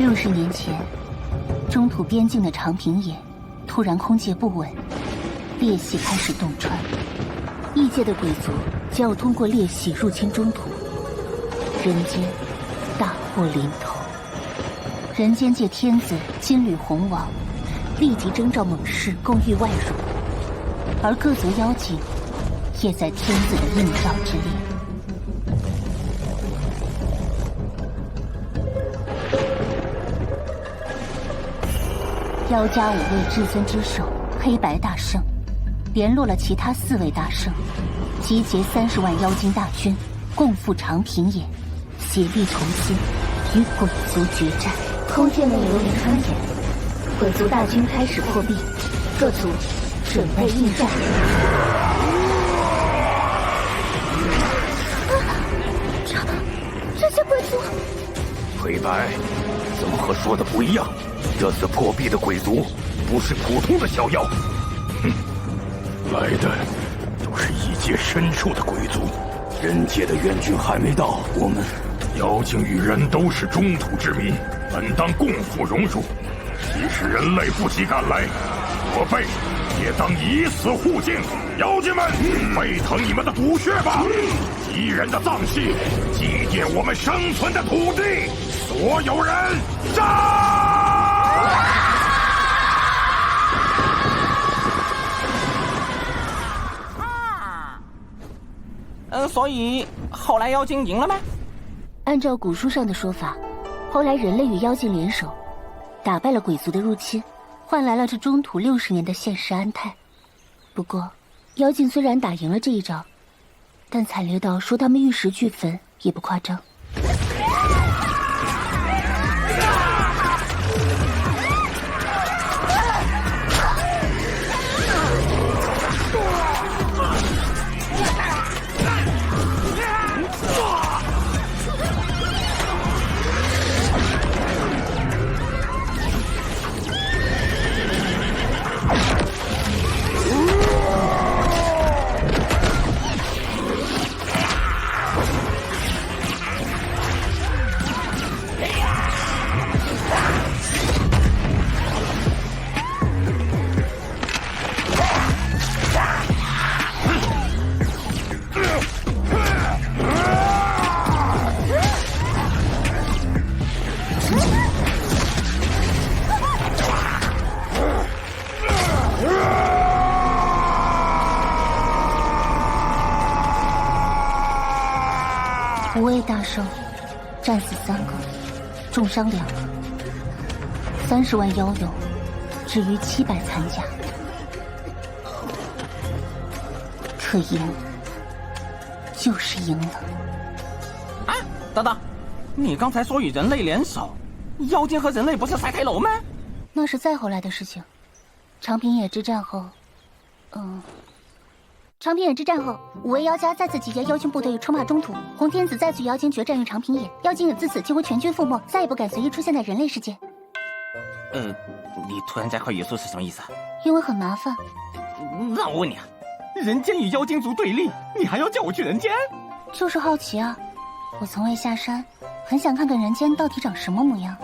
60年前，中土边境的长平野突然空界不稳，裂隙开始洞穿，异界的鬼族就要通过裂隙入侵中土，人间大祸临头。人间界天子金缕红王立即征召猛士攻御外辱，而各族妖精也在天子的应召之列。妖家5位至尊之首黑白大圣联络了其他4位大圣，集结30万妖精大军，共赴长平野，协力同心与鬼族决战。空界内流连川田，鬼族大军开始破壁，各族准备应战。这些鬼族，黑白，怎么和说的不一样？这次破壁的鬼族不是普通的小妖，哼，来的都是异界深处的鬼族。人界的援军还没到，我们妖精与人都是中土之民，本当共赴荣辱。即使人类不及赶来，我辈也当以死护境。妖精们，沸腾你们的吐血吧！敌人的脏器，祭奠我们生存的土地。所有人，杀！所以后来妖精赢了吗？按照古书上的说法，后来人类与妖精联手，打败了鬼族的入侵，换来了这中土60年的现实安泰。不过，妖精虽然打赢了这一仗，但惨烈到说他们玉石俱焚也不夸张。5位大圣战死3个，重伤2个，30万妖勇至于700残甲。可赢，就是赢了。啊，等等，你刚才说与人类联手，妖精和人类不是拆开楼吗？那是再后来的事情。长平野之战后，长平野之战后，5位妖家再次集结妖精部队冲骂中土，红天子再次与妖精决战于长平野，妖精也自此几乎全军覆没，再也不敢随意出现在人类世界。你突然加快语速是什么意思啊？因为很麻烦。那我问你啊，人间与妖精族对立，你还要叫我去人间？就是好奇啊，我从未下山，很想看看人间到底长什么模样。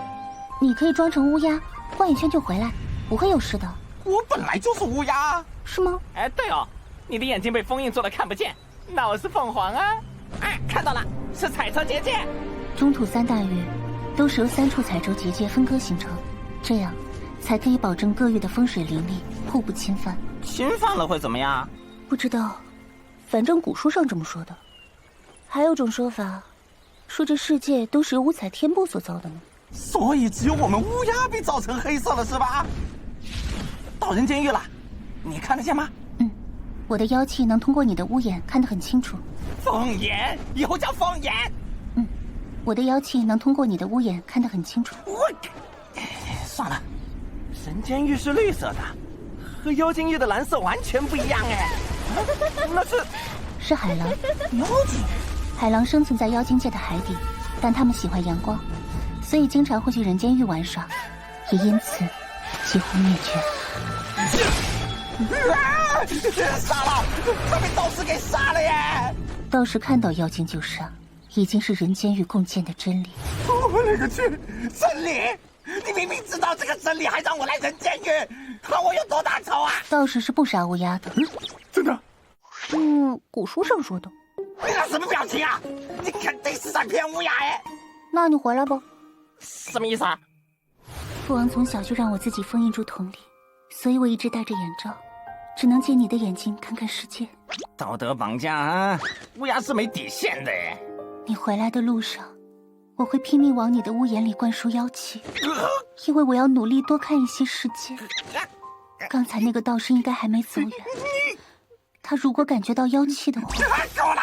你可以装成乌鸦，逛一圈就回来，不会有事的。我本来就是乌鸦。是吗？哎，对哦，你的眼睛被封印做的看不见，那我是凤凰啊！哎，看到了，是彩车结界。中土3大域都是由3处彩轴结界分割形成，这样才可以保证各域的风水灵力互不侵犯。侵犯了会怎么样？不知道，反正古书上这么说的。还有种说法，说这世界都是由5彩天幕所造的呢。所以只有我们乌鸦被造成黑色了，是吧？到人间狱了，你看得见吗？我的妖气能通过你的屋檐看得很清楚。凤眼，以后叫凤眼。我的妖气能通过你的屋檐看得很清楚。算了，人间狱是绿色的，和妖精狱的蓝色完全不一样哎。那是海狼。妖精？海狼生存在妖精界的海底，但它们喜欢阳光，所以经常会去人间狱玩耍，也因此几乎灭绝。杀了！他被道士给杀了耶！道士看到妖精就杀，已经是人间狱共建的真理。我勒个去！真理！你明明知道这个真理，还让我来人间狱，看我有多大仇啊！道士是不杀乌鸦的。真的？古书上说的。你那什么表情啊？你肯定是在骗乌鸦哎！那你回来吧。什么意思啊？父王从小就让我自己封印住瞳里，所以我一直戴着眼罩，只能借你的眼睛看看世界。道德绑架啊！乌鸦是没底线的哎！你回来的路上，我会拼命往你的屋檐里灌输妖气，因为我要努力多看一些世界。刚才那个道士应该还没走远，他如果感觉到妖气的话，够了！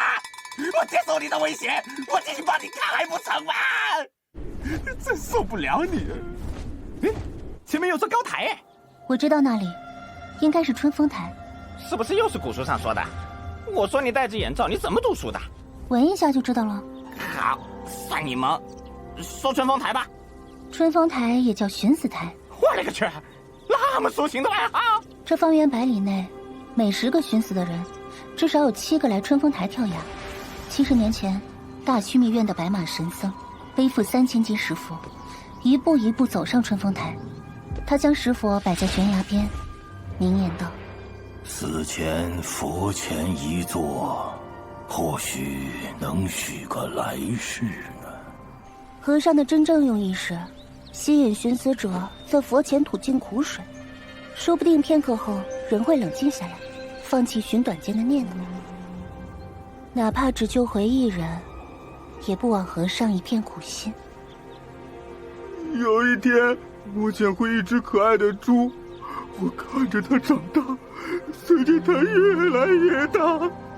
我接受你的威胁，我进去把你砍还不成吗？真受不了你！前面有座高台哎，我知道那里，应该是春风台。是不是又是古书上说的？我说你戴着眼罩，你怎么读书的？闻一下就知道了。好，算你蒙。说春风台吧。春风台也叫寻死台。我勒个去，那么抒情的外号！这方圆100里内，每10个寻死的人，至少有7个来春风台跳崖。70年前，大须弥院的白马神僧背负3000斤石佛，一步一步走上春风台。他将石佛摆在悬崖边，明言道：“死前佛前一坐，或许能许个来世呢。”和尚的真正用意是吸引寻死者在佛前吐尽苦水，说不定片刻后人会冷静下来，放弃寻短见的念头，哪怕只救回1人，也不枉和尚一片苦心。有一天，我捡回一只可爱的猪，我看着它长大，随着它越来越大，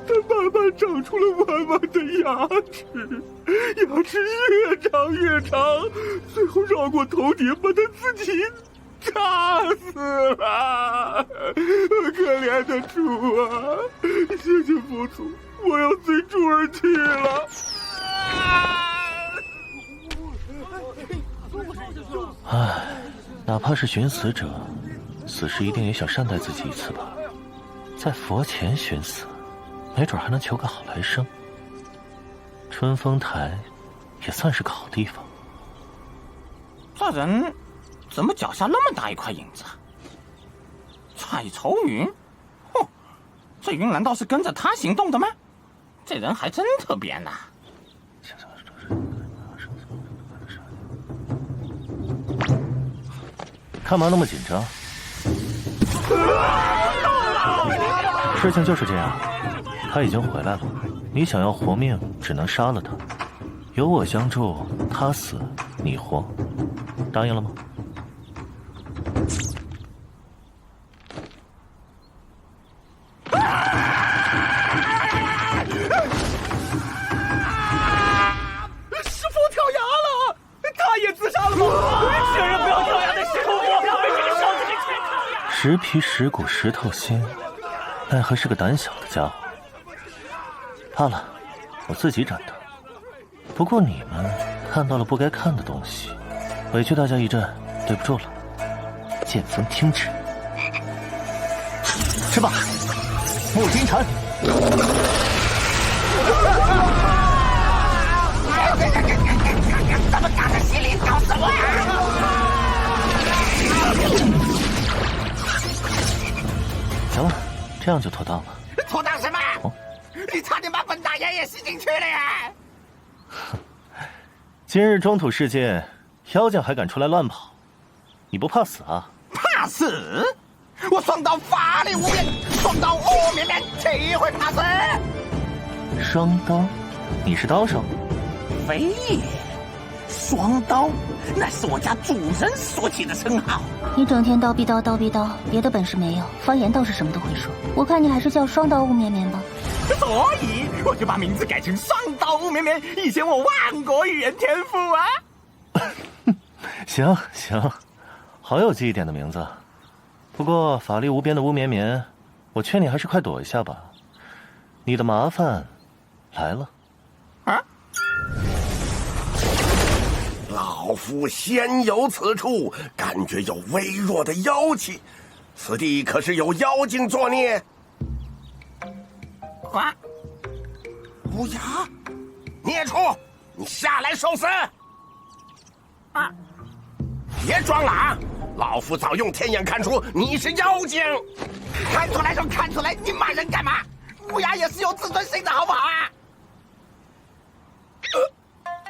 它慢慢长出了弯弯的牙齿，牙齿越长越长，最后绕过头顶，把它自己扎死了。可怜的猪啊！谢谢佛祖，我要随猪而去了。唉，哪怕是寻死者，死时一定也想善待自己一次吧。在佛前寻死，没准还能求个好来生。春风台也算是个好地方。这人怎么脚下那么大一块影子啊？彩绸云？哼，这云难道是跟着他行动的吗？这人还真特别呢。干嘛那么紧张？事情就是这样，他已经回来了，你想要活命，只能杀了他。有我相助，他死你活，答应了吗？师父跳崖了，他也自杀了吗？千人不要跳崖的时候，我被这个小子给全跳崖。石皮石骨石头心，奈何是个胆小的家伙。怕了，我自己斩的。不过你们看到了不该看的东西，委屈大家一阵，对不住了。剑锋听旨。吃吧，木金蝉。这么大的心灵搞什么呀？行了，这样就妥当了。妥当什么？哦，你差点把本大爷也吸进去了呀！今日中土世界，妖精还敢出来乱跑，你不怕死啊？怕死？我双刀法力无边，双刀无绵绵，岂会怕死？双刀？你是刀手？非也，双刀那是我家主人所起的称号。你整天刀逼刀刀逼刀，别的本事没有，方言倒是什么都会说。我看你还是叫双刀无绵绵吧。所以我就把名字改成双刀无绵绵，以显我万国语言天赋啊！行行，好有记忆点的名字。不过法力无边的无绵绵，我劝你还是快躲一下吧，你的麻烦来了。啊！老夫先有此处，感觉有微弱的妖气，此地可是有妖精作孽？啊！乌鸦，孽畜，你下来受死！啊！别装了啊！老夫早用天眼看出你是妖精。看出来就看出来，你骂人干嘛？乌鸦也是有自尊心的，好不好啊？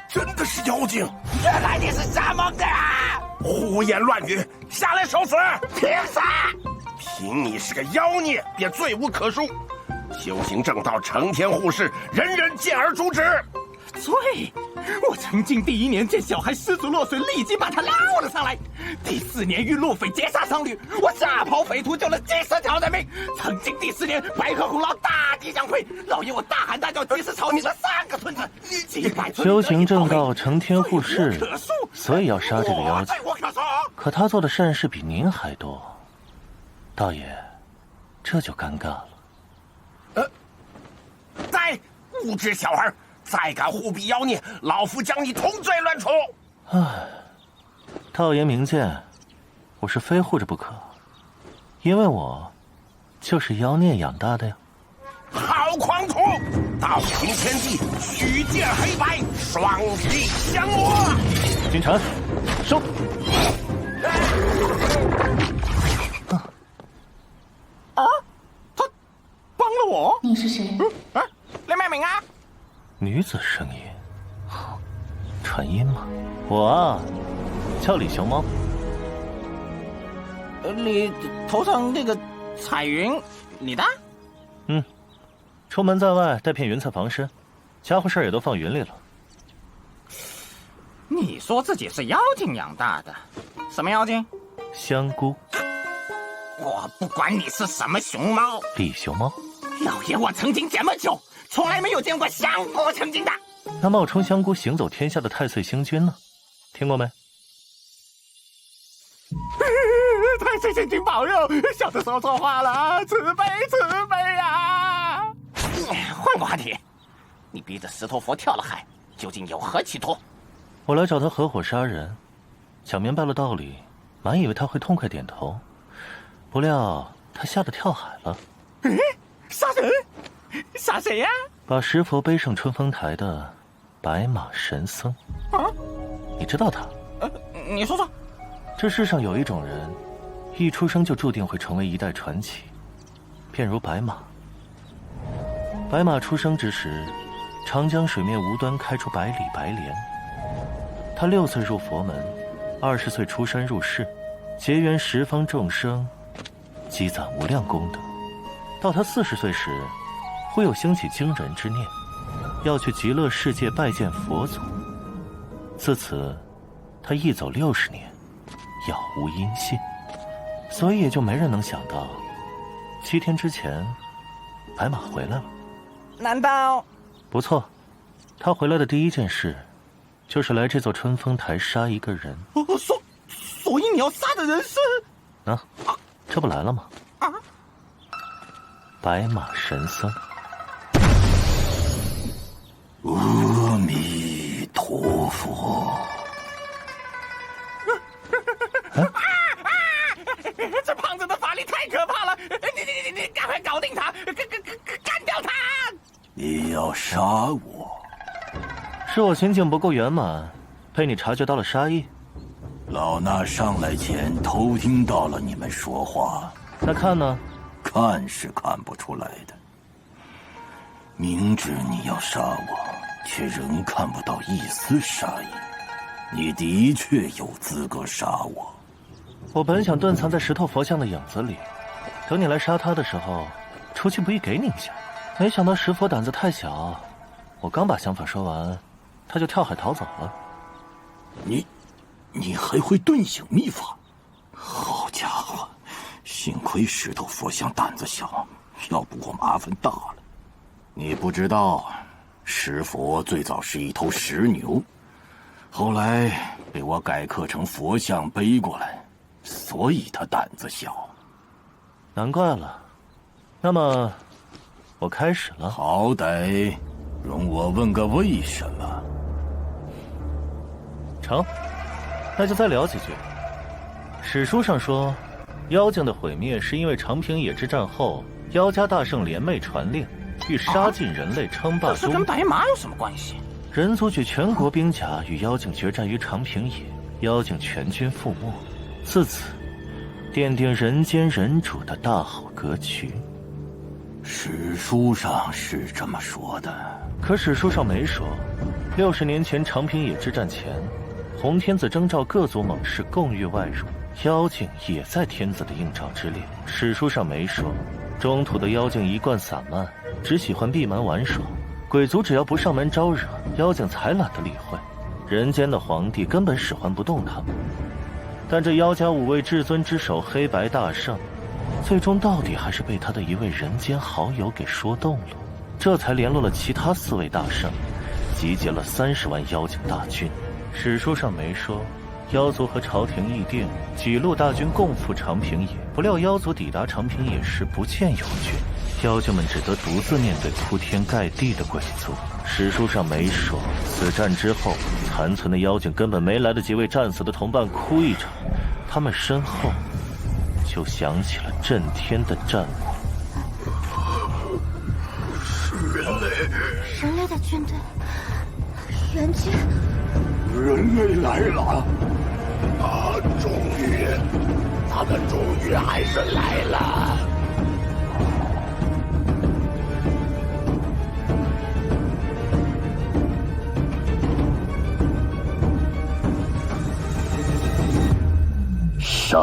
真的是妖精！原来你是瞎蒙的啊！胡言乱语，下来受死！凭啥？凭你是个妖孽，便罪无可恕。修行正道，成天护世，人人见而诛之。对，我成经第1年见小孩失足落水，立即把他捞了上来。第4年遇路匪劫杀商旅，我大跑匪徒救了几10条人命。成经第4年白鹤功劳大地相馈，老爷我大喊大叫，及时草民了3个村子，几百村。修行正道，成天护世，所以要杀这个妖精。可他做的善事比您还多，道爷，这就尴尬了。再无知小儿！再敢护庇妖孽，老夫将你同罪乱处！唉，道爷明鉴，我是非护着不可，因为我就是妖孽养大的呀。好狂徒！道行天地，许见黑白，双璧相磨。金蝉，收！啊，他帮了我？你是谁？林美明啊！女子声音，传音吗？我啊，叫李熊猫。你头上那个彩云，你的？出门在外带片云彩防身，家伙事儿也都放云里了。你说自己是妖精养大的，什么妖精？香菇。我不管你是什么熊猫，李熊猫。老爷，我成精这么久，从来没有见过香菇成精的。那冒充香菇行走天下的太岁星君呢？听过没？太岁星君保佑，小的说错话了，慈悲慈悲啊！换个话题，你逼着石头佛跳了海，究竟有何企图？我来找他合伙杀人，讲明白了道理，满以为他会痛快点头，不料他吓得跳海了。杀人？杀谁呀？把石佛背上春风台的白马神僧。啊？你知道他？你说说。这世上有一种人，一出生就注定会成为一代传奇，便如白马。白马出生之时，长江水面无端开出百里白莲。他6岁入佛门，20岁出山入世，结缘十方众生，积攒无量功德。到他40岁时，忽又兴起惊人之念，要去极乐世界拜见佛祖。自此，他一走60年，杳无音信，所以也就没人能想到，7天之前，白马回来了。难道？不错，他回来的第一件事，就是来这座春风台杀一个人。所以你要杀的人是？这不来了吗？白马神僧。阿弥陀佛。这胖子的法力太可怕了！你赶快搞定他，干掉他！你要杀我？是我心境不够圆满，被你察觉到了杀意。老衲上来前偷听到了你们说话。那看呢？看是看不出来的。明知你要杀我，却仍看不到一丝杀意。你的确有资格杀我。我本想遁藏在石头佛像的影子里，等你来杀他的时候，出其不意给你一下。没想到石佛胆子太小，我刚把想法说完，他就跳海逃走了。你还会遁形秘法？好家伙，幸亏石头佛像胆子小，要不我麻烦大了。你不知道，石佛最早是一头石牛，后来被我改刻成佛像背过来，所以他胆子小。难怪了。那么，我开始了。好歹容我问个为什么。成，那就再聊几句。史书上说，妖精的毁灭是因为长平野之战后，妖家大圣联袂传令，欲杀尽人类，称霸中。这跟白马有什么关系？人族举全国兵甲与妖精决战于长平野，妖精全军覆没，自此奠定人间人主的大好格局。史书上是这么说的，可史书上没说，60年前长平野之战前，洪天子征召各族猛士共御外辱，妖精也在天子的应召之列。史书上没说，中土的妖精一贯散漫，只喜欢闭门玩耍，鬼族只要不上门招惹，妖精才懒得理会。人间的皇帝根本使唤不动他们。但这妖家5位至尊之首黑白大圣，最终到底还是被他的一位人间好友给说动了，这才联络了其他4位大圣，集结了30万妖精大军。史书上没说妖族和朝廷议定几路大军共赴长平野，不料妖族抵达长平野时不见有军，妖精们只得独自面对铺天盖地的鬼族。史书上没说此战之后，残存的妖精根本没来得及为战死的同伴哭一场，他们身后就响起了震天的战鼓。是人类，人类的军队，援军，人类来了！他们终于还是来了。杀！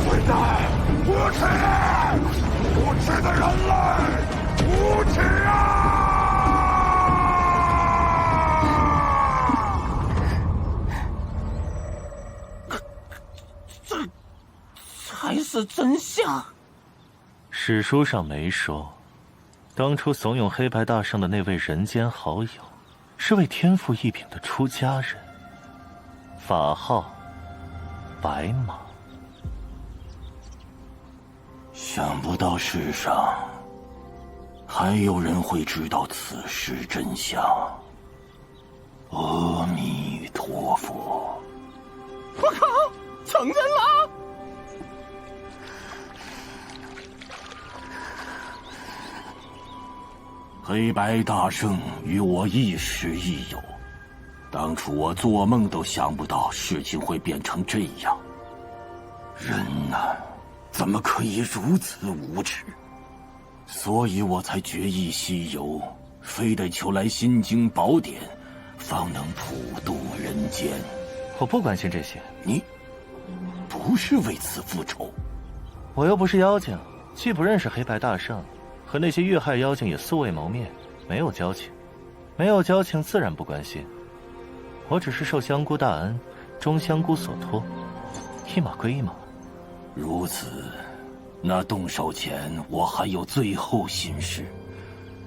混蛋！无耻！无耻的人类！无耻啊！这才是真相。史书上没说，当初怂恿黑白大圣的那位人间好友，是位天赋异禀的出家人，法号白马。想不到世上还有人会知道此事真相。阿弥陀佛！我靠，成人了！黑白大圣与我亦师亦友，当初我做梦都想不到事情会变成这样。人啊，怎么可以如此无耻？所以我才决意西游，非得求来心经宝典，方能普渡人间。我不关心这些。你不是为此复仇？我又不是妖精，既不认识黑白大圣，和那些遇害妖精也素未谋面，没有交情。没有交情自然不关心。我只是受香菇大恩，忠香菇所托，一码归一码。如此，那动手前我还有最后心事，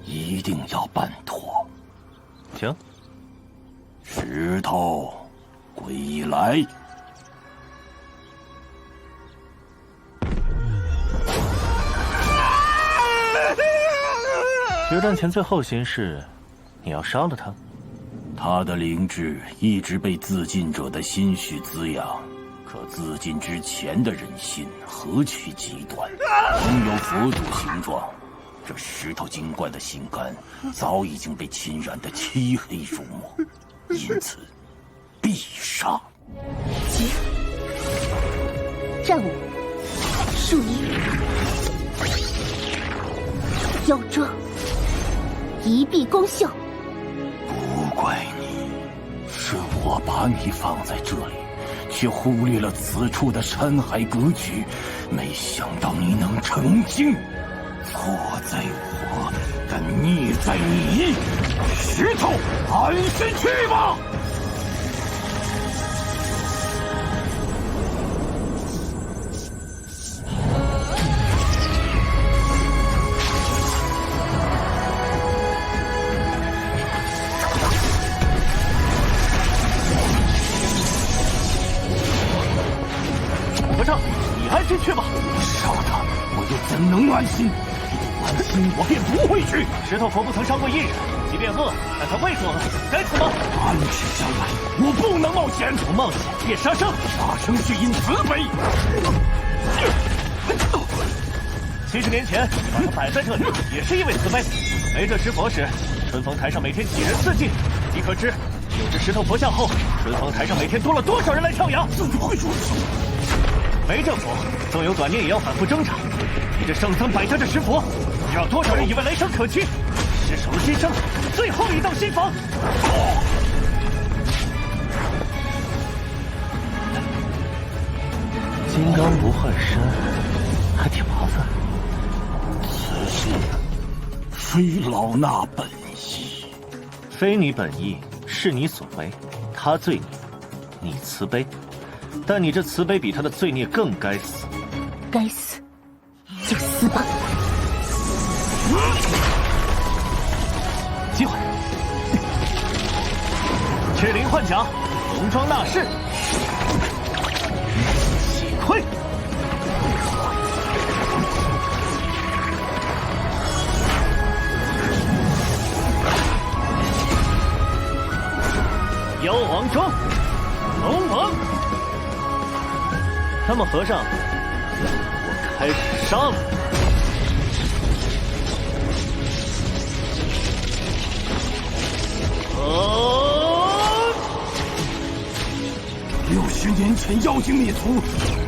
一定要办妥。行。石头，归来！决战前最后心事，你要杀了他。他的灵智一直被自尽者的心绪滋养，可自尽之前的人心何其极端，拥有佛祖形状。这石头精怪的心肝早已经被侵染得漆黑如墨，因此必杀。战舞，树衣，妖装，一臂攻秀。不怪你，是我把你放在这里，却忽略了此处的山海格局。没想到你能成精，错在我，但孽在你。石头，安心去吧。去吧。杀他，我又怎能安心？不安心，我便不会去。石头佛不曾伤过一人，即便恶，但他未作恶，该死吗？暗之相爱，我不能冒险。不冒险便杀生，杀生是因慈悲。70年前把他摆在这里，也是因为慈悲。没这石佛时，春风台上每天几人四祭，即可知有这石头佛像后，春风台上每天多了多少人来跳崖。怎么会如此？没这佛，纵有短念也要反复挣扎。你这圣僧摆着这石佛，让多少人以为来生可期？失手牺牲，最后一道心防。金刚不坏身，还挺麻烦。此事非老衲本意。非你本意，是你所为。他罪孽，你慈悲，但你这慈悲比他的罪孽更该死。该死，就死吧。机会，赤灵换甲，浓妆纳世，血亏。妖王中，龙王。那么和尚，我开始杀了。60年前妖精灭族，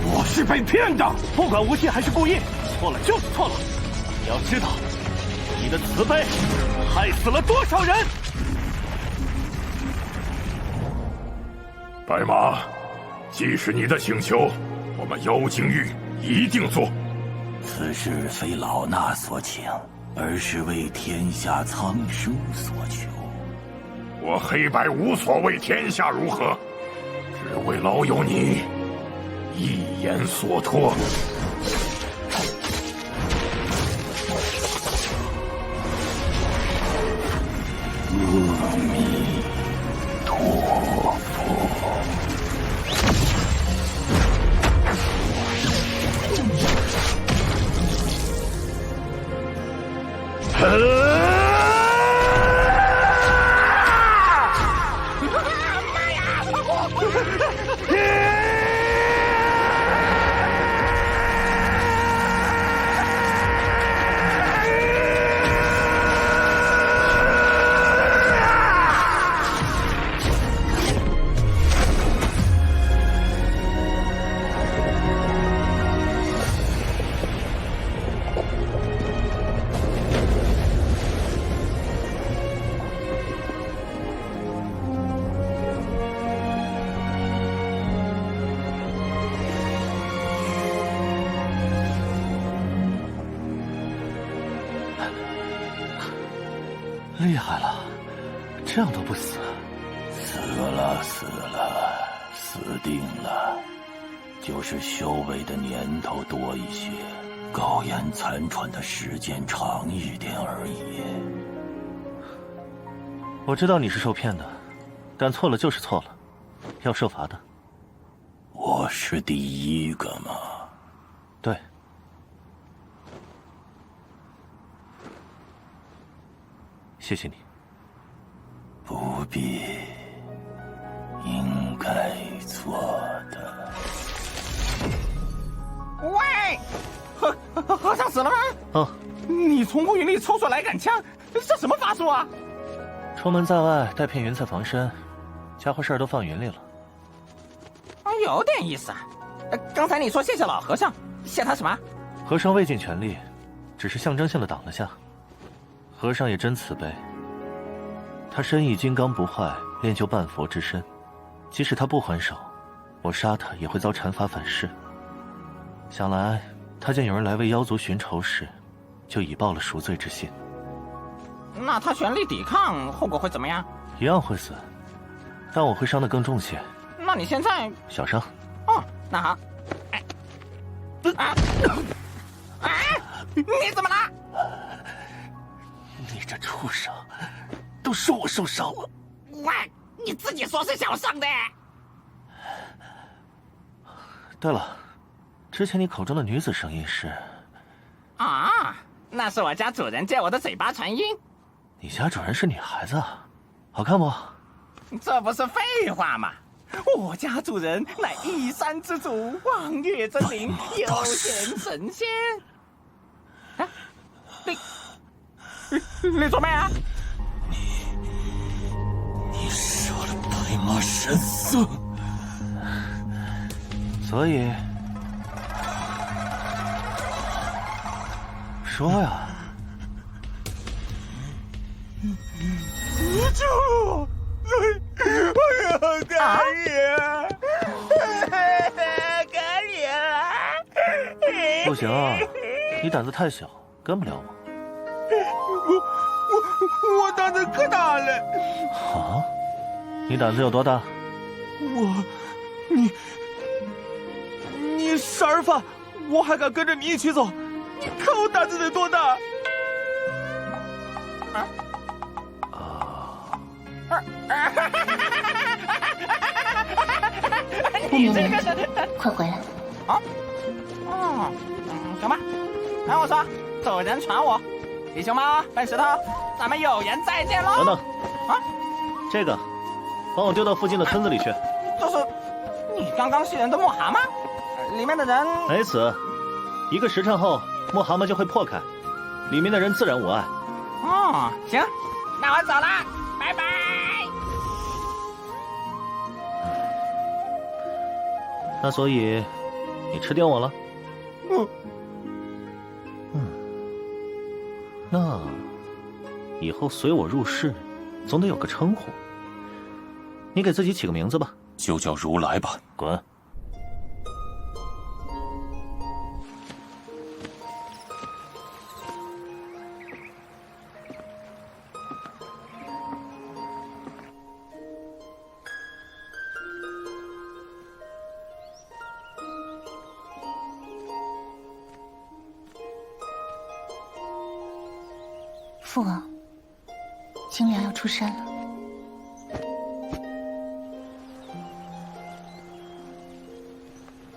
我是被骗的。不管无心还是故意，错了就是错了。你要知道，你的慈悲害死了多少人。白马，既是你的请求，我们妖精狱一定做。此事非老衲所请，而是为天下苍生所求。我黑白无所谓天下如何，只为老友你一言所托。阿弥陀佛。厉害了，这样都不死？死了，死了，死定了。就是修为的年头多一些，苟延残喘的时间长一点而已。我知道你是受骗的，但错了就是错了，要受罚的。我是第一个吗？对。谢谢你。不必，应该做的。喂，和尚死了吗？哦，你从乌云里抽出来杆枪，这什么法术啊？出门在外，带片云彩防身，家伙事儿都放云里了。有点意思啊。刚才你说谢谢老和尚，谢他什么？和尚未尽全力，只是象征性的挡了下。和尚也真慈悲，他身亦金刚不坏，练就半佛之身，即使他不还手，我杀他也会遭禅法反噬。想来他见有人来为妖族寻仇时，就已报了赎罪之信。那他全力抵抗，后果会怎么样？一样会死，但我会伤得更重些。那你现在小伤。哦，那好。你怎么了？你这畜生，都说我受伤了。喂，你自己说是小伤的。对了，之前你口中的女子声音是？啊，那是我家主人借我的嘴巴传音。你家主人是女孩子，好看不？这不是废话吗？我家主人乃一山之主，望月真灵，有贤神仙。啊，你做咩啊？你杀了白马神僧，所以说呀，你救我！我要可怜，可怜！不行啊，你胆子太小，跟不了我。我胆子可大了。啊？你胆子有多大？你杀人犯，我还敢跟着你一起走？你看我胆子得多大？不明人，快回来！啊？哦，行吧。然后我说，主人传我，李熊猫、笨石头，咱们有缘再见喽。等等，啊，这个，帮我丢到附近的村子里去。这是你刚刚吸人的木蛤蟆，里面的人没死，1个时辰后，木蛤蟆就会破开，里面的人自然无碍。哦，行，那我走了，拜拜。那所以，你吃定我了？那以后随我入室，总得有个称呼。你给自己起个名字吧。就叫如来吧。滚！父王，清凉要出山了。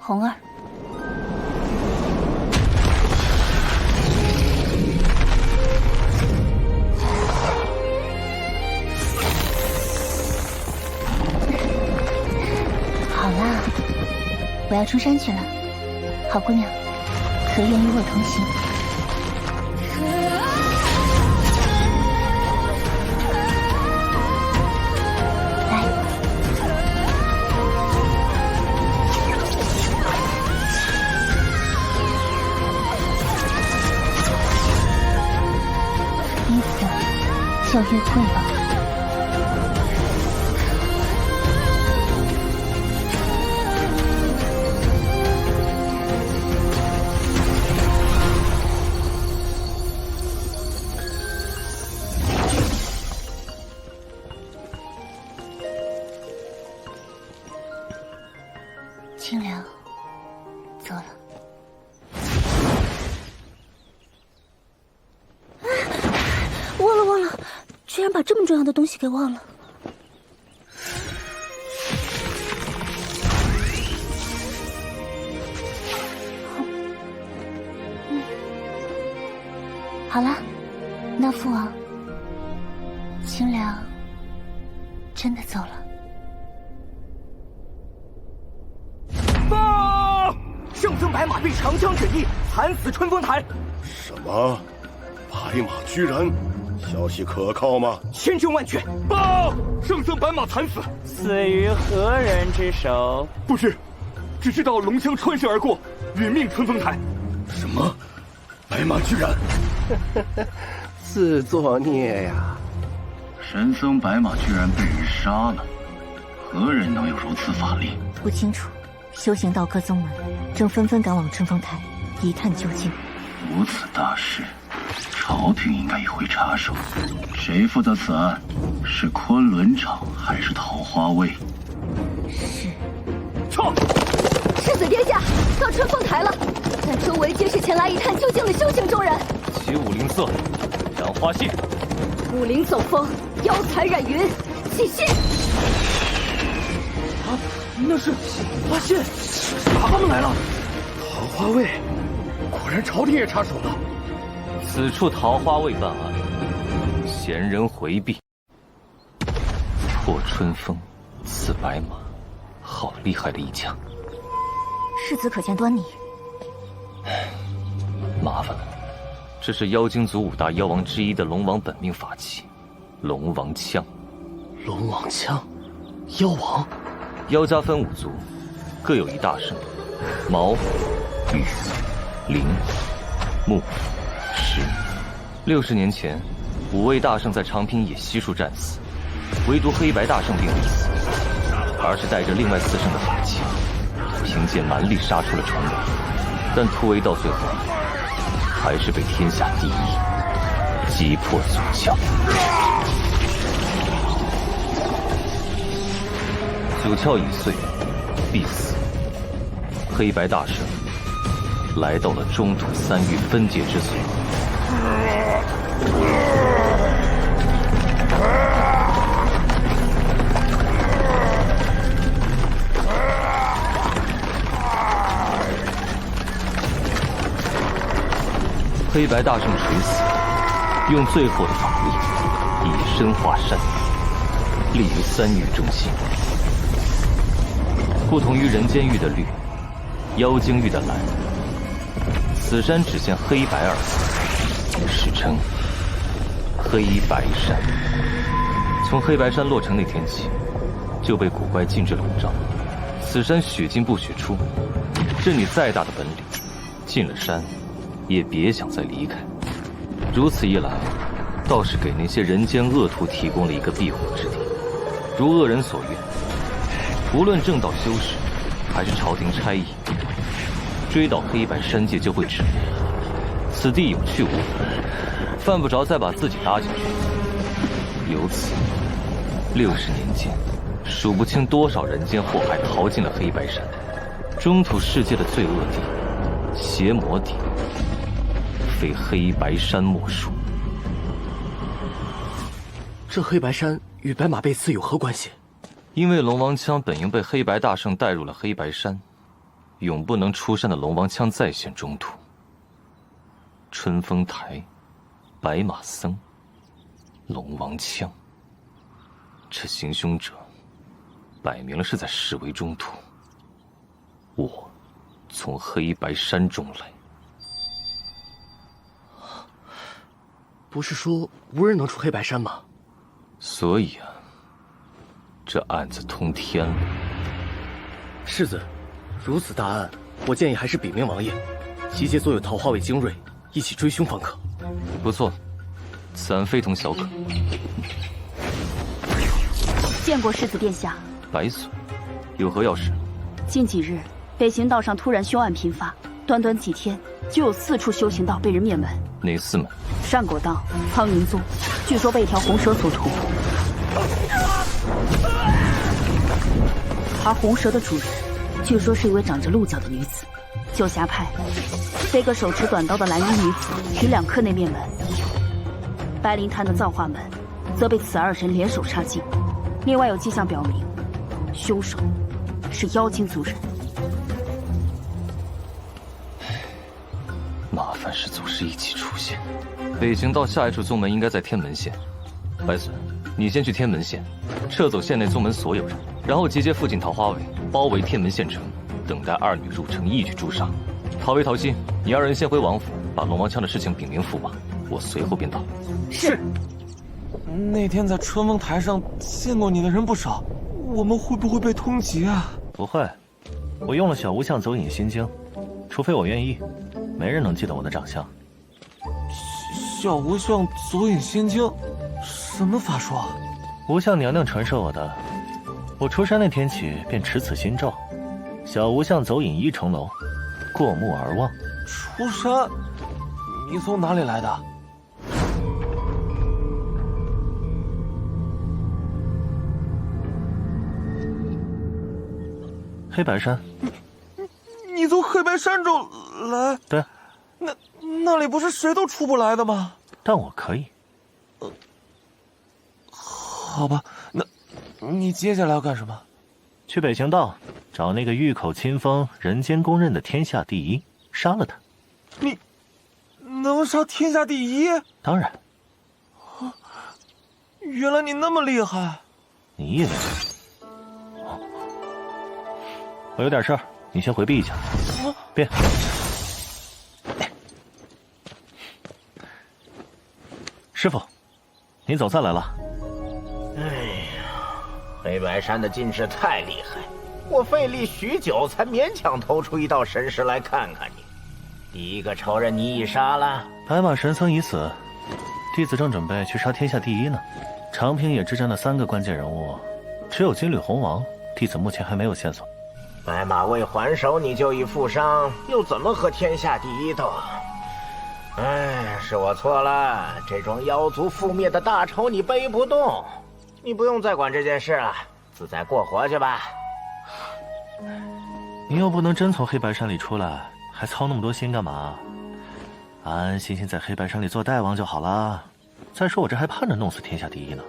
红儿，好啦，我要出山去了。好姑娘，可愿与我同行？叫月桂吧。清凉，走了。忘了，居然把这么重要的东西给忘了。好了，那父王，清凉真的走了。报！圣僧白马被长枪指地，惨死春风台。什么？白马居然？消息可靠吗？千真万确。报！圣僧白马惨死，死于何人之手？不知，只知道龙枪穿身而过，殒命春风台。什么？白马居然？自作孽呀！神僧白马居然被人杀了，何人能有如此法力？不清楚，修行道各宗门正纷纷赶往春风台，一探究竟。如此大事，朝廷应该也会插手。谁负责此案？是昆仑场还是桃花卫？是。撤！世子殿下，到春风台了，但周围皆是前来一探究竟的修行中人。起五灵色，染花信。武林走风，妖彩染云，起信。啊，那是花信，他们来了。桃花位，果然朝廷也插手了。此处桃花位办案，闲人回避。破春风，刺白马，好厉害的一枪！世子可见端倪？麻烦了，这是妖精族5大妖王之一的龙王本命法器——龙王枪。龙王枪，妖王。妖家分5族，各有一大圣：毛、羽、灵、木、石。60年前，5位大圣在长平野悉数战死，唯独黑白大圣并未死，而是带着另外4圣的法器，凭借蛮力杀出了重围。但突围到最后，还是被天下第一击破祖窍。祖窍已碎，必死。黑白大圣来到了中土3域分界之所。黑白大圣垂死，用最后的法力以身化山，立于3域中心。不同于人间域的绿，妖精域的蓝，此山只见黑白2色，史称黑白山。从黑白山落成那天起，就被古怪禁制笼罩。此山血进不血出，任你再大的本领，进了山也别想再离开。如此一来，倒是给那些人间恶徒提供了一个庇护之地。如恶人所愿，无论正道修士，还是朝廷差役，追到黑白山界就会止。此地有去无回，犯不着再把自己搭进去。由此，60年间，数不清多少人间祸害逃进了黑白山。中土世界的罪恶地、邪魔地，非黑白山莫属。这黑白山与白马被刺有何关系？因为龙王枪本应被黑白大圣带入了黑白山，永不能出山的龙王枪再现中土。春风台，白马僧，龙王枪，这行凶者摆明了是在示威中土。我从黑白山中来。不是说无人能出黑白山吗？所以啊，这案子通天了。世子，如此大案，我建议还是禀明王爷，集结所有桃花位精锐，一起追凶方可。不错，此案非同小可。见过世子殿下。白隼，有何要事？近几日，北行道上突然凶案频发，短短几天就有4处修行道被人灭门。哪4门？善果道、苍云宗，据说被一条红蛇所屠。而红蛇的主人，据说是一位长着鹿角的女子。九侠派被个手持短刀的蓝衣女子于2刻内灭门。白灵潭的造化门，则被此2人联手杀尽。另外有迹象表明，凶手是妖精族人。麻烦是祖师一起出现。北行道下一处宗门应该在天门县。白隼，你先去天门县，撤走县内宗门所有人，然后集结附近桃花尾，包围天门县城，等待2女入城，一举诛杀。陶为陶心，你2人先回王府，把龙王枪的事情禀明驸马，我随后便到。是。那天在春风台上见过你的人不少，我们会不会被通缉啊？不会，我用了小无相走隐心经，除非我愿意，没人能记得我的长相。小无相左隐心经，什么法术啊？无相娘娘传授我的。我出山那天起便持此心咒，小无相走隐1重楼，过目而望。出山？你从哪里来的？黑白山。你从黑白山中来？对。那里不是谁都出不来的吗？但我可以。好吧，那你接下来要干什么？去北行道找那个玉口清风人间公认的天下第一，杀了他。你能杀天下第一？当然。原来你那么厉害。你以为？我有点事儿，你先回避一下。变。师傅，您总算来了。哎呀，黑白山的进士太厉害，我费力许久才勉强投出一道神识来看看你。第一个仇人你已杀了，白马神僧已死，弟子正准备去杀天下第一呢。长平野之战的3个关键人物，只有金缕红王，弟子目前还没有线索。白马未还手你就已负伤，又怎么和天下第一斗？哎，是我错了，这桩妖族覆灭的大仇你背不动，你不用再管这件事了，自在过活去吧。你又不能真从黑白山里出来，还操那么多心干嘛？安安心心在黑白山里做大王就好了。再说我这还盼着弄死天下第一呢，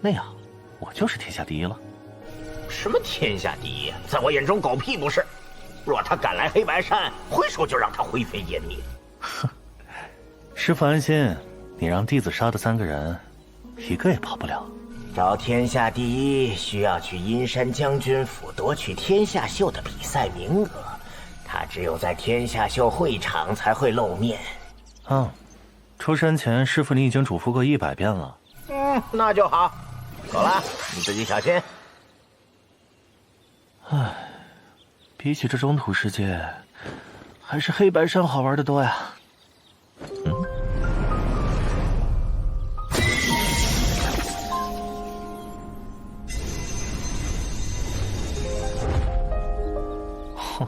那样我就是天下第一了。什么天下第一，在我眼中狗屁不是。若他敢来黑白山，挥手就让他灰飞烟灭。哼，师父安心，你让弟子杀的3个人，一个也跑不了。找天下第一需要去阴山将军府夺取天下秀的比赛名额，他只有在天下秀会场才会露面。出山前师父你已经嘱咐过100遍了。那就好。走了，你自己小心。唉，比起这中土世界，还是黑白山好玩的多呀。哼，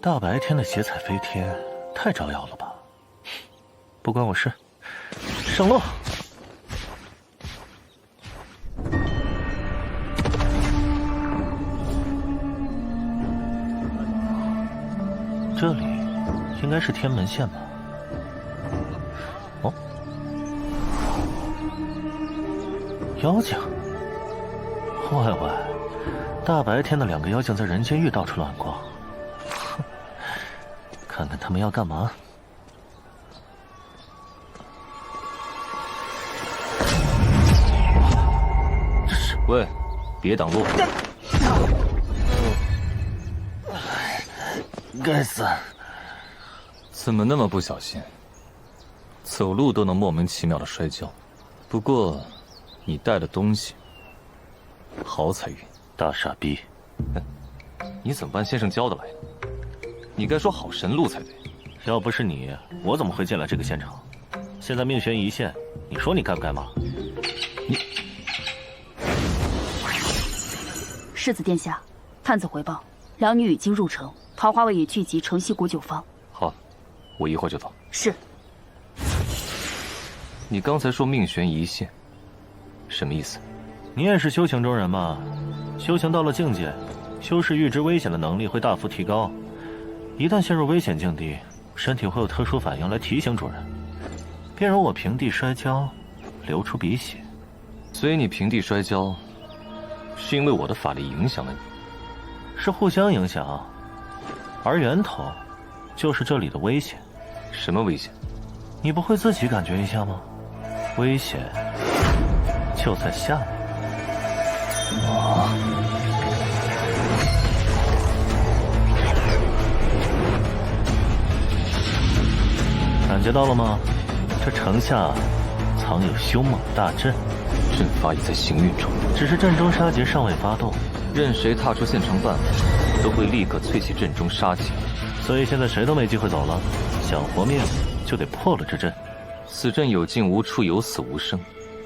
大白天的邪彩飞天，太招摇了吧？不关我事，上路。这里应该是天门县吧？哦，妖精！喂喂，大白天的2个妖精在人间狱到处乱逛，哼，看看他们要干嘛。喂，别挡路！该死！怎么那么不小心？走路都能莫名其妙的摔跤。不过，你带的东西好彩云。大傻逼！你怎么按先生教的来？你该说好神路才对。要不是你，我怎么会进来这个县城？现在命悬一线，你说你该不该骂？你。世子殿下，探子回报，2女已经入城，桃花卫已聚集城西谷9方。好，我一会儿就走。是。你刚才说命悬一线，什么意思？你也是修行中人嘛？修行到了境界，修士预知危险的能力会大幅提高。一旦陷入危险境地，身体会有特殊反应来提醒主人。便如我平地摔跤，流出鼻血。所以你平地摔跤，是因为我的法力影响了你？是互相影响，而源头就是这里的危险。什么危险？你不会自己感觉一下吗？危险就在下面。感觉到了吗？这城下藏有凶猛大阵，阵法已在行运中，只是阵中杀劫尚未发动。任谁踏出现场范围，都会立刻淬起阵中杀劫。所以现在谁都没机会走了，想活命就得破了这阵。此阵有进无出，有死无生，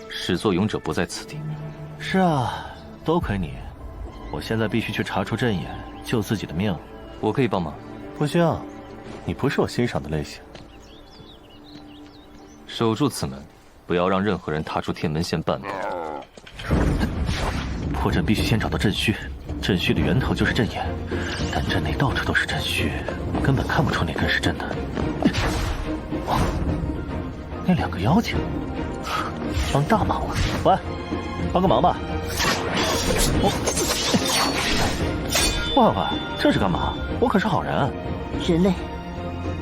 始作俑者不在此地。是啊，多亏你，我现在必须去查出阵眼，救自己的命。我可以帮忙？不需要，你不是我欣赏的类型。守住此门，不要让任何人踏出天门县半步。破阵必须先找到阵虚，阵虚的源头就是阵眼，但阵内到处都是阵虚，根本看不出哪根是真的。那2个妖精帮大忙了。喂，帮个忙吧。喂，这是干嘛？我可是好人。人类，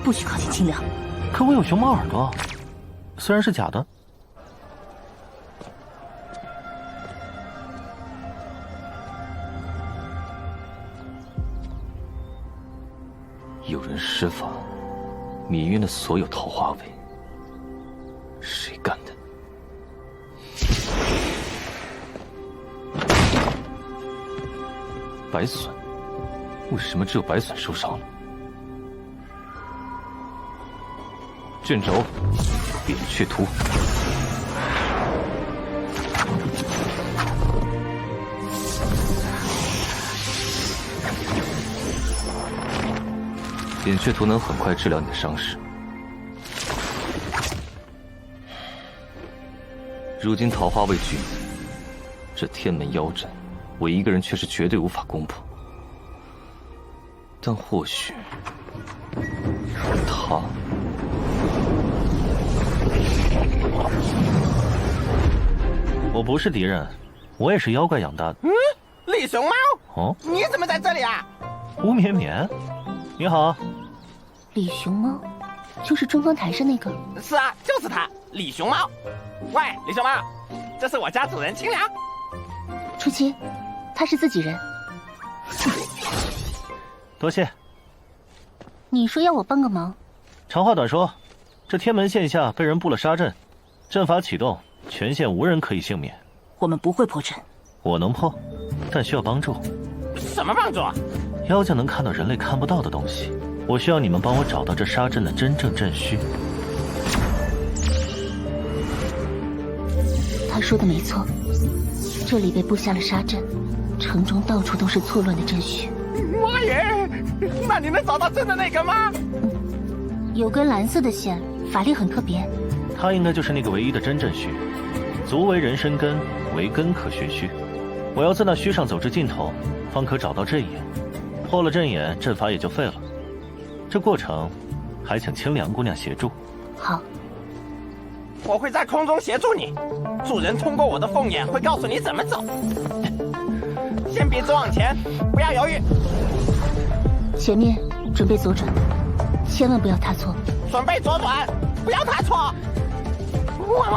不许靠近清凉。可我有熊猫耳朵，虽然是假的。有人施法，泯晕了所有桃花味，谁干的？白隼，为什么只有白隼受伤了？卷轴，扁鹊图。扁鹊图能很快治疗你的伤势。如今桃花未聚，这天门妖阵，我一个人却是绝对无法攻破。但或许他……我不是敌人，我也是妖怪养大的。李熊猫，哦，你怎么在这里啊？吴绵绵，你好。李熊猫，就是中方台上那个。是啊，就是他，李熊猫。喂，李熊猫，这是我家主人清凉。初七，他是自己人。多谢。你说要我帮个忙？长话短说，这天门线下被人布了杀阵，阵法启动，全县无人可以幸免。我们不会破阵。我能破，但需要帮助。什么帮助啊？妖精能看到人类看不到的东西，我需要你们帮我找到这杀阵的真正阵虚。他说的没错，这里被布下了杀阵，城中到处都是错乱的阵虚。妈耶！那你能找到真的那个吗？有根蓝色的线，法力很特别。他应该就是那个唯一的真阵虚。足为人参根，为根可寻虚。我要自那虚上走至尽头，方可找到阵眼。破了阵眼，阵法也就废了。这过程，还请清凉姑娘协助。好。我会在空中协助你，主人通过我的凤眼会告诉你怎么走。先笔直往前，不要犹豫。前面准备左转，千万不要踏错。准备左转，不要踏错。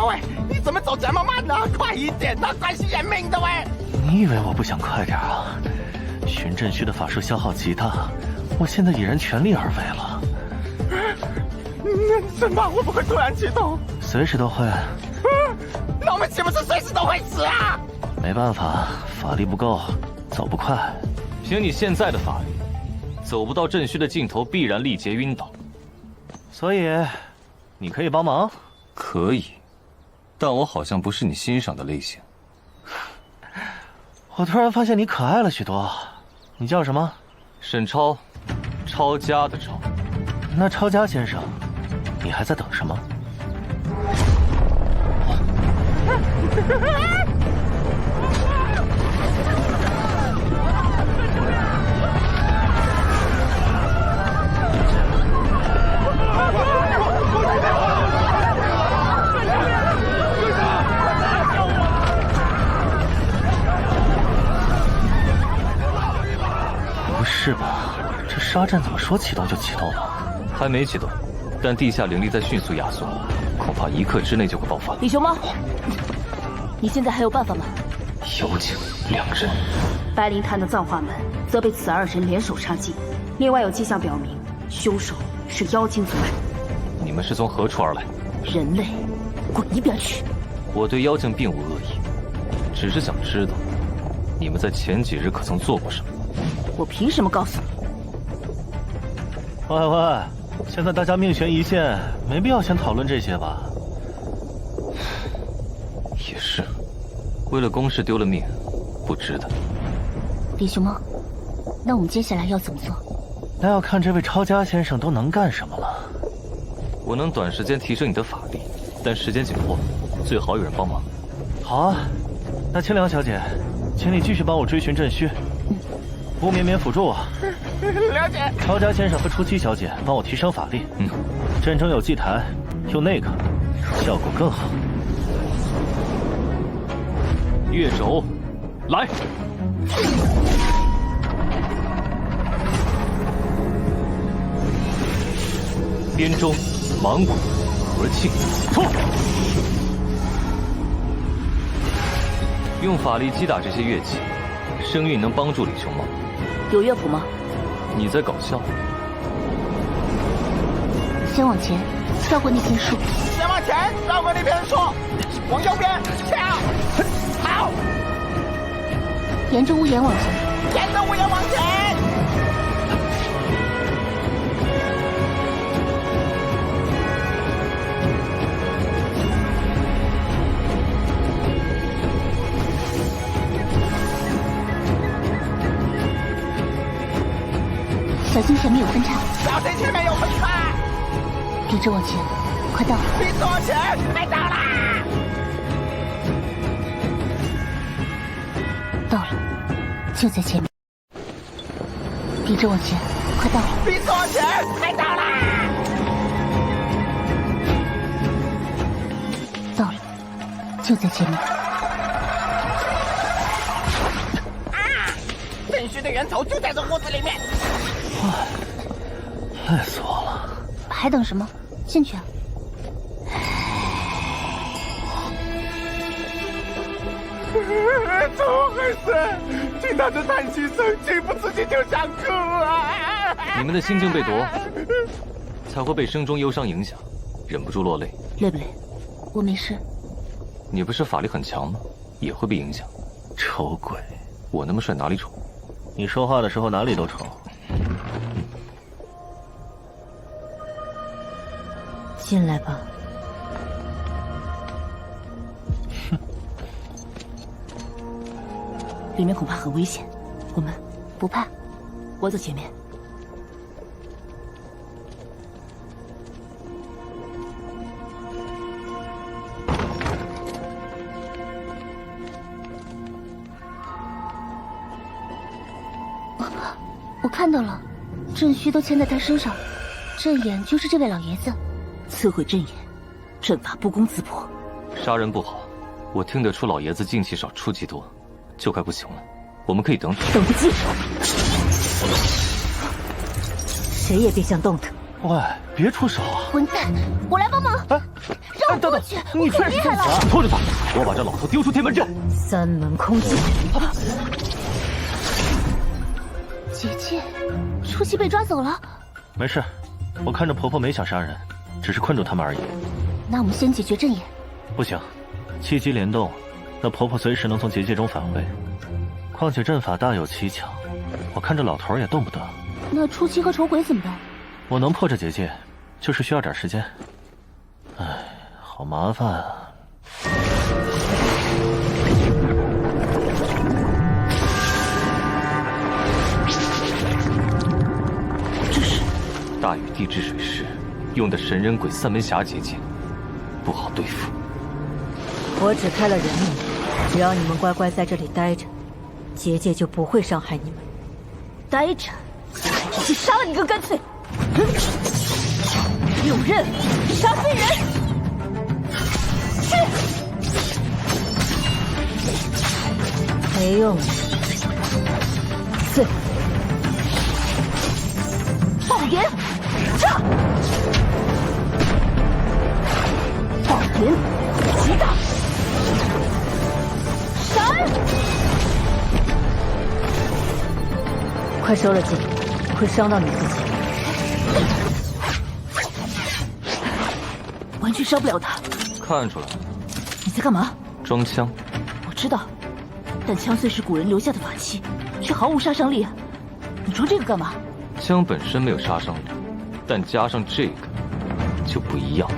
喂，你怎么走这么慢呢？快一点呐，关系人命的喂！你以为我不想快点啊？寻阵虚的法术消耗极大，我现在已然全力而为了。什么？会不会突然启动？随时都会。那我们岂不是随时都会死啊？没办法，法力不够，走不快。凭你现在的法力，走不到阵虚的尽头，必然力竭晕倒。所以，你可以帮忙？可以，但我好像不是你欣赏的类型。我突然发现你可爱了许多。你叫什么？沈超，抄家的抄。那抄家先生，你还在等什么？不是吧？这杀阵怎么说启动就启动了？还没启动，但地下灵力在迅速压缩，恐怕1刻之内就会爆发。李熊猫，你现在还有办法吗？妖精2人，白灵潭的葬化门则被此2人联手杀尽。另外有迹象表明，凶手是妖精族人。你们是从何处而来？人类，滚一边去！我对妖精并无恶意，只是想知道，你们在前几日可曾做过什么？我凭什么告诉你？喂，现在大家命悬一线，没必要先讨论这些吧？也是，为了公事丢了命，不值得。李熊猫，那我们接下来要怎么做？那要看这位抄家先生都能干什么了。我能短时间提升你的法力，但时间紧迫，最好有人帮忙。好啊，那清凉小姐，请你继续帮我追寻阵虚。吴绵绵辅助我。了解。抄家先生和初七小姐帮我提升法力。阵中有祭坛，用那个效果更好。月轴，来。编钟、芒鼓、和磬，出！用法力击打这些乐器，声韵能帮助李兄吗？有乐谱吗？你在搞笑？先往前，绕过那片树。先往前，绕过那片树，往右边，跳，好，沿着屋檐往前，沿着屋檐往前。小心前面有分叉！小心前面有分叉！笔直往前，快到了！笔直往前，快到啦！到了，就在前面。笔直往前，快到了！笔直往前，快到啦！到了，就在前面。废墟的源头就在这屋子里面。累死我了！还等什么？进去啊！怎么回事？听到这叹息声，情不自禁就想哭啊！你们的心境被夺，才会被声中忧伤影响，忍不住落泪。累不累？我没事。你不是法力很强吗？也会被影响。丑鬼！我那么帅哪里丑？你说话的时候哪里都丑。进来吧。哼，里面恐怕很危险，我们不怕。我走前面。我看到了，镇虚都牵在他身上，阵眼就是这位老爷子。摧毁阵眼，阵法不攻自破。杀人不好，我听得出老爷子进气少，出气多，就快不行了。我们可以等等。等不及，谁也别想动他。喂，别出手啊！混蛋，我来帮忙。哎，让我过去！你确实太狠！拖着他，我把这老头丢出天门阵。三门空剑。姐姐，初期被抓走了。没事，我看着婆婆没想杀人，只是困住他们而已。那我们先解决阵眼。不行，气机联动，那婆婆随时能从结界中返回。况且阵法大有蹊跷，我看这老头也动不得。那初期和丑鬼怎么办？我能破这结界，就是需要点时间。唉，好麻烦啊。这是大禹地治水师用的神人鬼三门峡结界，不好对付。我只开了人命，只要你们乖乖在这里待着，结界就不会伤害你们。待着，直接杀了你更干脆。有刃，杀非人。去。没用。对。爆炎，炸！爆炎，极大。闪！快收了劲，会伤到你自己。完全伤不了他。看出来了。你在干嘛？装枪。我知道，但枪虽是古人留下的法器，却毫无杀伤力啊！你装这个干嘛？枪本身没有杀伤力，但加上这个就不一样。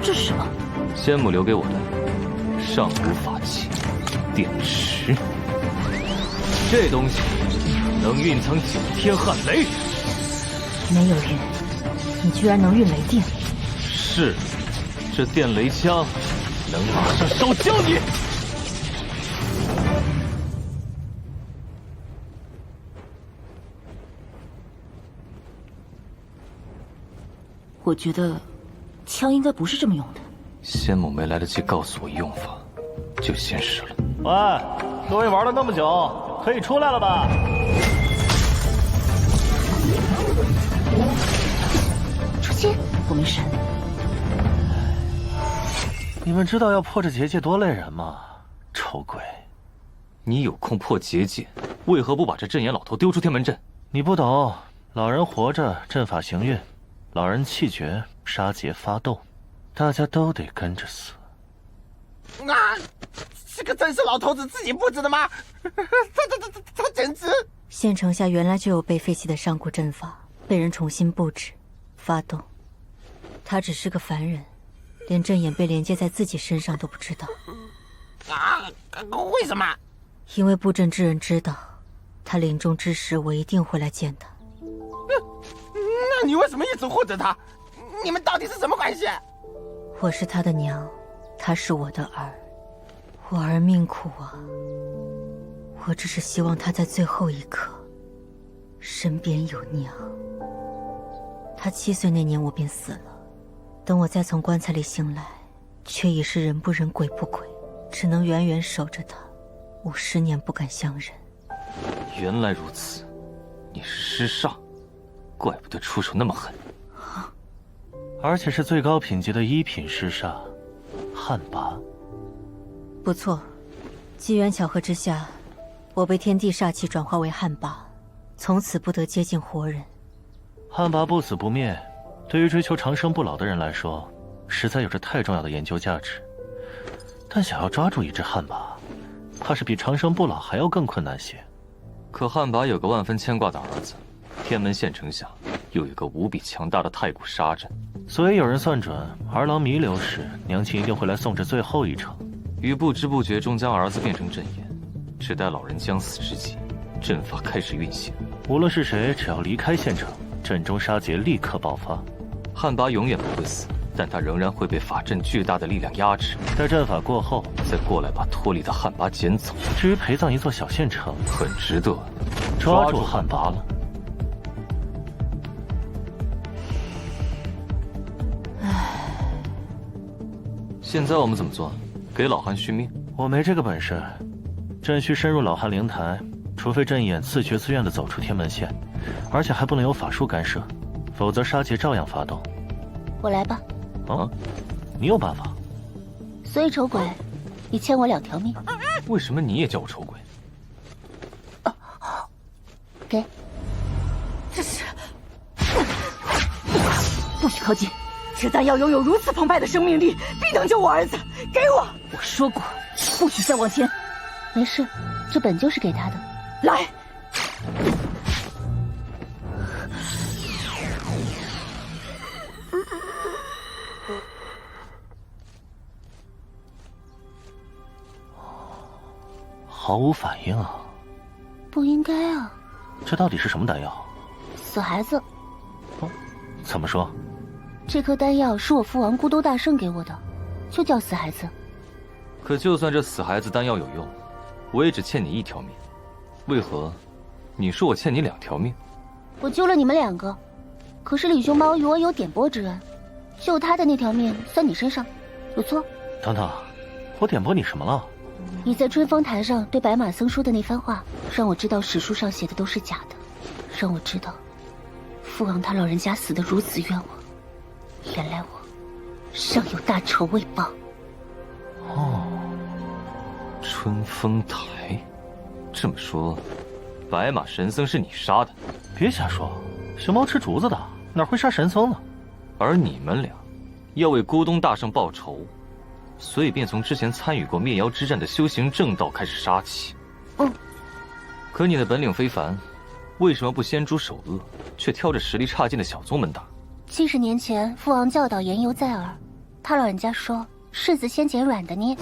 这是什么？仙母留给我的上古法器电池。这东西能蕴藏9天撼雷。没有运，你居然能运雷电？是，这电雷枪能马上烧焦你。我觉得枪应该不是这么用的。仙母没来得及告诉我用法，就先使了。喂，各位玩了那么久，可以出来了吧？初期，我没精神。你们知道要破这结界多累人吗？丑鬼！你有空破结界，为何不把这镇眼老头丢出天门阵？你不懂，老人活着，阵法行运；老人气绝，杀劫发动，大家都得跟着死。啊！这个阵是老头子自己布置的吗？他简直……县城下原来就有被废弃的上古阵法，被人重新布置、发动。他只是个凡人，连阵眼被连接在自己身上都不知道。啊！为什么？因为布阵之人知道，他临终之时我一定会来见他。那你为什么一直护着他？你们到底是什么关系？我是他的娘，他是我的儿。我儿命苦啊，我只是希望他在最后一刻身边有娘。他7岁那年我便死了，等我再从棺材里醒来，却已是人不人鬼不鬼，只能远远守着他，50年不敢相认。原来如此，你是尸煞，怪不得出手那么狠。而且是最高品级的1品尸煞，旱魃。不错，机缘巧合之下，我被天地煞气转化为旱魃，从此不得接近活人。旱魃不死不灭，对于追求长生不老的人来说，实在有着太重要的研究价值。但想要抓住一只旱魃，怕是比长生不老还要更困难些。可旱魃有个万分牵挂的儿子，天门县城下又有个无比强大的太古杀阵，所以有人算准儿郎弥留时，娘亲一定会来送这最后一程。于不知不觉中将儿子变成阵眼，只待老人将死之际，阵法开始运行。无论是谁，只要离开县城，阵中杀劫立刻爆发。旱魃永远不会死，但他仍然会被法阵巨大的力量压制。待阵法过后，再过来把脱离的旱魃捡走。至于陪葬一座小县城，很值得。抓住旱魃了。现在我们怎么做？给老汉续命？我没这个本事，朕需深入老汉灵台，除非阵眼自觉自愿地走出天门县，而且还不能有法术干涉，否则杀劫照样发动。我来吧。啊，你有办法？所以丑鬼，你欠我2条命。为什么你也叫我丑鬼？给。这是不许靠近！只但要拥有如此澎湃的生命力，必能救我儿子。给我！我说过，不许再往前。没事，这本就是给他的。来。毫无反应啊！不应该啊！这到底是什么丹药？死孩子。哦，怎么说？这颗丹药是我父王孤兜大圣给我的，就叫死孩子。可就算这死孩子丹药有用，我也只欠你1条命。为何你说我欠你2条命？我救了你们2个，可是李熊猫与我有点拨之恩，救他的那条命算你身上，有错？等等，我点拨你什么了？你在春风台上对白马僧说的那番话，让我知道史书上写的都是假的，让我知道父王他老人家死得如此冤枉，原来我尚有大仇未报。哦，春风台，这么说，白马神僧是你杀的？别瞎说，熊猫吃竹子的，哪会杀神僧呢？而你们俩要为咕咚大圣报仇，所以便从之前参与过灭妖之战的修行正道开始杀起。可你的本领非凡，为什么不先诛首恶，却挑着实力差劲的小宗门打？70年前，父王教导言犹在耳，他老人家说柿子先捡软的捏。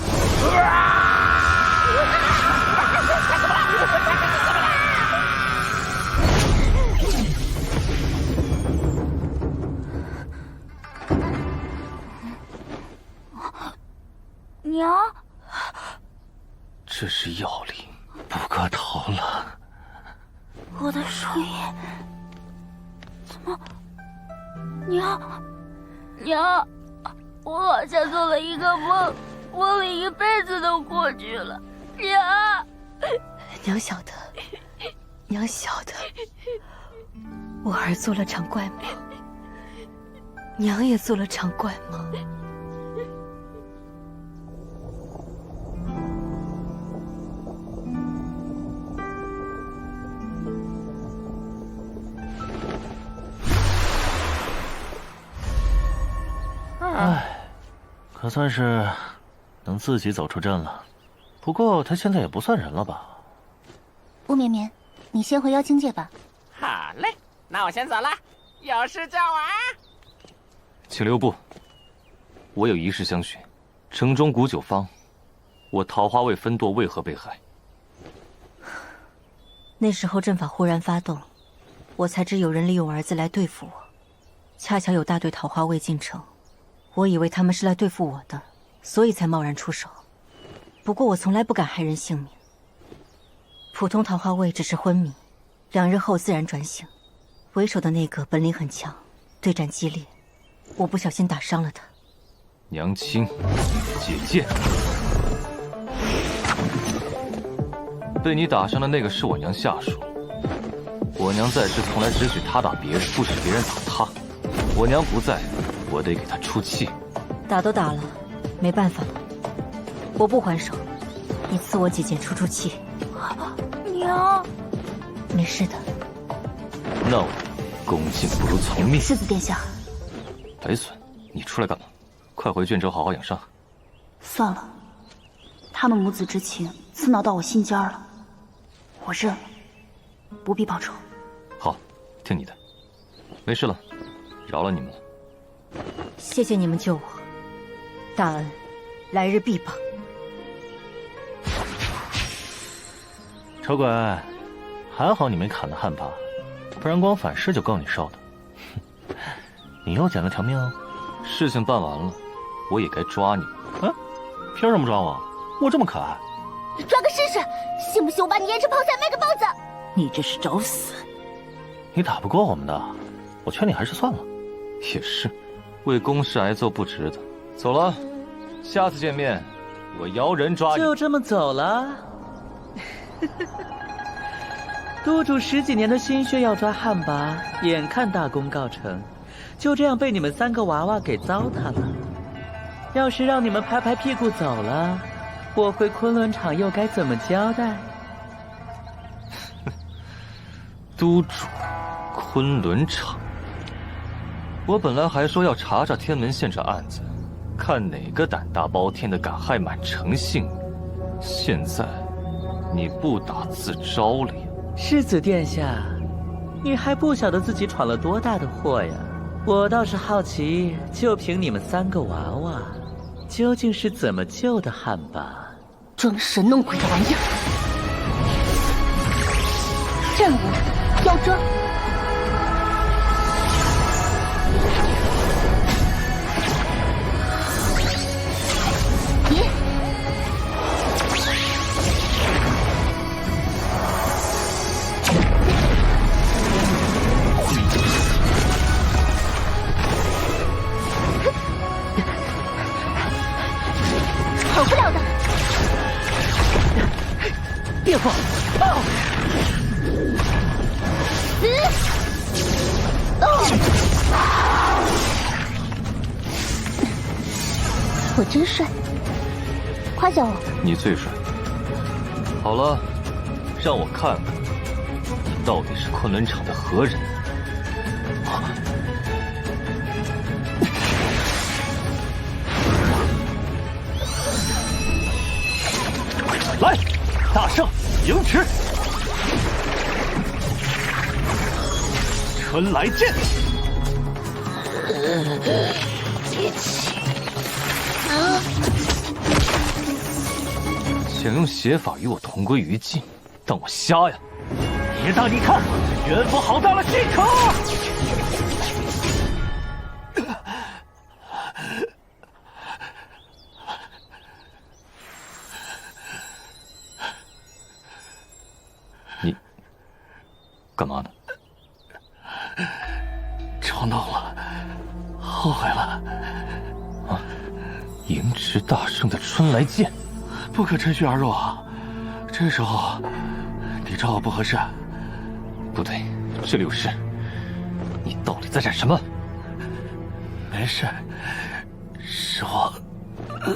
娘，这是要领，不可逃了。我的双眼，怎么？娘，我好像做了一个梦，梦里一辈子都过去了。娘晓得，我儿做了场怪梦，娘也做了场怪梦。唉，可算是能自己走出阵了。不过他现在也不算人了吧？吴绵绵，你先回妖精界吧。好嘞，那我先走了，有事叫我啊。请留步，我有一事相询。城中古酒坊，我桃花卫分舵为何被害？那时候阵法忽然发动，我才知有人利用儿子来对付我。恰巧有大队桃花卫进城，我以为他们是来对付我的，所以才贸然出手。不过我从来不敢害人性命。普通桃花卫只是昏迷，2日后自然转醒。为首的那个本领很强，对战激烈，我不小心打伤了他。娘亲，解剑。被你打伤的那个是我娘下属，我娘在时从来只许他打别人，不许别人打他。我娘不在，我得给她出气。打都打了，没办法了，我不还手，你赐我几剑出出气。娘，没事的。那我恭敬不如从命。世子殿下，白隼，你出来干嘛？快回卷轴好好养伤。算了，他们母子之情刺挠到我心尖了，我认了，不必报仇。好，听你的，没事了，饶了你们了。谢谢你们救我，大恩，来日必报。丑鬼，还好你没砍了汉魃，不然光反噬就够你受的。你又捡了条命哦。事情办完了，我也该抓你。嗯，凭什么抓我？我这么可爱。抓个试试，信不信我把你腌成泡菜卖给豹子？你这是找死！你打不过我们的，我劝你还是算了。也是，为公事挨揍不值得。走了，下次见面，我摇人抓你。就这么走了？督主10几年的心血要抓汉魃，眼看大功告成，就这样被你们3个娃娃给糟蹋了。要是让你们拍拍屁股走了，我回昆仑场又该怎么交代？督主，昆仑场。我本来还说要查查天门县这案子，看哪个胆大包天的敢害满城性命。现在你不打自招了呀！世子殿下，你还不晓得自己闯了多大的祸呀！我倒是好奇，就凭你们3个娃娃，究竟是怎么救的汉魃？装神弄鬼的玩意儿！任务：要抓。咦？跑不了的。别跑！啊！我真帅，夸奖我。你最帅。好了，让我看看你到底是昆仑场的何人。来，大圣迎迟，春来剑。想用邪法与我同归于尽，当我瞎呀？别大，你看，元佛好大了即可。你干嘛呢？冲动了，后悔了。啊！迎迟大圣的春来剑。不可趁虚而入啊！这时候你抓我不合适。不对，这里有事。你到底在战什么？没没事，是我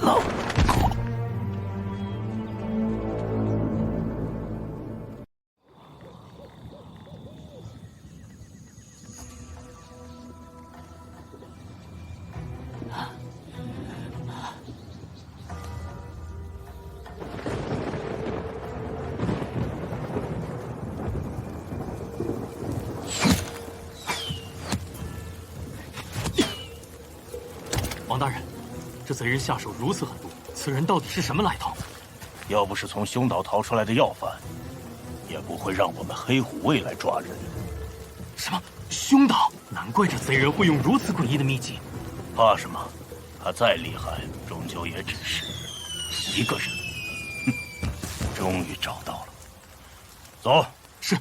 老公。王大人，这贼人下手如此狠毒，此人到底是什么来头？要不是从凶岛逃出来的要犯，也不会让我们黑虎卫来抓人。什么凶岛？难怪这贼人会用如此诡异的秘籍。怕什么？他再厉害，终究也只是一个人。哼，终于找到了。走。是。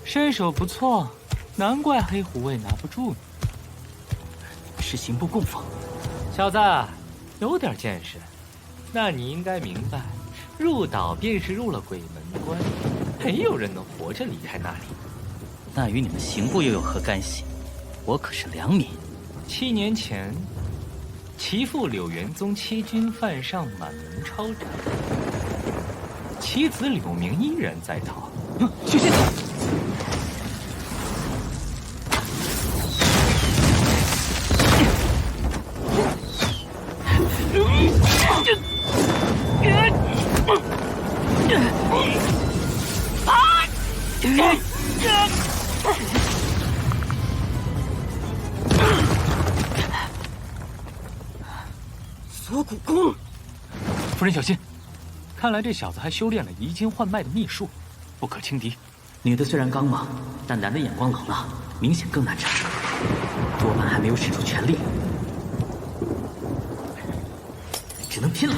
身手不错，难怪黑虎卫拿不住你。是刑部供奉，小子，有点见识。那你应该明白，入岛便是入了鬼门关，没有人能活着离开那里。那与你们刑部又有何干系？我可是良民。7年前，其父柳元宗欺君犯上，满门抄斩，其子柳明依然在逃。小心！锁骨功，夫人小心！看来这小子还修炼了移筋换脉的秘术，不可轻敌。女的虽然刚猛，但男的眼光冷了，明显更难缠，多半还没有使出全力，只能拼了。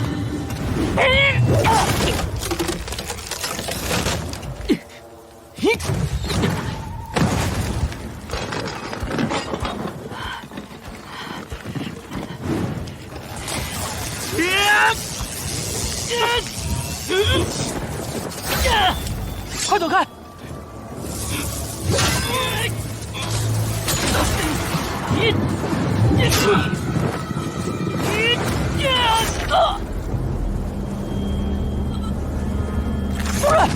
快躲开！夫人，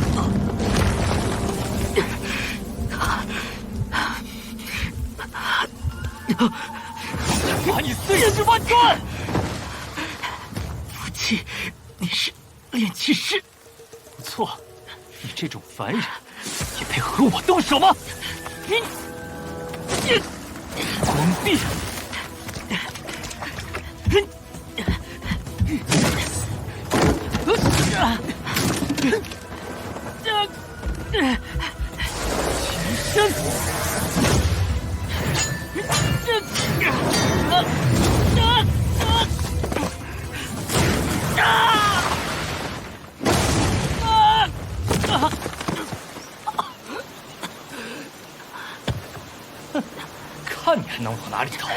把你撕人之万段！福气，你是炼气师？不错，你这种凡人也配和我动手吗？光臂！起身！看你还能往哪里逃！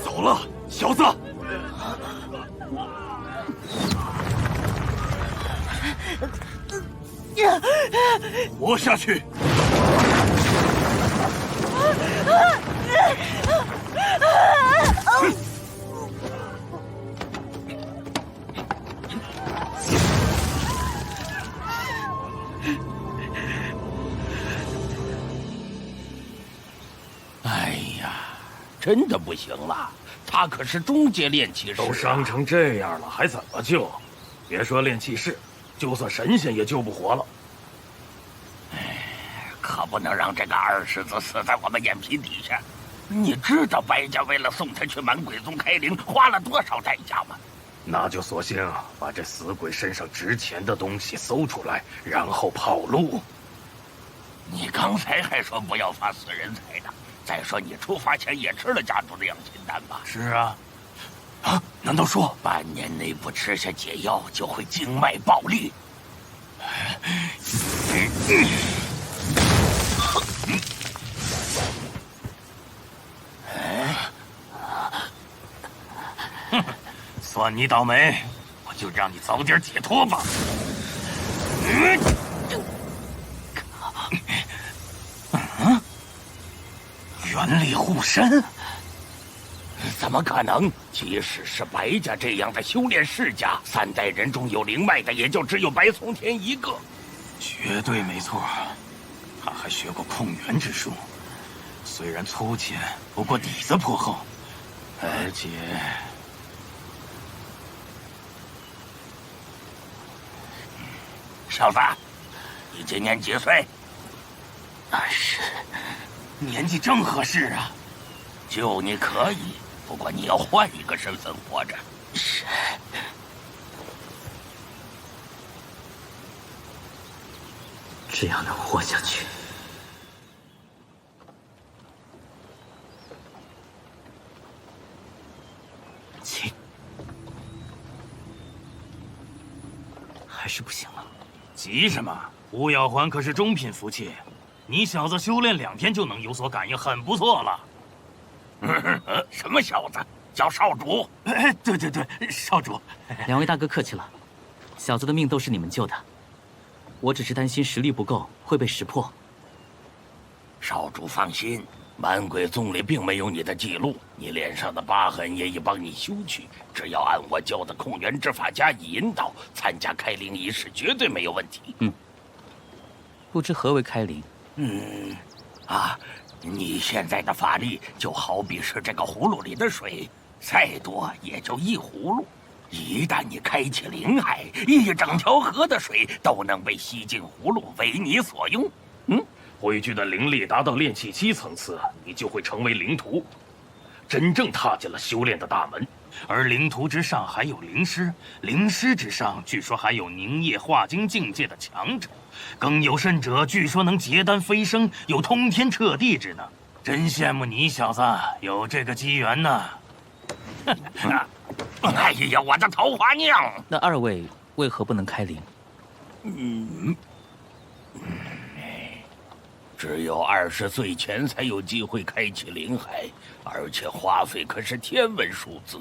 走了，小子！活下去！哎呀，真的不行了，他可是中阶炼气士，都伤成这样了，还怎么救？别说炼气士，就算神仙也救不活了。可不能让这个二世子死在我们眼皮底下。你知道白家为了送他去满鬼宗开灵花了多少代价吗？那就索性把这死鬼身上值钱的东西搜出来，然后跑路。你刚才还说不要发死人财呢。再说你出发前也吃了家主的养心丹吧？是啊。啊？难道说半年内不吃下解药就会经脉爆裂？算你倒霉，我就让你早点解脱吧。原力护身？怎么可能？即使是白家这样的修炼世家，3代人中有灵脉的也就只有白从天一个。绝对没错，他还学过控元之术，虽然粗浅，不过底子颇厚，而且……小子，你今年几岁？20，年纪正合适啊。救你可以，不过你要换一个身份活着。是。只要能活下去。亲，还是不行了。急什么？巫药环可是中品符器，你小子修炼2天就能有所感应，很不错了。什么小子？叫少主？对，少主。2位大哥客气了，小子的命都是你们救的，我只是担心实力不够会被识破。少主放心，满鬼宗里并没有你的记录，你脸上的疤痕也已帮你修去。只要按我教的控元之法加以引导，参加开灵仪式绝对没有问题。不知何为开灵？你现在的法力就好比是这个葫芦里的水，再多也就一葫芦。一旦你开启灵海，一整条河的水都能被吸进葫芦，为你所用。汇聚的灵力达到炼气7层次，你就会成为灵徒，真正踏进了修炼的大门。而灵徒之上还有灵师，灵师之上据说还有凝液化精境界的强者，更有甚者，据说能结丹飞升，有通天彻地之能。真羡慕你小子有这个机缘呢。哎呀，我的桃花娘！那2位为何不能开灵？只有20岁前才有机会开启灵海，而且花费可是天文数字。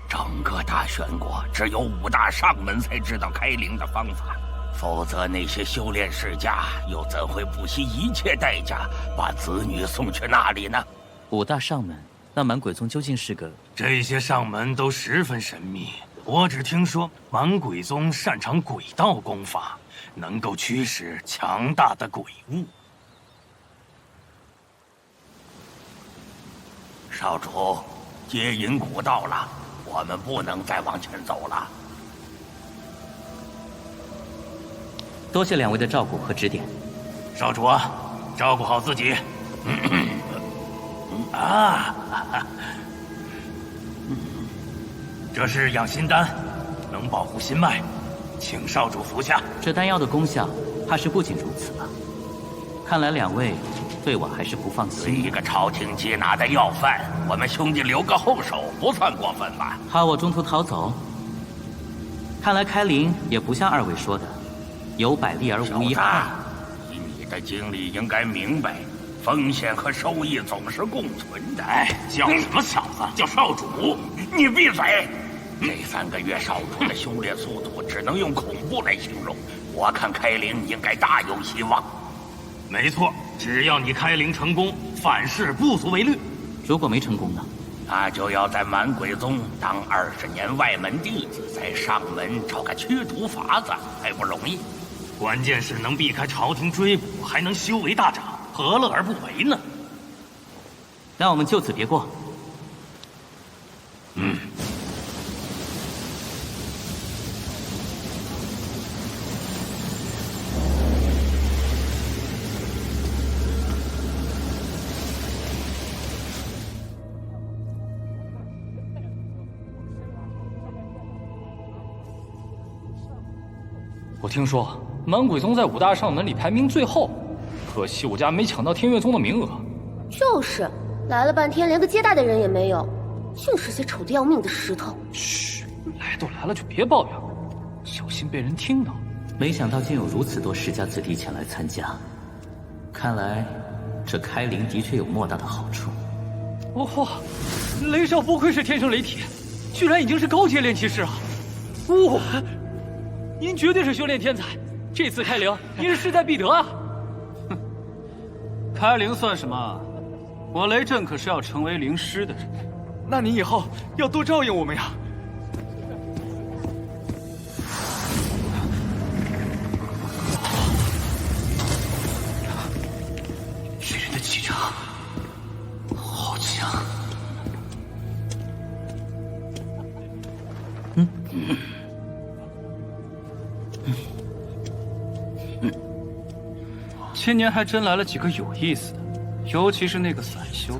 整个大玄国只有5大上门才知道开灵的方法，否则那些修炼世家又怎会不惜一切代价把子女送去那里呢？5大上门，那满鬼宗究竟是个……这些上门都十分神秘，我只听说满鬼宗擅长鬼道功法，能够驱使强大的鬼物。少主，接引谷到了，我们不能再往前走了。多谢2位的照顾和指点。少主啊，照顾好自己。这是养心丹，能保护心脉，请少主服下。这丹药的功效，怕是不仅如此了。看来两位对我还是不放心。一个朝廷接纳的要犯，我们兄弟留个后手，不算过分吧？怕我中途逃走？看来开灵也不像二位说的，有百利而无一害。以你的经历，应该明白，风险和收益总是共存的。哎，叫什么小子？叫少主！你闭嘴！这3个月少主的修炼速度，只能用恐怖来形容。我看开灵应该大有希望。没错，只要你开灵成功，凡事不足为虑。如果没成功呢？那就要在满鬼宗当20年外门弟子，再上门找个驱逐法子，还不容易。关键是能避开朝廷追捕，还能修为大涨，何乐而不为呢？让我们就此别过。我听说满鬼宗在5大上门里排名最后，可惜我家没抢到天月宗的名额。就是，来了半天连个接待的人也没有，竟是些丑得要命的石头。嘘，来都来了就别抱怨了，小心被人听到。没想到竟有如此多世家子弟前来参加，看来这开灵的确有莫大的好处。哇，雷少不愧是天生雷体，居然已经是高阶炼气师啊！哇，您绝对是修炼天才，这次开灵您是势在必得啊！哼，开灵算什么？我雷震可是要成为灵师的人。那您以后要多照应我们呀。这人的气场好强。今年还真来了几个有意思的，尤其是那个散修。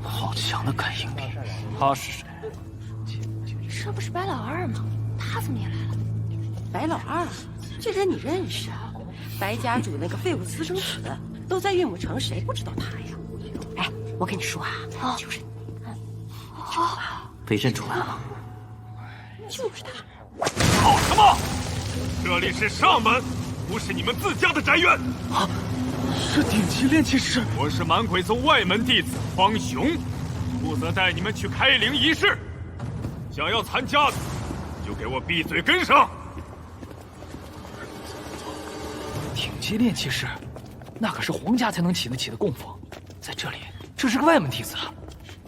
好强的感应力，他是谁？这不是白老二吗？他怎么也来了？白老二，这人你认识啊？白家主那个废物私生子，都在运武城，谁不知道他呀？哎，我跟你说啊，就是，被认出来了吗？就是他。吵什么？这里是上门，不是你们自家的宅院。啊，是顶级炼气师。我是满鬼宗外门弟子方雄，负责带你们去开灵仪式。想要参加的，就给我闭嘴跟上。顶级炼气师，那可是皇家才能请得起的供奉，在这里这是个外门弟子啊。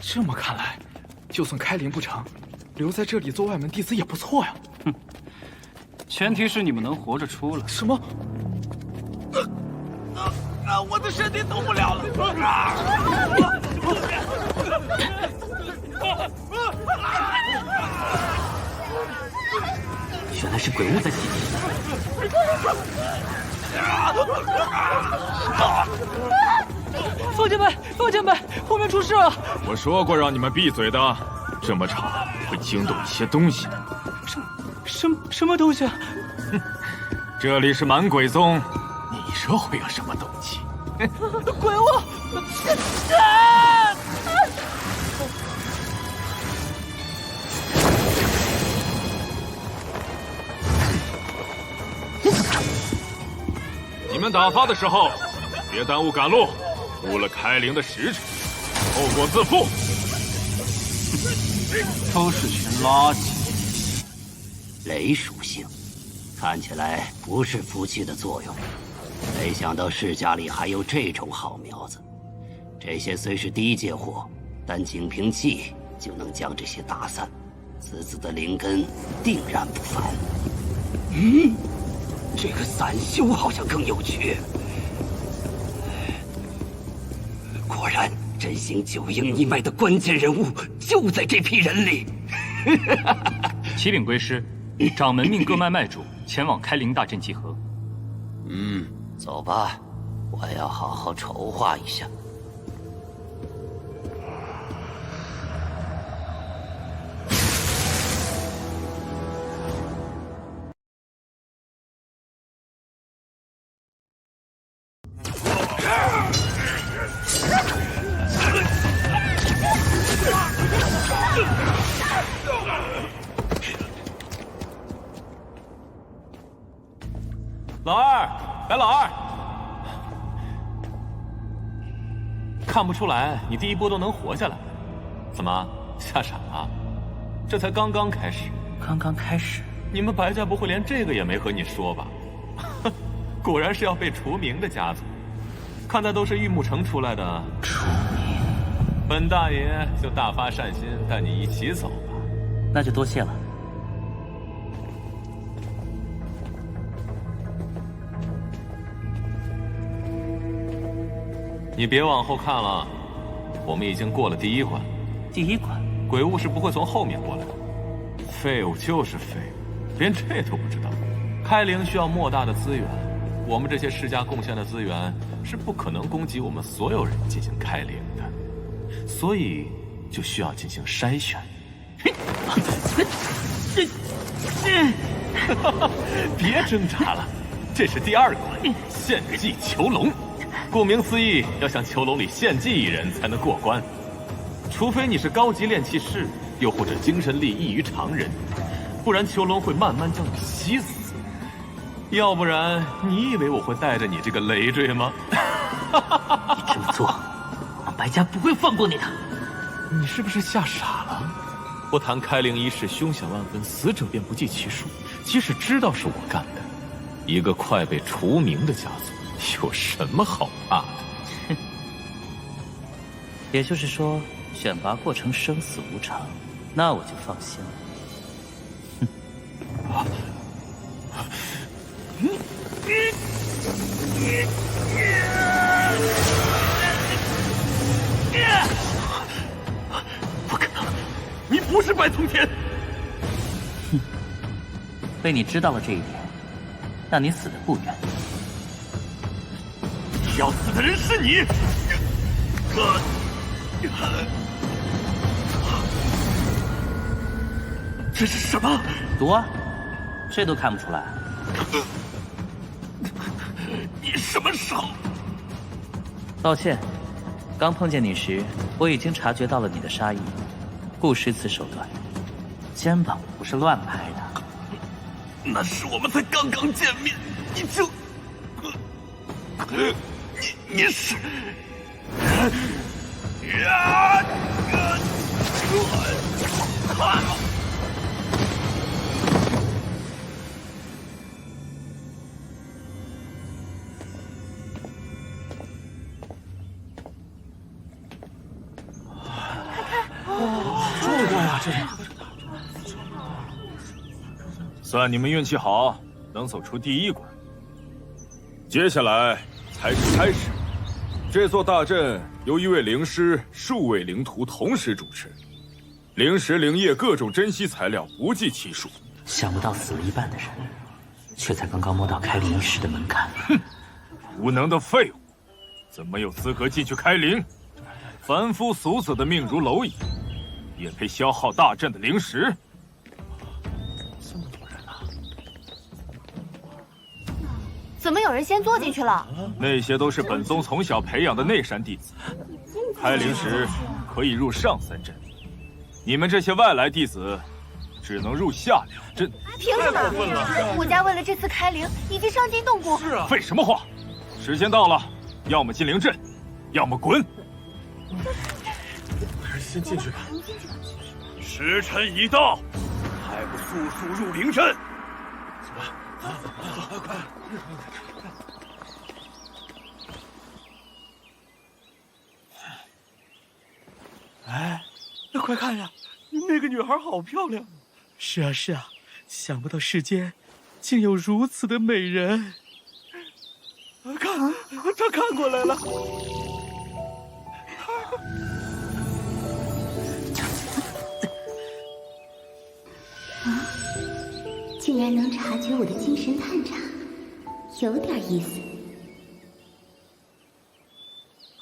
这么看来，就算开灵不成，留在这里做外门弟子也不错呀。哼，前提是你们能活着出来。什么？我的身体动不了了！原来是鬼物在袭击。方前辈，方前辈，后面出事了！我说过让你们闭嘴的，这么吵会惊动一些东西的。什么东西啊？哼，这里是满鬼宗，你说会有什么东西？鬼物！你们打发的时候，别耽误赶路，误了开灵的时辰，后果自负。都是群垃圾。雷属性，看起来不是服气的作用。没想到世家里还有这种好苗子。这些虽是低阶货，但仅凭气就能将这些打散。此子的灵根定然不凡。这个散修好像更有趣。果然，振兴九婴一脉的关键人物就在这批人里。启禀归师，掌门命各脉脉主前往开灵大阵集合。走吧，我要好好筹划一下。老二，白老二，看不出来你第一波都能活下来，怎么吓傻了？这才刚刚开始。刚刚开始？你们白家不会连这个也没和你说吧？果然是要被除名的家族，看在都是玉木城出来的。除名？本大爷就大发善心带你一起走吧。那就多谢了。你别往后看了，我们已经过了第一关。第一关，鬼物是不会从后面过来的。废物就是废物，连这都不知道。开灵需要莫大的资源，我们这些世家贡献的资源是不可能供给我们所有人进行开灵的，所以就需要进行筛选。别挣扎了，这是第二关，献祭囚笼。顾名思义，要向囚笼里献祭一人才能过关，除非你是高级炼器士，又或者精神力异于常人，不然囚笼会慢慢将你吸死。要不然，你以为我会带着你这个累赘吗？你这么做，我们白家不会放过你的。你是不是吓傻了？不谈开灵一事凶险万分，死者便不计其数。即使知道是我干的，一个快被除名的家族。有什么好怕的？哼！也就是说，选拔过程生死无常，那我就放心了。不可能！你不是白通天！哼！被你知道了这一点，那你死的不冤。要死的人是你！这是什么？毒啊！这都看不出来。你什么时候？抱歉，刚碰见你时，我已经察觉到了你的杀意。顾诗词手段，肩膀不是乱拍的。那是我们才刚刚见面，你就……你是？这么大呀，这算你们运气好，能走出第一关。接下来才是开始。这座大阵由一位灵师、数位灵徒同时主持，灵石、灵液各种珍稀材料不计其数。想不到死了一半的人，却才刚刚摸到开灵一事的门槛。哼，无能的废物，怎么有资格进去开灵？凡夫俗子的命如蝼蚁，也配消耗大阵的灵石？这么多人啊！怎么有人先坐进去了？那些都是本宗从小培养的内山弟子，开灵时可以入上3阵，你们这些外来弟子只能入下2阵。凭什么？我家为了这次开灵已经伤筋动骨。是啊，废什么话！时间到了，要么进灵阵，要么滚。还是先进去吧。时辰已到，还不速速入灵阵！走吧，走，快！哎，快看呀，那个女孩好漂亮！是啊，是啊，想不到世间竟有如此的美人。看，她看过来了。竟然能察觉我的精神探查，有点意思。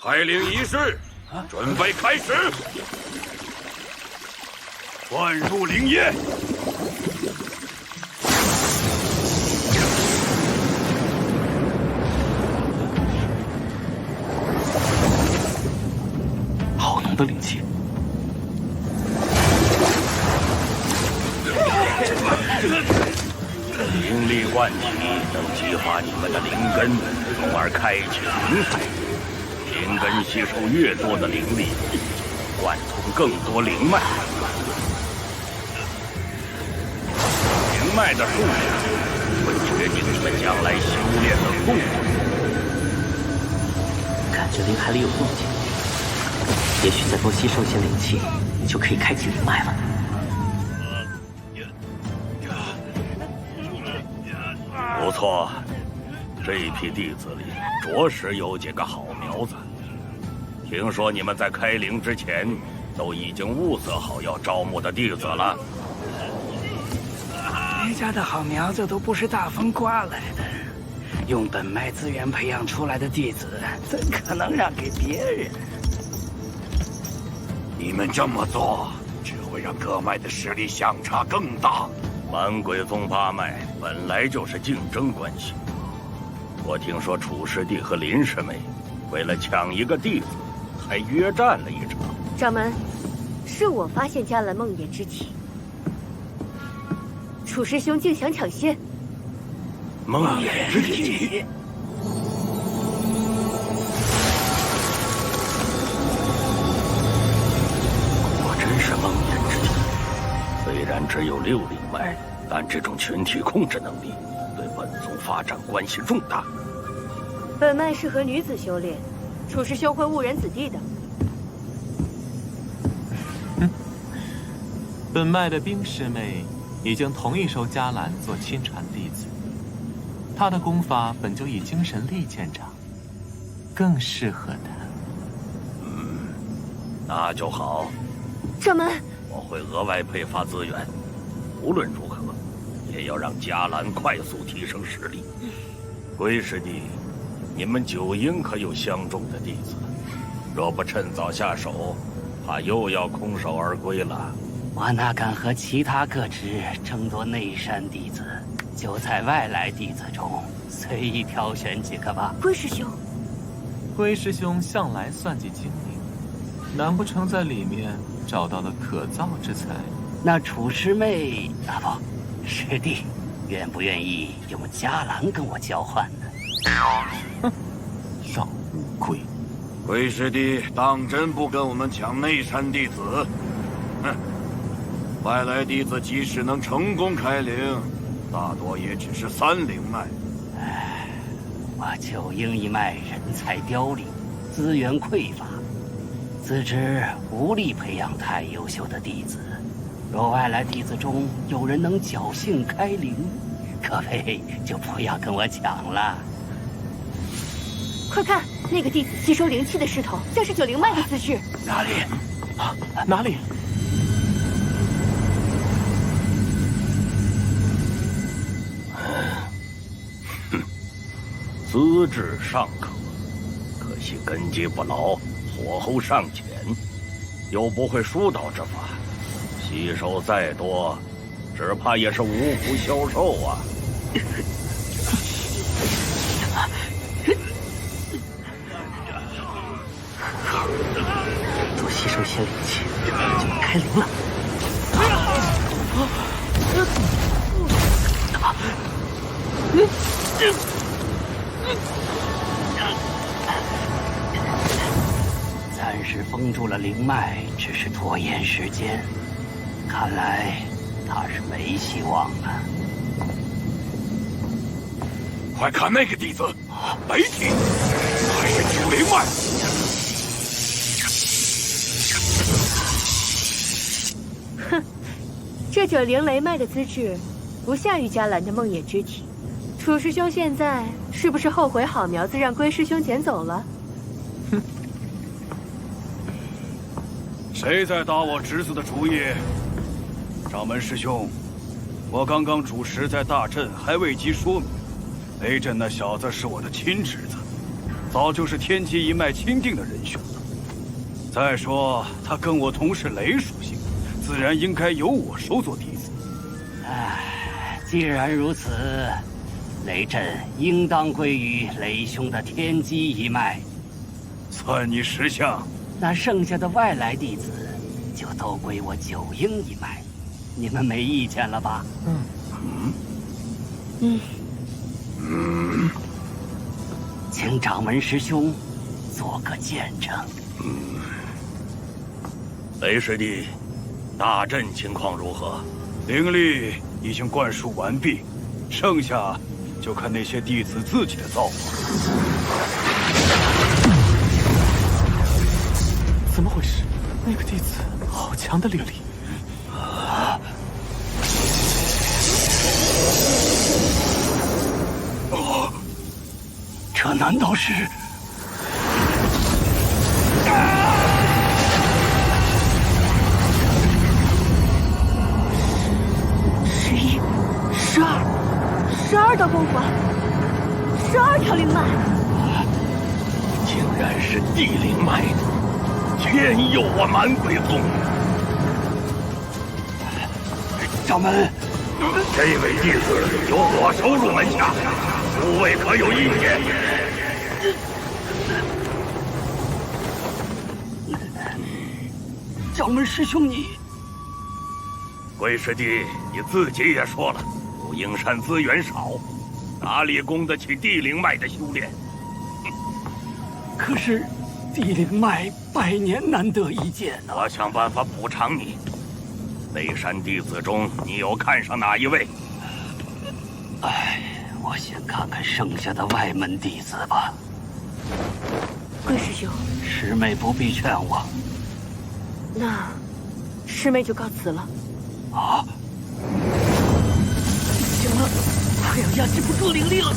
开灵仪式准备开始，灌入灵液。好浓的灵气！灵力灌体能激发你们的灵根，从而开启灵态。灵根吸收越多的灵力，灌通更多灵脉。灵脉的数量会决定你们将来修炼的速度。感觉灵海里有动静，也许再多吸收一些灵气，就可以开启灵脉了。不错，这一批弟子里着实有几个好苗子。听说你们在开灵之前都已经物色好要招募的弟子了。别家的好苗子都不是大风刮来的，用本脉资源培养出来的弟子，怎可能让给别人？你们这么做，只会让各脉的实力相差更大。满鬼宗八脉本来就是竞争关系。我听说楚师弟和林师妹为了抢一个弟子，还约战了一场。掌门，是我发现迦兰梦魇之体，楚师兄竟想抢先。梦魇之体，果真是梦魇之体。虽然只有6灵脉，但这种群体控制能力对本宗发展关系重大。本脉适合女子修炼，楚师兄会误人子弟的。本脉的冰师妹已经同意收迦兰做亲传弟子，她的功法本就以精神力见长，更适合她。那就好。掌门，我会额外配发资源，无论如何也要让迦兰快速提升实力。龟师弟，你们九阴可有相中的弟子？若不趁早下手，怕又要空手而归了。我哪敢和其他各支争夺内山弟子？就在外来弟子中随意挑选几个吧。龟师兄，龟师兄向来算计精明，难不成在里面找到了可造之材？那楚师妹啊不，师弟，愿不愿意用迦兰跟我交换呢？哼，老乌龟！龟师弟当真不跟我们抢内山弟子？哼！外来弟子即使能成功开灵，大多也只是3灵脉。我九阴一脉人才凋零，资源匮乏，自知无力培养太优秀的弟子。若外来弟子中有人能侥幸开灵，各位就不要跟我抢了。快看，那个弟子吸收灵气的势头，像是9灵脉的姿势。哪里？啊，哪里？资质尚可，可惜根基不牢，火候尚浅，又不会疏导之法，吸收再多，只怕也是无福消受啊！多吸收些灵气，就能开灵了。暂时封住了灵脉，只是拖延时间。看来他是没希望了。快看那个弟子，北体，还是9灵脉。哼，这9灵雷脉的资质，不下于迦兰的梦魇之体。楚师兄现在是不是后悔好苗子让龟师兄捡走了？哼，谁在打我侄子的主意？掌门师兄，我刚刚主持在大阵还未及说明，雷震那小子是我的亲侄子，早就是天机一脉钦定的人选了。再说他跟我同是雷属性，自然应该由我收做弟子。既然如此，雷震应当归于雷兄的天机一脉。算你识相。那剩下的外来弟子，就都归我九婴一脉，你们没意见了吧？请掌门师兄做个见证。雷师弟，大阵情况如何？灵力已经灌输完毕，剩下就看那些弟子自己的造化。怎么回事？那个弟子好强的灵力！这难道是？11、12道光环，12条灵脉，竟然是地灵脉！天佑我满鬼宗！掌门，这位弟子由我收入门下，诸位可有意见？掌门师兄你，龟师弟，你自己也说了，武英山资源少，哪里供得起地灵脉的修炼？可是地灵脉100年难得一见啊！我想办法补偿你。雷山弟子中，你有看上哪一位？我先看看剩下的外门弟子吧。龟师兄，师妹不必劝我。那师妹就告辞了。啊！行了，快要压制不住灵力了。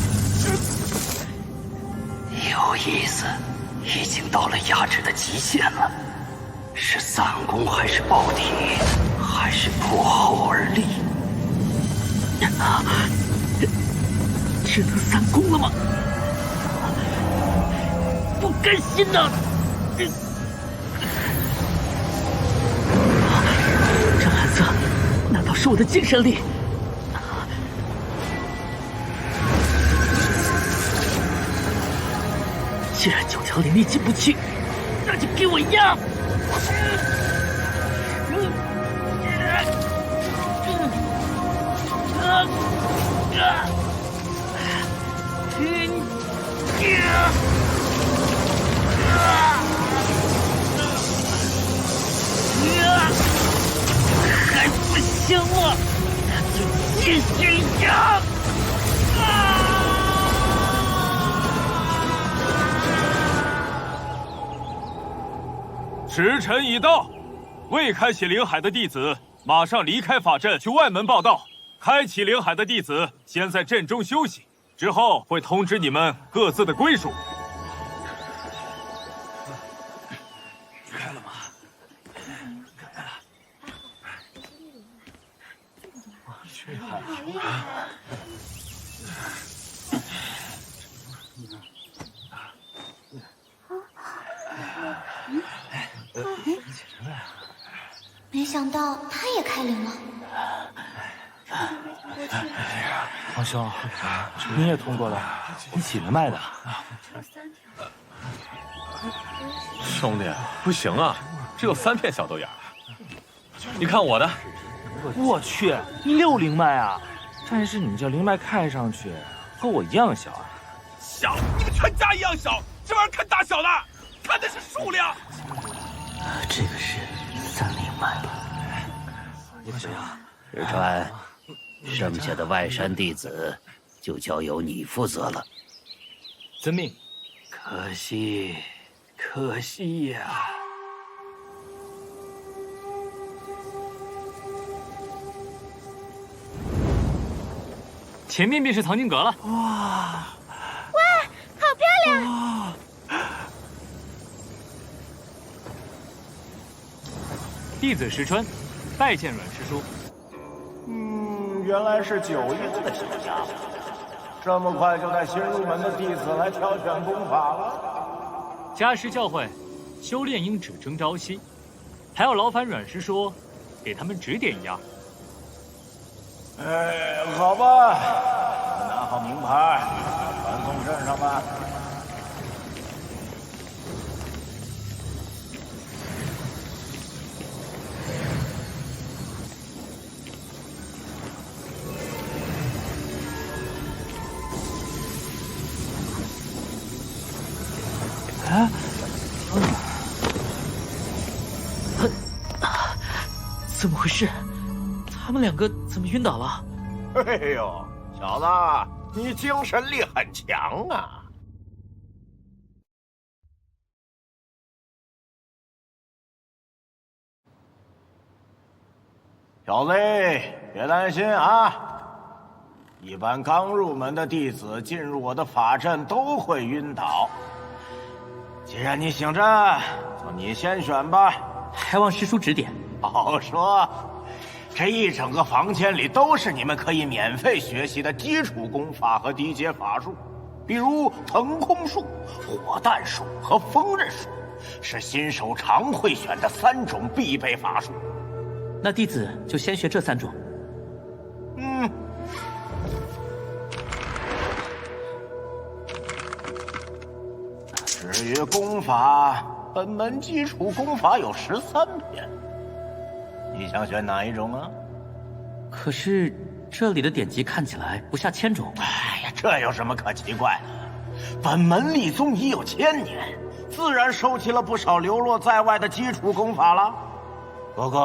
有意思，已经到了压制的极限了。是散功还是爆体，还是破后而立？只能散功了吗？不甘心呐！这蓝色，难道是我的精神力？既然9条灵力进不去，那就给我压！还不行了，那就继续压！时辰已到，未开启灵海的弟子马上离开法阵去外门报道。开启灵海的弟子先在阵中休息，之后会通知你们各自的归属。开了吗？这好厉害！没想到他也开灵了。皇兄，你也通过了，你几人脉的？兄弟，不行啊，只有3片小豆芽。你看我的，我去，你6灵脉啊！但是你这灵脉看上去和我一样小啊。小，你们全家一样小，这玩意儿看大小的，看的是数量。这个是3灵脉了。石川，剩下的外山弟子就交由你负责了。遵命。可惜，可惜呀！前面便是藏经阁了。哇！哇，好漂亮！弟子石春，拜见阮师叔。原来是9阴的小家伙，这么快就带新入门的弟子来挑选功法了。家师教诲，修炼应只争朝夕，还要劳烦阮师叔给他们指点一二。好吧，拿好名牌，传送阵上吧。怎么回事？他们2个怎么晕倒了？哎呦，小子，你精神力很强啊！小子，别担心啊！一般刚入门的弟子进入我的法阵都会晕倒。既然你醒着，就你先选吧。还望师叔指点。好说，这一整个房间里都是你们可以免费学习的基础功法和低阶法术，比如腾空术、火弹术和锋刃术，是新手常会选的3种必备法术。那弟子就先学这3种。至于功法，本门基础功法有13篇，你想选哪一种啊？可是这里的典籍看起来不下1000种。哎呀，这有什么可奇怪的？本门立宗已有1000年，自然收集了不少流落在外的基础功法了。不过，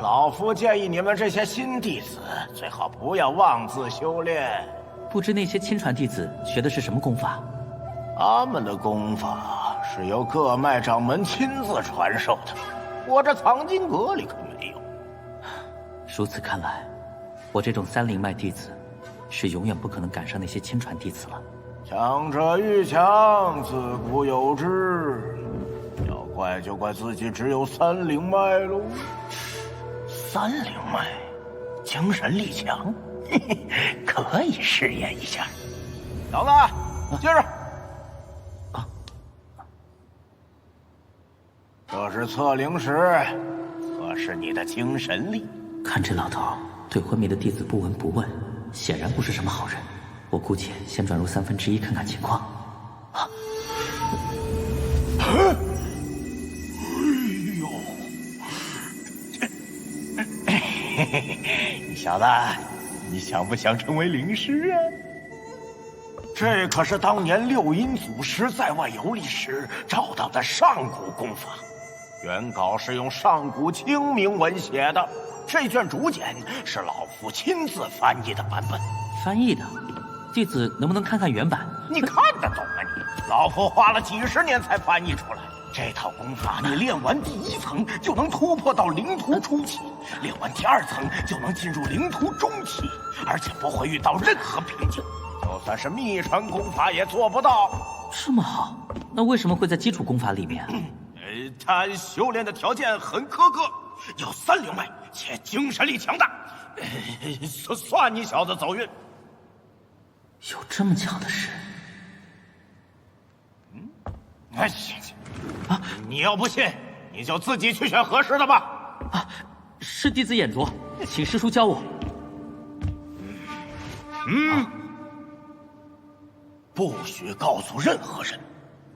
老夫建议你们这些新弟子最好不要妄自修炼。不知那些亲传弟子学的是什么功法？他们的功法是由各脉掌门亲自传授的，我这藏经阁里可没有。如此看来，我这种30脉弟子，是永远不可能赶上那些亲传弟子了。强者愈强，自古有之。要怪就怪自己只有30脉喽。30脉，精神力强，嘿嘿，可以试验一下。小子，接着。这是测灵石，测试你的精神力。看这老头对昏迷的弟子不闻不问，显然不是什么好人。我姑且先转入1/3看看情况。你小子，你想不想成为灵师啊？这可是当年6阴祖师在外游历时找到的上古功法，原稿是用上古清明文写的，这卷竹简是老夫亲自翻译的版本。翻译的？弟子能不能看看原版？你看得懂啊你？老夫花了几十年才翻译出来。这套功法，你练完第1层就能突破到灵途初期，练完第2层就能进入灵途中期，而且不会遇到任何瓶颈。就算是秘传功法也做不到。这么好，那为什么会在基础功法里面？他修炼的条件很苛刻，要30脉且精神力强大。算你小子走运。有这么巧的事？哎呀！啊！你要不信，你就自己去选合适的吧。啊，是弟子眼拙，请师叔教我。不许告诉任何人，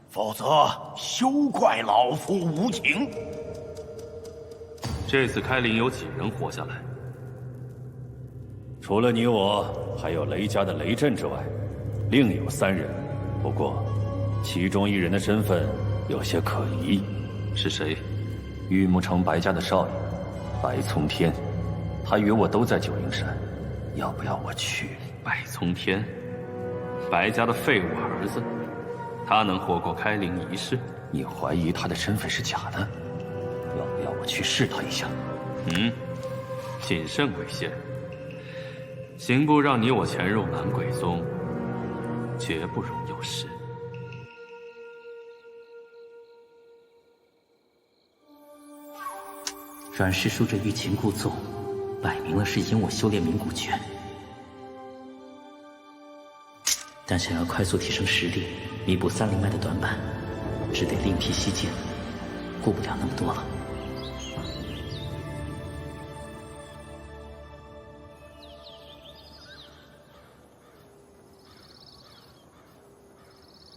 否则休怪老夫无情。这次开灵有几人活下来？除了你我，还有雷家的雷震之外，另有3人。不过，其中1人的身份有些可疑。是谁？玉木城白家的少爷，白从天。他与我都在九灵山，要不要我去？白从天，白家的废物儿子，他能活过开灵仪式？你怀疑他的身份是假的？要不要我去试他一下？谨慎为先。刑部让你我潜入南鬼宗，绝不容有失。转世书这欲擒故纵，摆明了是引我修炼名古拳。但想要快速提升实力，弥补三灵脉的短板，只得另辟蹊径，顾不了那么多了。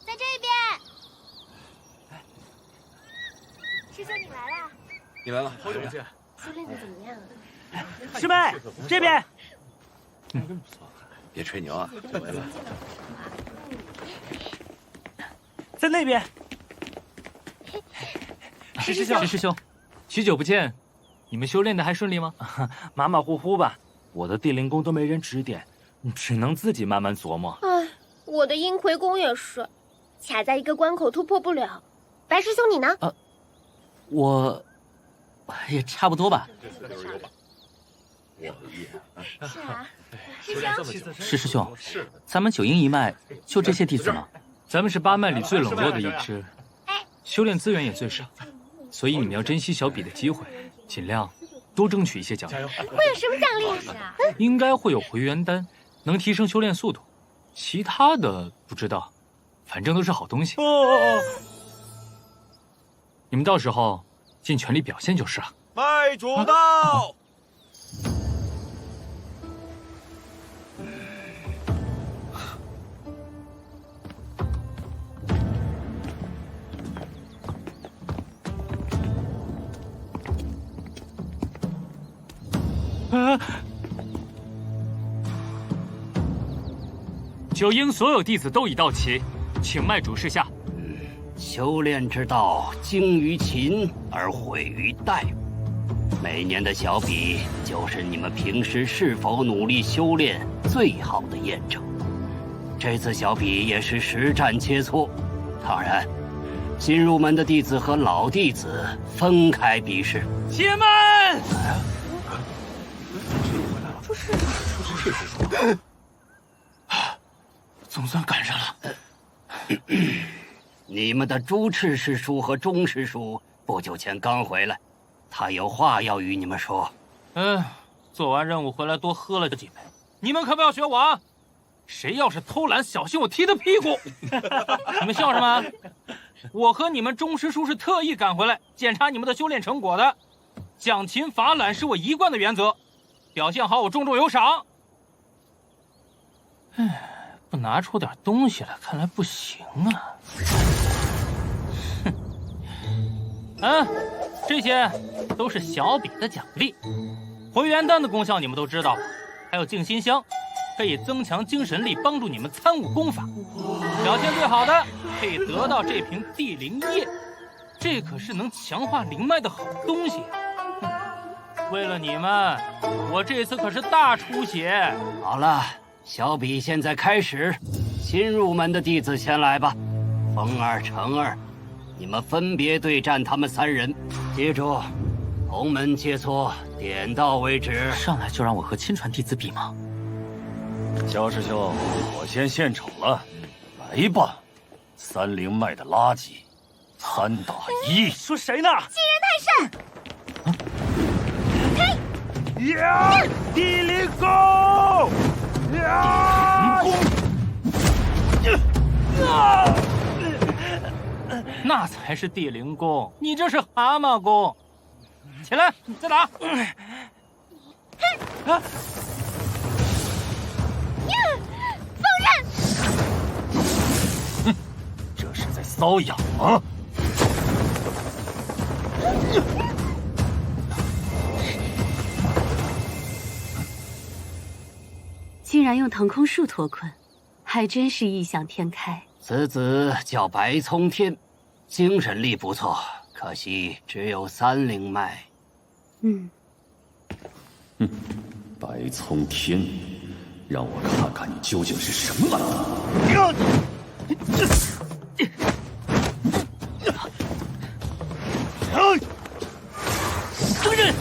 在这边，师兄你来了。你来了，好久不见。修炼的怎么样？师妹，这边。别吹牛啊，就没了。在那边。石师兄，石师兄，许久不见，你们修炼的还顺利吗？马马虎虎吧，我的地灵功都没人指点，只能自己慢慢琢磨。唉，我的阴魁功也是，卡在一个关口突破不了。白师兄你呢？我也差不多吧。是啊，师兄。石师兄，咱们九阴一脉就这些弟子吗？咱们是八脉里最冷落的一支，修炼资源也最少，所以你们要珍惜小比的机会，尽量多争取一些奖励。会有什么奖励啊？应该会有回元丹，能提升修炼速度。其他的不知道，反正都是好东西。你们到时候尽全力表现就是了。麦主到。九阴所有弟子都已到齐，请脉主示下。修炼之道，精于勤而毁于怠。每年的小比，就是你们平时是否努力修炼最好的验证。这次小比也是实战切磋，当然，新入门的弟子和老弟子分开比试。且慢！出事了！总算赶上了。你们的朱赤师叔和钟师叔不久前刚回来，他有话要与你们说。做完任务回来多喝了几杯。你们可不要学我啊！谁要是偷懒，小心我踢他屁股！你们笑什么？我和你们钟师叔是特意赶回来检查你们的修炼成果的，讲勤罚懒是我一贯的原则，表现好我重重有赏。不拿出点东西来，看来不行啊！哼，这些都是小比的奖励。回元丹的功效你们都知道，还有静心香，可以增强精神力，帮助你们参悟功法。表现最好的可以得到这瓶地灵液，这可是能强化灵脉的好东西。为了你们，我这次可是大出血。好了。小比现在开始，新入门的弟子先来吧。风儿、成儿，你们分别对战他们3人，记住，同门切磋，点到为止。上来就让我和亲传弟子比吗？焦师兄，我先献丑了，来吧，三灵脉的垃圾，3打1。说谁呢？欺人太甚！呀！地灵功！那才是地灵功，你这是蛤蟆功。起来，再打！放任！哼，这是在瘙痒吗？竟然用腾空术脱困，还真是异想天开。此子叫白聪天，精神力不错，可惜只有3灵脉。白聪天，让我看看你究竟是什么来头！承认！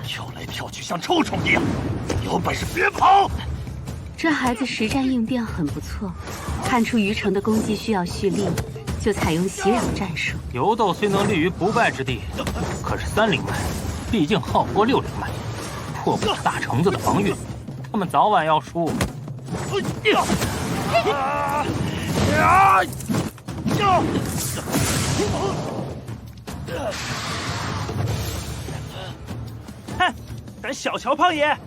跳来跳去像臭虫一样，有本事别跑！这孩子实战应变很不错，看出于城的攻击需要蓄力，就采用袭扰战术。游斗虽能立于不败之地，可是3灵脉毕竟耗不过6灵脉，破不了大橙子的防御，他们早晚要输。哼，敢小瞧胖爷！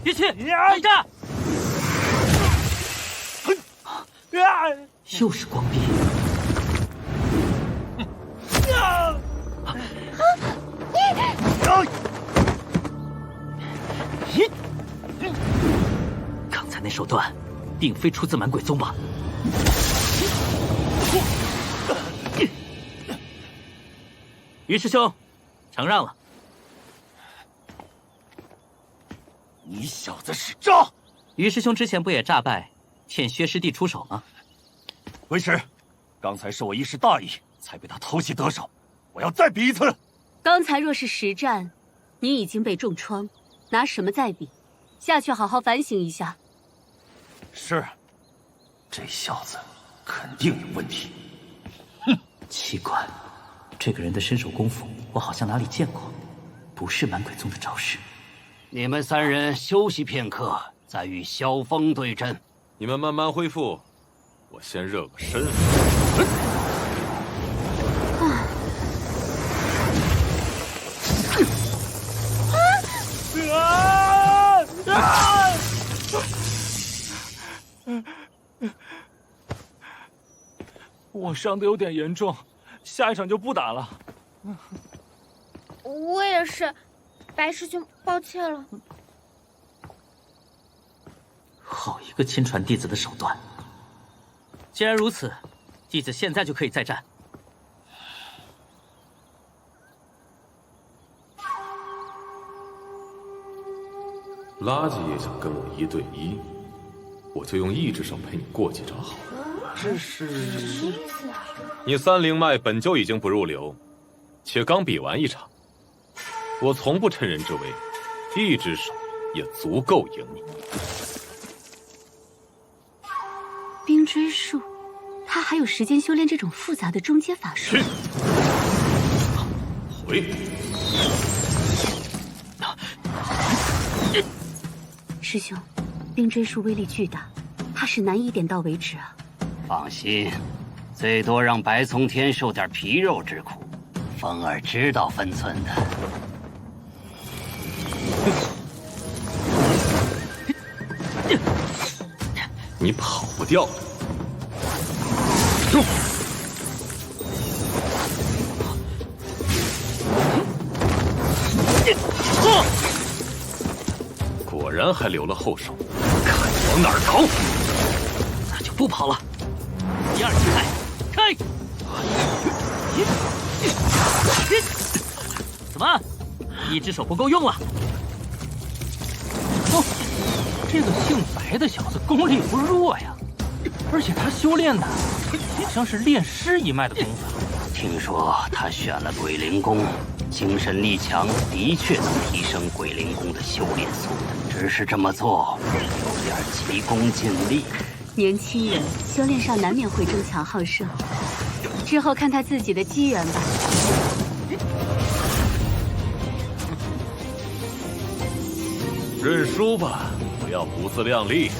别去，来战！又是光壁。刚才那手段，并非出自满鬼宗吧？于师兄，承让了。你小子是诈！于师兄之前不也诈败，欠薛师弟出手吗？为师，刚才是我一时大意，才被他偷袭得手，我要再比一次。刚才若是实战，你已经被重创，拿什么再比？下去好好反省一下。是，这小子肯定有问题。奇怪，这个人的身手功夫我好像哪里见过，不是满鬼宗的招式。你们3人休息片刻，再与萧峰对阵。你们慢慢恢复，我先热个身。我伤得有点严重，下一场就不打了。我也是，白师兄，抱歉了。好一个亲传弟子的手段！既然如此，弟子现在就可以再战。垃圾也想跟我1对1，我就用意志上陪你过几场好了。这是什么意思啊？你3灵脉本就已经不入流，且刚比完一场，我从不趁人之危，一只手也足够赢你。冰锥术，他还有时间修炼这种复杂的中阶法术。回。师兄，冰锥术威力巨大，怕是难以点到为止啊。放心，最多让白从天受点皮肉之苦，风儿知道分寸的。你跑不掉的。果然还留了后手，看你往哪儿逃！那就不跑了。第2期开！怎么，一只手不够用了？哦，这个姓白的小子功力不弱呀，而且他修炼的好像是炼尸一脉的功法。听说他选了鬼灵功，精神力强，的确能提升鬼灵功的修炼速度。只是这么做有点急功近利。年轻人修炼上难免会争强好胜，之后看他自己的机缘吧。认输吧，不要不自量力。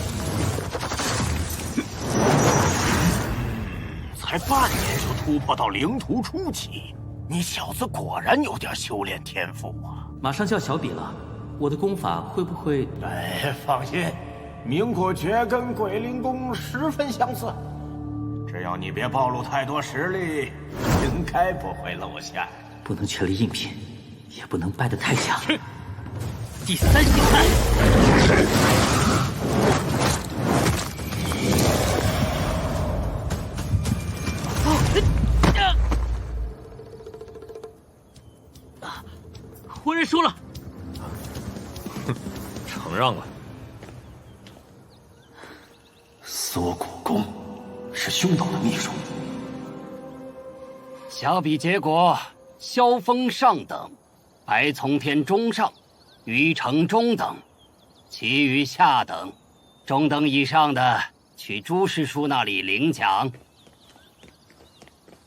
才半年就突破到灵徒初期，你小子果然有点修炼天赋啊！马上就要小比了，我的功法会不会……哎，放心，明果诀跟鬼灵功十分相似，只要你别暴露太多实力，应该不会露馅。不能全力应聘，也不能败得太强。第3形态。我认输了。承让了。缩骨功是兄岛的秘术。小比结果萧峰上等，白从天中上，于成中等，其余下等。中等以上的，去朱师叔那里领奖。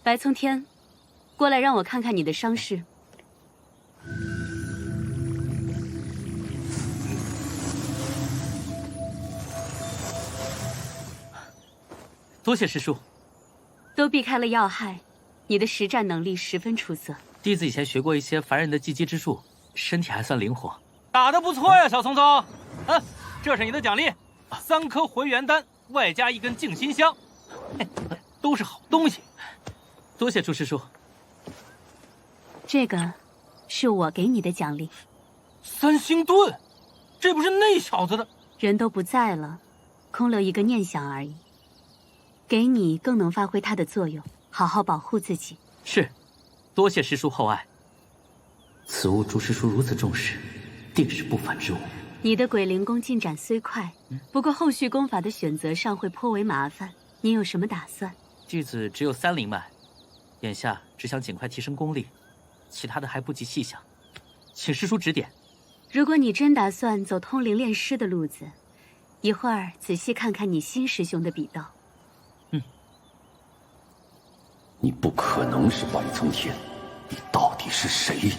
白从天，过来让我看看你的伤势。多谢师叔。都避开了要害，你的实战能力十分出色。弟子以前学过一些凡人的技击之术，身体还算灵活。打得不错呀，小聪聪。这是你的奖励，3颗回元丹，外加1根静心香，都是好东西。多谢朱师叔。这个是我给你的奖励。3星盾，这不是那小子的？人都不在了，空留一个念想而已。给你更能发挥它的作用，好好保护自己。是，多谢师叔厚爱。此物朱师叔如此重视，定是不凡之物。你的鬼灵功进展虽快，不过后续功法的选择上会颇为麻烦。你有什么打算？弟子只有3灵脉，眼下只想尽快提升功力，其他的还不及细想，请师叔指点。如果你真打算走通灵炼师的路子，一会儿仔细看看你新师兄的笔道。你不可能是白从天，你到底是谁？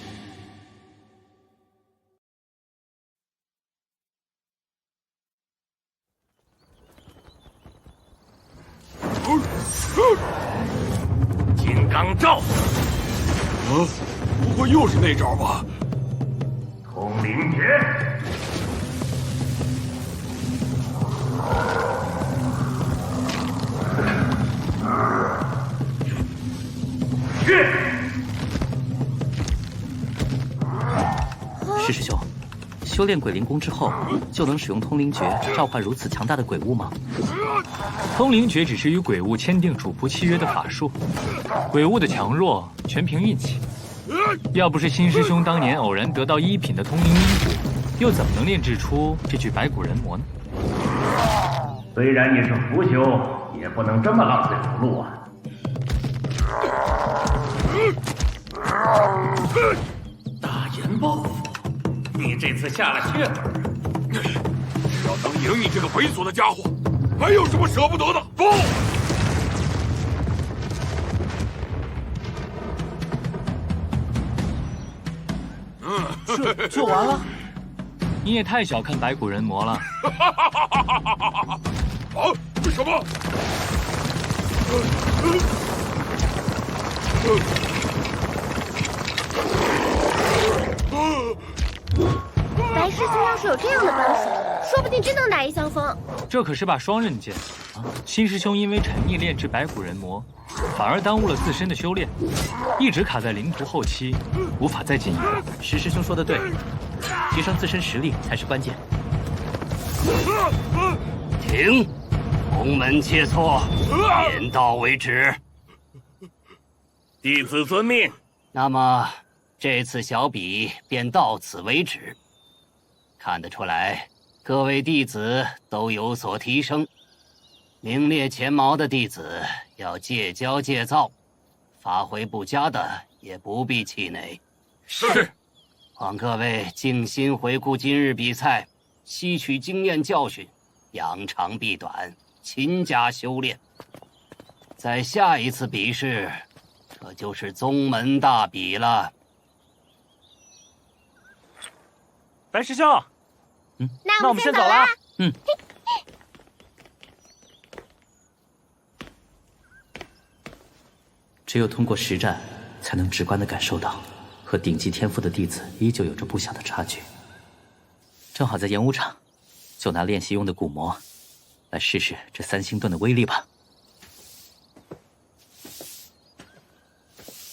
金刚罩。不会又是那招吧？通灵诀。石师兄，修炼鬼灵功之后，就能使用通灵诀召唤如此强大的鬼物吗？通灵诀只是与鬼物签订主仆契约的法术，鬼物的强弱全凭运气。要不是新师兄当年偶然得到1品的通灵衣钵，又怎么能炼制出这具白骨人魔呢？虽然你是腐朽，也不能这么浪费福禄啊！大言报复，你这次下了血本。只要能赢你这个猥琐的家伙，还有什么舍不得的？不！就完了？你也太小看白骨人魔了。啊？什么？白师兄要是有这样的本事，说不定真能打赢萧峰。这可是把双刃剑啊！新师兄因为沉溺炼制白骨人魔，反而耽误了自身的修炼，一直卡在灵图后期，无法再进一步。石师兄说的对，提升自身实力才是关键。停！同门切磋，点到为止。弟子遵命。那么这次小比便到此为止。看得出来，各位弟子都有所提升。名列前茅的弟子要戒骄戒躁，发挥不佳的也不必气馁。是。望各位静心回顾今日比赛，吸取经验教训，扬长避短，勤加修炼。在下一次比试，这就是宗门大比了。白师兄，那我们先走了。只有通过实战，才能直观地感受到，和顶级天赋的弟子依旧有着不小的差距。正好在演武场，就拿练习用的骨魔，来试试这3星盾的威力吧。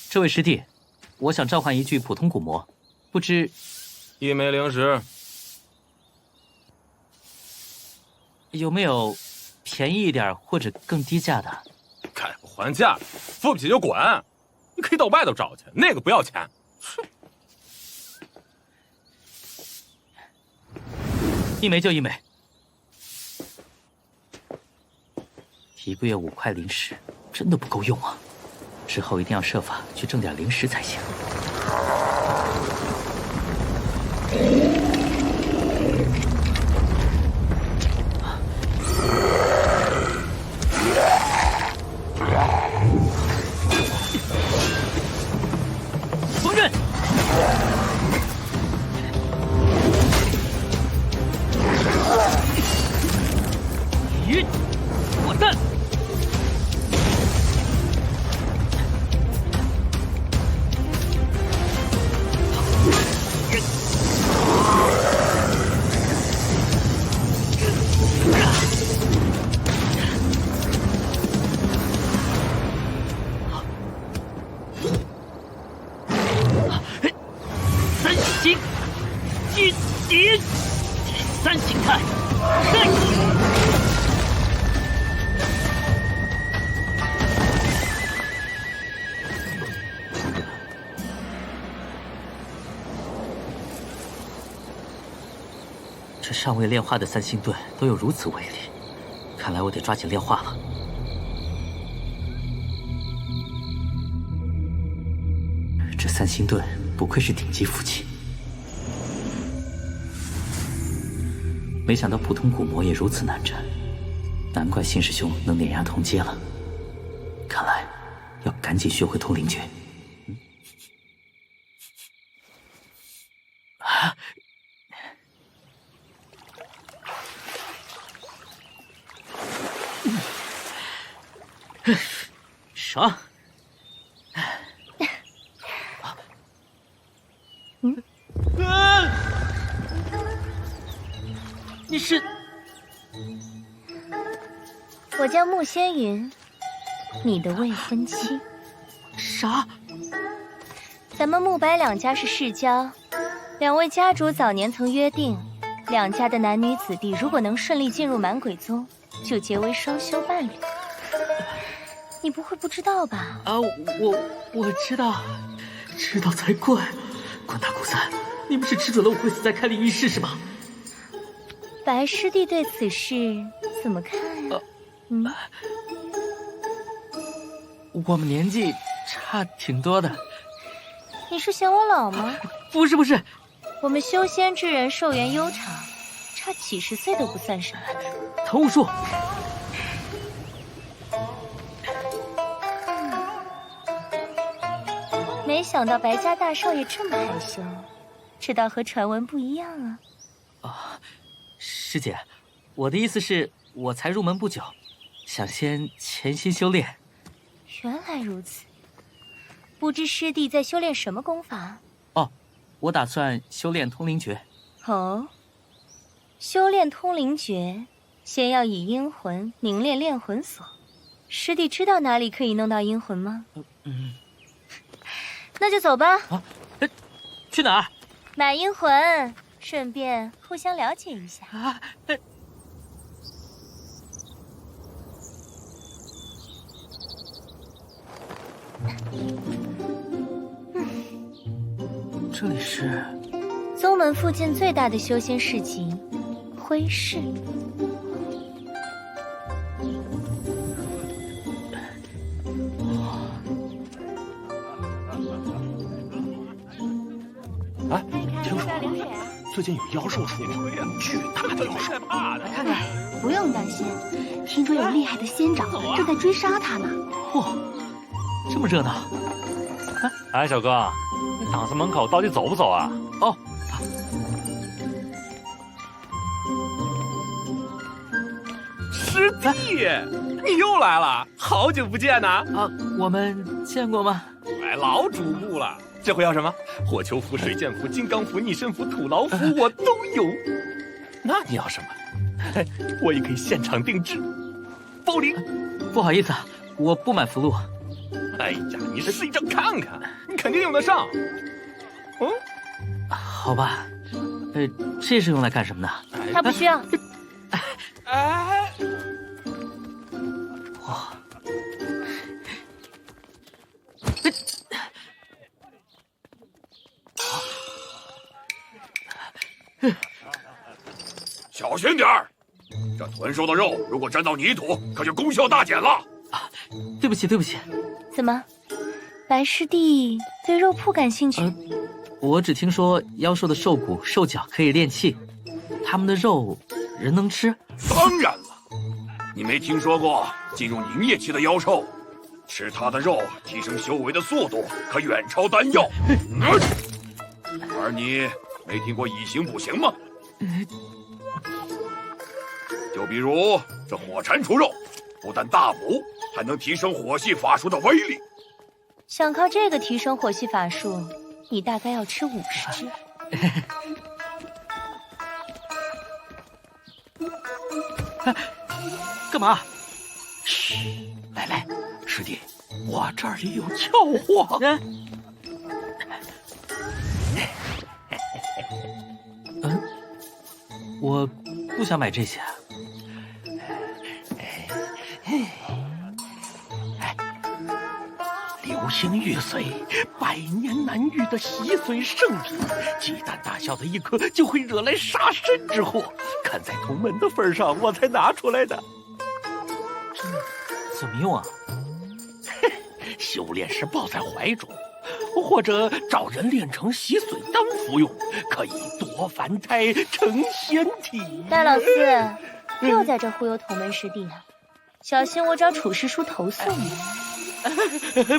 这位师弟，我想召唤一具普通骨魔，不知1枚灵石有没有便宜一点或者更低价的？开不还价，付不起就滚！你可以到外头找去，那个不要钱。1枚就1枚，1个月5块灵石，真的不够用啊！之后一定要设法去挣点零食才行。风刃，咦，滚蛋！三星金蝶，第三形态，嘿！这尚未炼化的三星盾都有如此威力，看来我得抓紧炼化了。这三星盾不愧是顶级武器，没想到普通古魔也如此难战，难怪新师兄能碾压同阶了。看来要赶紧学会通灵诀。爽！你是？我叫穆仙云，你的未婚妻。啥？咱们穆白两家是世交，两位家主早年曾约定，两家的男女子弟如果能顺利进入满鬼宗，就结为双修伴侣。你不会不知道吧？啊，我知道，知道才怪！关大古三，你们是吃准了我会死在开灵仪式是吗？白师弟对此事怎么看啊？我们年纪差挺多的。你是嫌我老吗？不是，我们修仙之人寿元悠长，差几十岁都不算什么。唐无术。没想到白家大少爷这么害羞，这倒和传闻不一样啊。啊，师姐，我的意思是，我才入门不久，想先潜心修炼。原来如此，不知师弟在修炼什么功法？哦，我打算修炼通灵诀。哦，修炼通灵诀，先要以阴魂凝练炼魂锁。师弟知道哪里可以弄到阴魂吗？那就走吧。啊，去哪儿？买阴魂，顺便互相了解一下。啊，这里是宗门附近最大的修仙市集——辉市。哎，听说最近有妖兽出没，巨大的妖兽，看看，不用担心，听说有厉害的仙长正在追杀他呢。嚯，这么热闹！哎，小哥，你挡在门口到底走不走啊？哦。师弟，你又来了，好久不见呐！啊，我们见过吗？哎，老主顾了。这回要什么？火球符、水剑符、金刚符、逆身符、土牢符，我都有。那你要什么？我也可以现场定制。包灵。不好意思啊，我不买符箓。哎呀，你试一张看看，你肯定用得上。嗯，好吧。这是用来干什么的？他不需要。哎，哇！小心点儿！这豚兽的肉如果沾到泥土，可就功效大减了。对不起。怎么，白师弟对肉铺感兴趣？我只听说妖兽的兽骨、兽脚可以炼器，他们的肉人能吃？当然了，你没听说过进入凝液期的妖兽，吃它的肉提升修为的速度可远超丹药。而你没听过以形补形吗？就比如这火蟾蜍肉，不但大补，还能提升火系法术的威力。想靠这个提升火系法术，你大概要吃50只。干嘛？嘘，来，师弟，我这里有俏货。我不想买这些。流星玉髓，100年难遇的稀髓圣品，鸡蛋大小的一颗就会惹来杀身之祸。看在同门的份上，我才拿出来的。怎么用啊？修炼时抱在怀中，或者找人炼成洗髓丹服用，可以多凡胎成仙体。大老四又在这忽悠同门师弟呢，小心我找处师叔投诉你。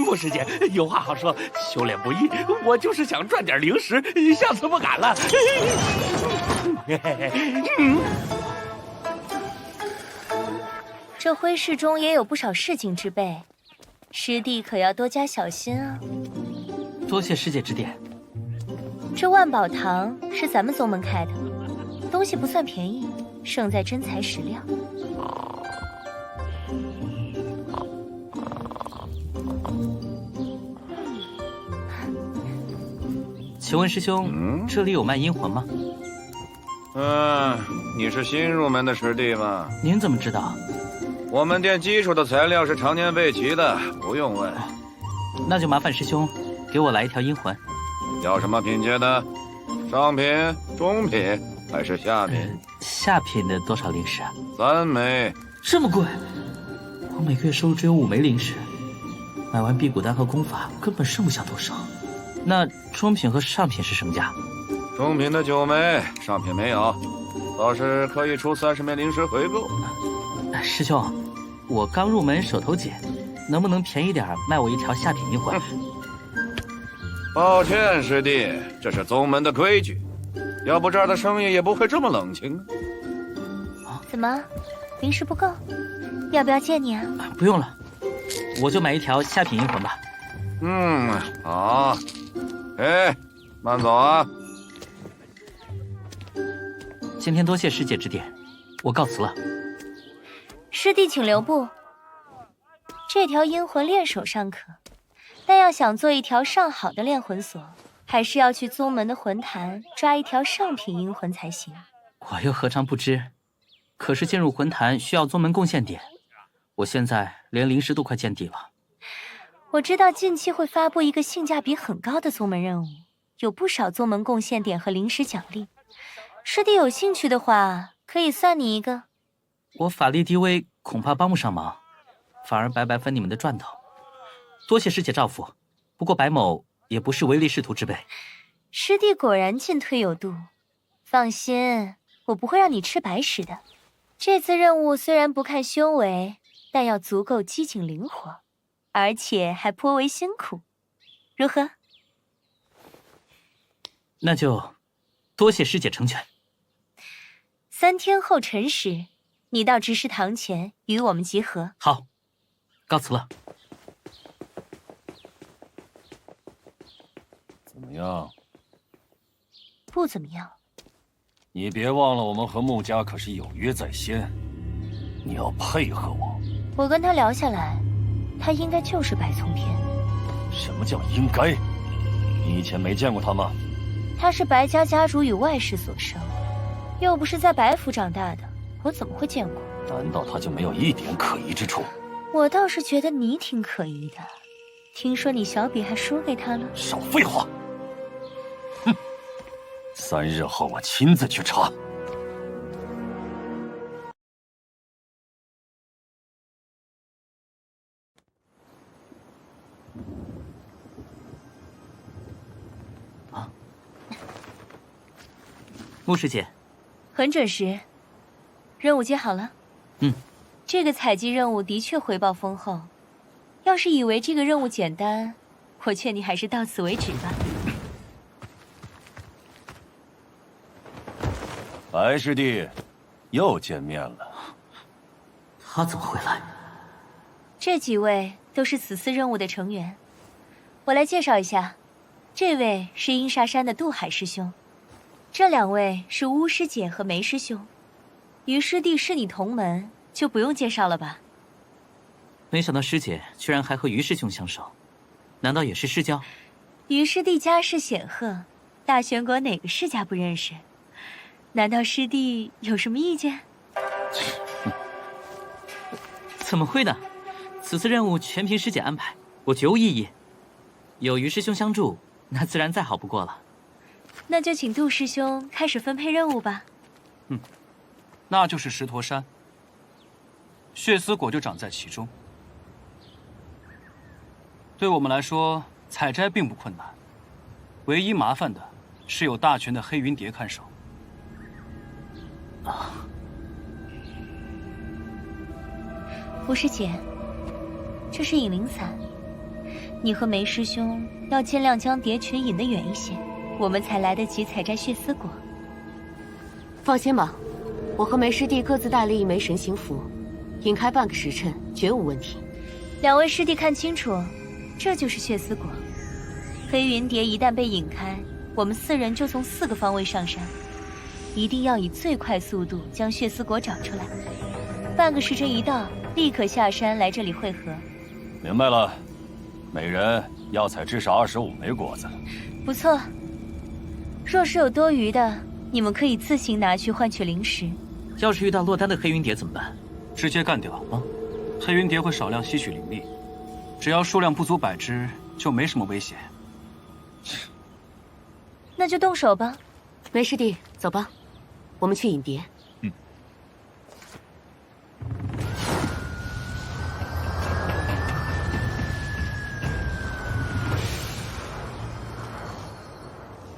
穆师姐有话好说，修炼不易，我就是想赚点零食，下次不敢了。这灰室中也有不少市井之辈，师弟可要多加小心啊。多谢师姐指点。这万宝堂是咱们宗门开的，东西不算便宜，胜在真材实料。请问师兄，这里有卖阴魂吗？你是新入门的师弟吗？您怎么知道？我们店基础的材料是常年备齐的，不用问。那就麻烦师兄给我来一条阴魂。要什么品阶的？上品、中品还是下品？下品的多少灵石啊？3枚。这么贵？我每个月收入只有5枚灵石，买完辟谷丹和功法根本剩不下多少。那中品和上品是什么价？中品的9枚，上品没有，倒是可以出30枚灵石回购。师兄，我刚入门手头紧，能不能便宜点卖我一条下品阴魂？抱歉，师弟，这是宗门的规矩，要不这儿的生意也不会这么冷清啊。怎么，灵石不够？要不要借你啊？不用了，我就买一条下品阴魂吧。好。慢走啊。今天多谢师姐指点，我告辞了。师弟请留步。这条阴魂练手尚可，但要想做一条上好的炼魂锁，还是要去宗门的魂坛抓一条上品阴魂才行。我又何尝不知，可是进入魂坛需要宗门贡献点，我现在连灵石都快见底了。我知道近期会发布一个性价比很高的宗门任务，有不少宗门贡献点和灵石奖励。师弟有兴趣的话，可以算你一个。我法力低微，恐怕帮不上忙，反而白白分你们的赚头。多谢师姐照拂，不过白某也不是唯利是图之辈。师弟果然进退有度，放心，我不会让你吃白食的。这次任务虽然不看修为，但要足够机警灵活，而且还颇为辛苦，如何？那就多谢师姐成全。3天后辰时，你到执事堂前与我们集合。好，告辞了。怎么样？不怎么样。你别忘了，我们和穆家可是有约在先，你要配合我。我跟他聊下来，他应该就是白聪天。什么叫应该？你以前没见过他吗？他是白家家主与外室所生，又不是在白府长大的，我怎么会见过？难道他就没有一点可疑之处？我倒是觉得你挺可疑的。听说你小比还输给他了？少废话！哼，3日后我亲自去查。了？穆师姐，很准时，任务接好了。嗯，这个采集任务的确回报丰厚。要是以为这个任务简单，我劝你还是到此为止吧。白师弟，又见面了。他怎么会来？这几位都是此次任务的成员，我来介绍一下。这位是阴沙山的渡海师兄，这两位是巫师姐和梅师兄。于师弟是你同门，就不用介绍了吧？没想到师姐居然还和于师兄相熟，难道也是世交？于师弟家世显赫，大玄国哪个世家不认识？难道师弟有什么意见？怎么会呢？此次任务全凭师姐安排，我绝无异议。有于师兄相助，那自然再好不过了。那就请杜师兄开始分配任务吧。那就是石驼山，血丝果就长在其中。对我们来说，采摘并不困难，唯一麻烦的是有大权的黑云蝶看守。巫师姐，这是引灵伞，你和梅师兄要尽量将蝶群引得远一些，我们才来得及采摘血丝果。放心吧，我和梅师弟各自带了一枚神行符，引开半个时辰绝无问题。两位师弟看清楚，这就是血丝果。黑云蝶一旦被引开，我们4人就从4个方位上山，一定要以最快速度将血丝果找出来。半个时辰一到，立刻下山来这里汇合。明白了，每人要采至少25枚果子。不错，若是有多余的，你们可以自行拿去换取灵石。要是遇到落单的黑云蝶怎么办？直接干掉啊！黑云蝶会少量吸取灵力，只要数量不足100只，就没什么危险。那就动手吧。梅师弟，走吧，我们去引蝶。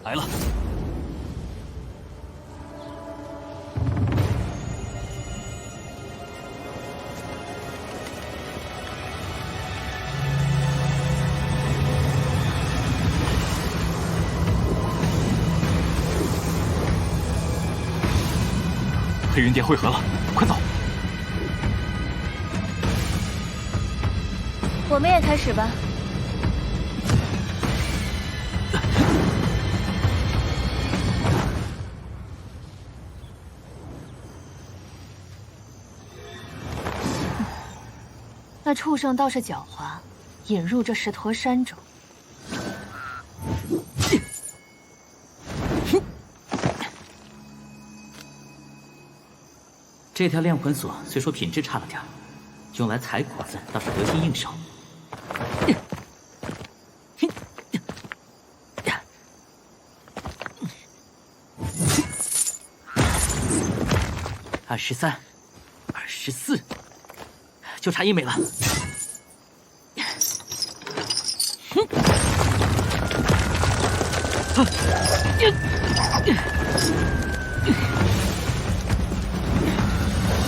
来了。黑云蝶汇合了，快走！我们也开始吧。那畜生倒是狡猾，引入这石驼山中。这条炼魂锁虽说品质差了点，用来采果子倒是得心应手。23、24，就差1枚了。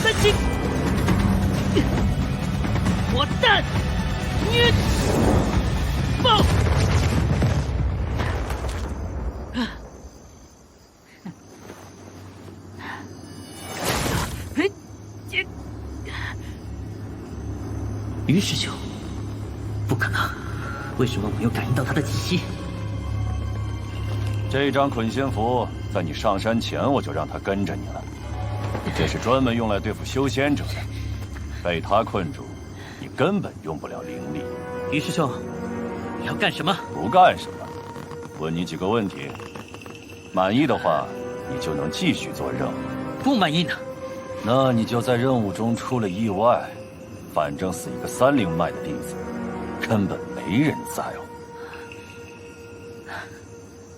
三清，火弹，虐爆！于师兄，不可能！为什么我没有感应到他的气息？这张捆仙符在你上山前我就让他跟着你了，这是专门用来对付修仙者的。被他困住，你根本用不了灵力。于师兄，你要干什么？不干什么，问你几个问题，满意的话，你就能继续做任务。不满意呢？那你就在任务中出了意外。反正死一个3灵脉的弟子，根本没人在乎。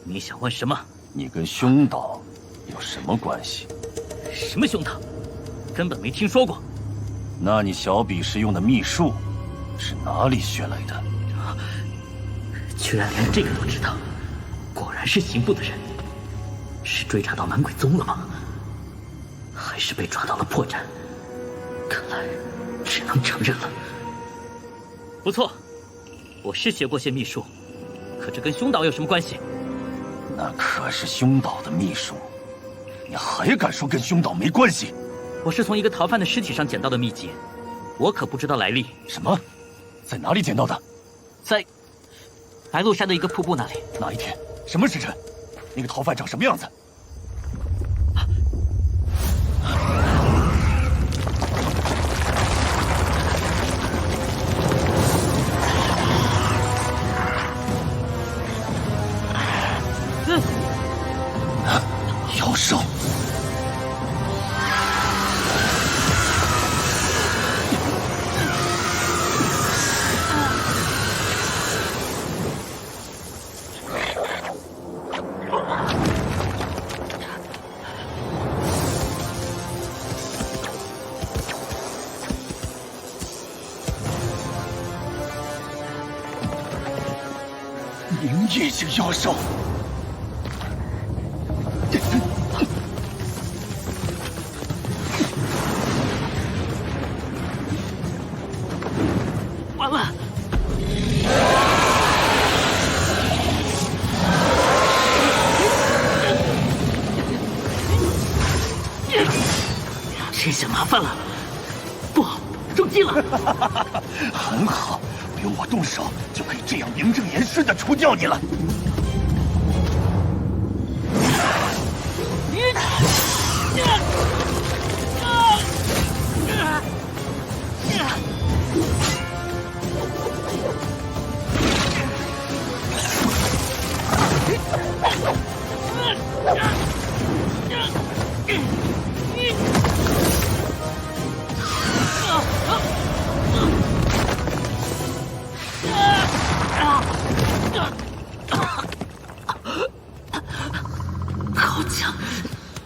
你想问什么？你跟凶岛有什么关系？什么凶岛？根本没听说过。那你小比试用的秘术是哪里学来的？居然连这个都知道，果然然是刑部的人，是追查到满鬼宗了吗？还是被抓到了破绽？看来只能承认了。不错，我是学过些秘术，可这跟凶岛有什么关系？那可是凶岛的秘术，你还敢说跟凶岛没关系？我是从一个逃犯的尸体上捡到的秘籍，我可不知道来历。什么？在哪里捡到的？在白鹿山的一个瀑布那里。哪一天？什么时辰？那个逃犯长什么样子？妖兽！灵异性妖兽！完了！这下麻烦了，不好，中计了！很好，不用我动手，就可以这样名正言顺地除掉你了。好强！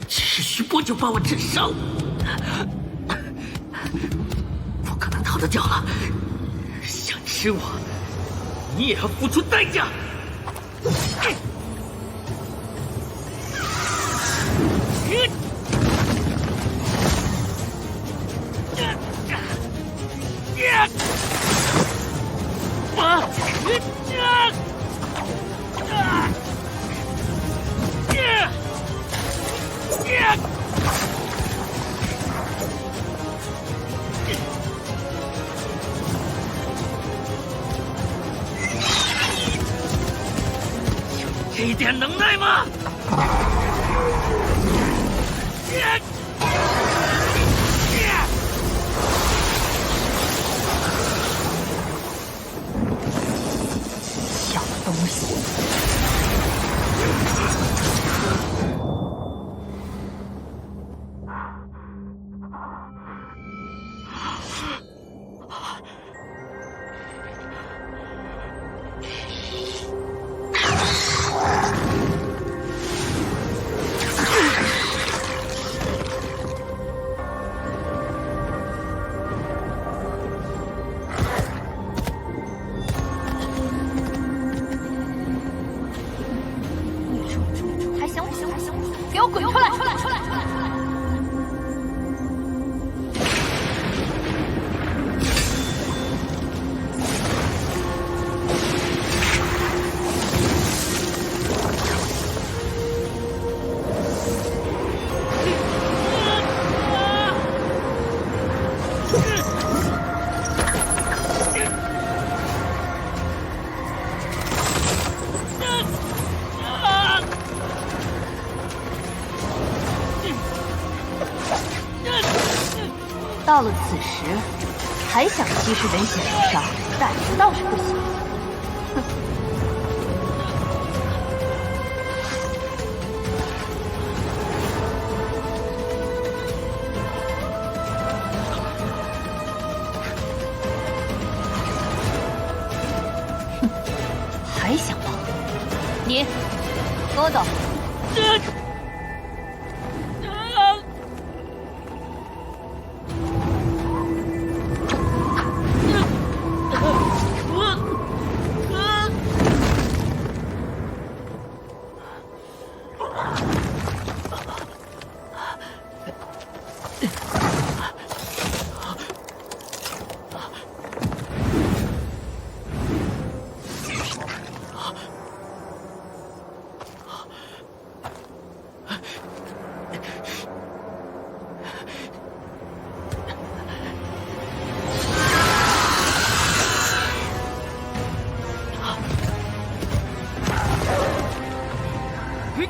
只是徐波就把我震伤了，不可能逃得掉了。想吃我，你也要付出代价。这一点能耐吗？小东西！给我滚出来！出来！到了此时，还想息事本显受伤，胆子倒是不小。哼！还想跑？你跟我走。凌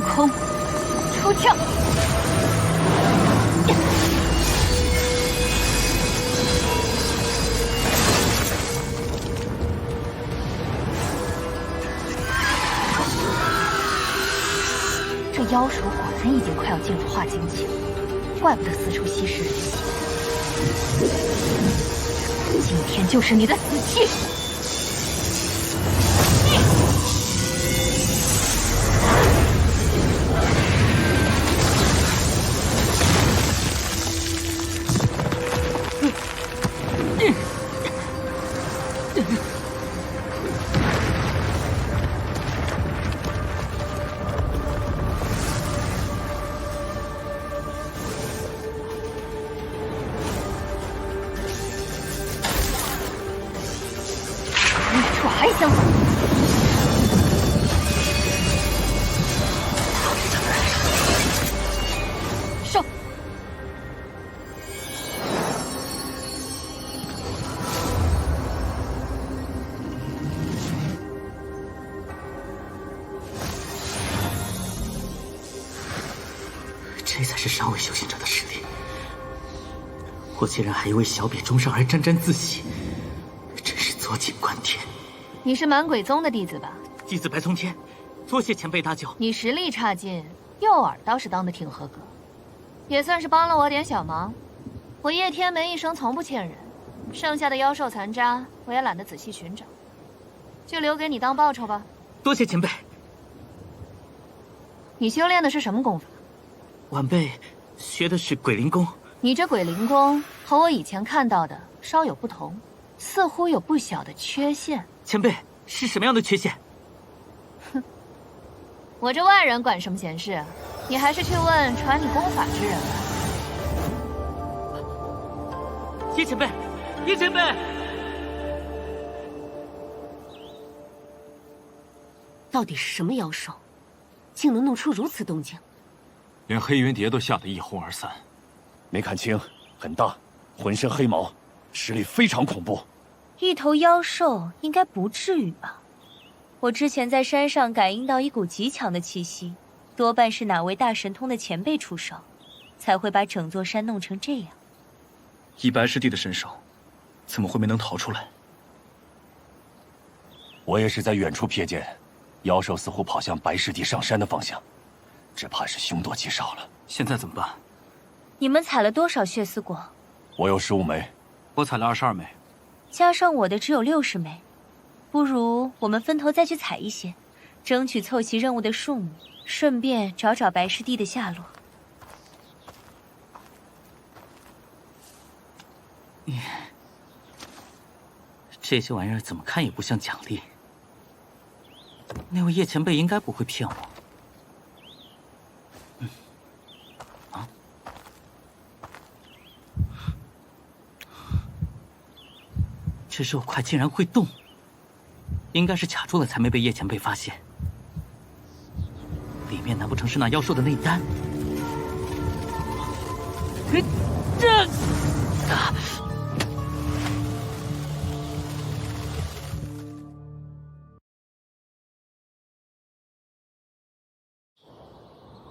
空出鞘。这妖手果然已经快要进入化精期了，怪不得四处吸食人血。今天就是你的死期！还想走？收！这才是上位修行者的实力。我竟然还以为小比中上而沾沾自喜，真是坐井观天。你是满鬼宗的弟子吧？弟子白从天，多谢前辈大教。你实力差劲，诱饵倒是当得挺合格，也算是帮了我点小忙。我叶天门一生从不欠人，剩下的妖兽残渣我也懒得仔细寻找，就留给你当报酬吧。多谢前辈。你修炼的是什么功法？晚辈学的是鬼灵功。你这鬼灵功和我以前看到的稍有不同，似乎有不小的缺陷。前辈是什么样的缺陷？哼，我这外人管什么闲事啊？你还是去问传你功法之人吧。叶前辈，叶前辈，到底是什么妖兽，竟能弄出如此动静？连黑云蝶都吓得一哄而散。没看清，很大，浑身黑毛，实力非常恐怖。一头妖兽应该不至于吧？我之前在山上感应到一股极强的气息，多半是哪位大神通的前辈出手，才会把整座山弄成这样。以白师弟的身手，怎么会没能逃出来？我也是在远处瞥见，妖兽似乎跑向白师弟上山的方向，只怕是凶多吉少了。现在怎么办？你们采了多少血丝果？我有15枚，我采了22枚。加上我的只有60枚，不如我们分头再去采一些，争取凑齐任务的数目，顺便找找白师弟的下落。这些玩意儿怎么看也不像奖励。那位叶前辈应该不会骗我。这肉块竟然会动，应该是卡住了才没被叶前辈发现。里面难不成是那妖兽的内丹？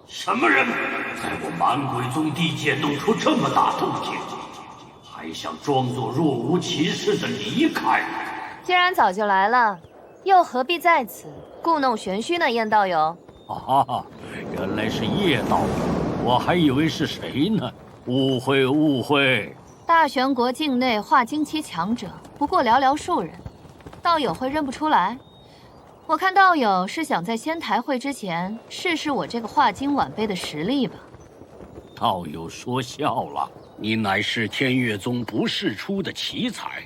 什么人在我满鬼宗地界弄出这么大动静，还想装作若无其事的离开？既然早就来了，又何必在此故弄玄虚呢？燕道友。啊，原来是叶道友，我还以为是谁呢。误会误会。大玄国境内化精期强者不过寥寥数人，道友会认不出来？我看道友是想在仙台会之前试试我这个化精晚辈的实力吧。道友说笑了，你乃是天月宗不世出的奇才，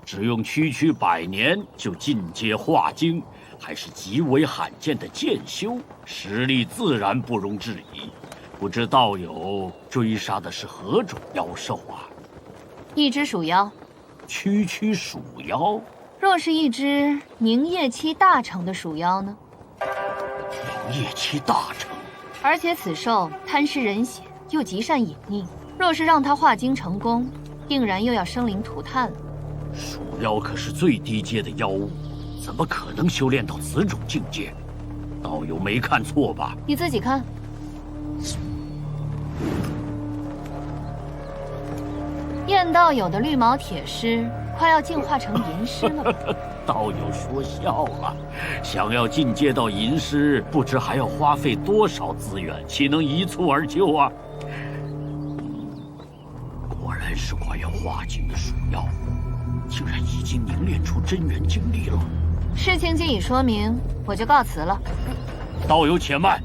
只用区区100年就进阶化境，还是极为罕见的剑修，实力自然不容置疑。不知道友追杀的是何种妖兽啊？一只鼠妖。区区鼠妖？若是一只凝液期大成的鼠妖呢？凝液期大成，而且此兽贪食人血，又极善隐匿。若是让它化精成功，定然又要生灵涂炭了。鼠妖可是最低阶的妖物，怎么可能修炼到此种境界？道友没看错吧？你自己看。燕道友的绿毛铁狮快要进化成银狮了吧？道友说笑了，想要进阶到银狮，不知还要花费多少资源，岂能一蹴而就啊？果然是快要化境的鼠妖，竟然已经凝练出真元精力了。事情既已说明，我就告辞了。道友且慢，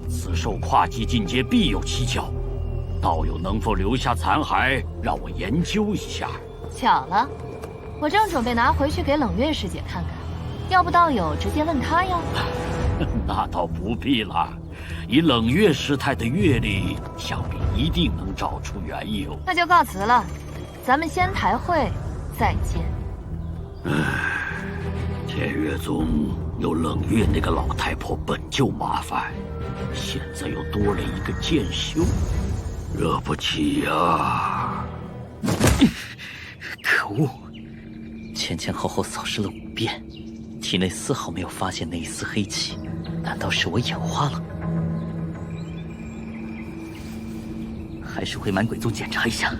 此兽跨级进阶必有蹊跷，道友能否留下残骸，让我研究一下？巧了，我正准备拿回去给冷月师姐看看，要不道友直接问她呀？那倒不必了，以冷月师太的阅历，想必一定能找出缘由。那就告辞了，咱们先台会，再见。天月宗有冷月那个老太婆本就麻烦，现在又多了一个剑修，惹不起呀！可恶！前前后后扫视了5遍，体内丝毫没有发现那一丝黑气，难道是我眼花了？还是回满鬼宗检查一下。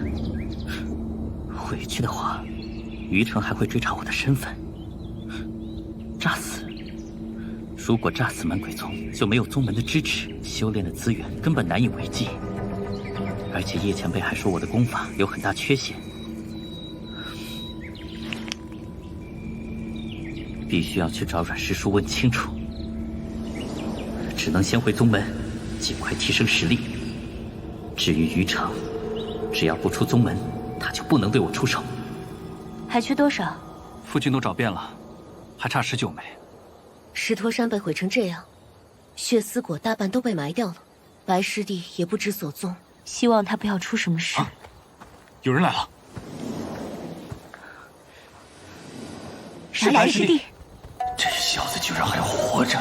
回去的话，于成还会追查我的身份。炸死！如果炸死满鬼宗，就没有宗门的支持，修炼的资源根本难以为继。而且叶前辈还说我的功法有很大缺陷，必须要去找阮师叔问清楚。只能先回宗门，尽快提升实力。至于于成，只要不出宗门，他就不能对我出手。还缺多少？附近都找遍了，还差19枚。石驼山被毁成这样，血丝果大半都被埋掉了，白师弟也不知所踪。希望他不要出什么事。有人来了，是白师弟。这小子居然还活着！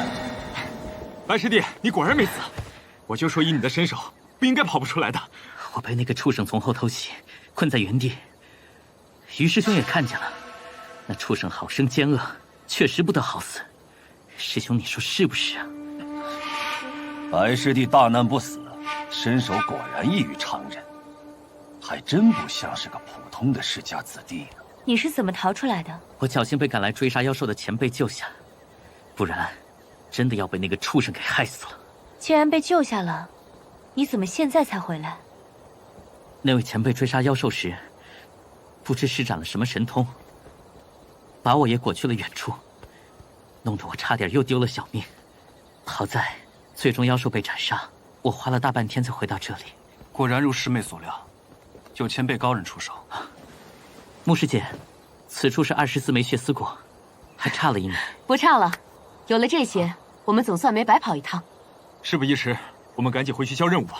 白师弟，你果然没死。我就说以你的身手，不应该跑不出来的。我被那个畜生从后偷袭，困在原地。于师兄也看见了，那畜生好生奸恶，确实不得好死。师兄，你说是不是啊？白师弟大难不死，身手果然异于常人，还真不像是个普通的世家子弟呢。你是怎么逃出来的？我侥幸被赶来追杀妖兽的前辈救下，不然真的要被那个畜生给害死了。既然被救下了，你怎么现在才回来？那位前辈追杀妖兽时，不知施展了什么神通，把我也裹去了远处，弄得我差点又丢了小命。好在最终妖兽被斩杀，我花了大半天才回到这里。果然如师妹所料，有前辈高人出手。穆师姐，此处是24枚血丝果，还差了1枚。不差了，有了这些，我们总算没白跑一趟。事不宜迟，我们赶紧回去交任务吧。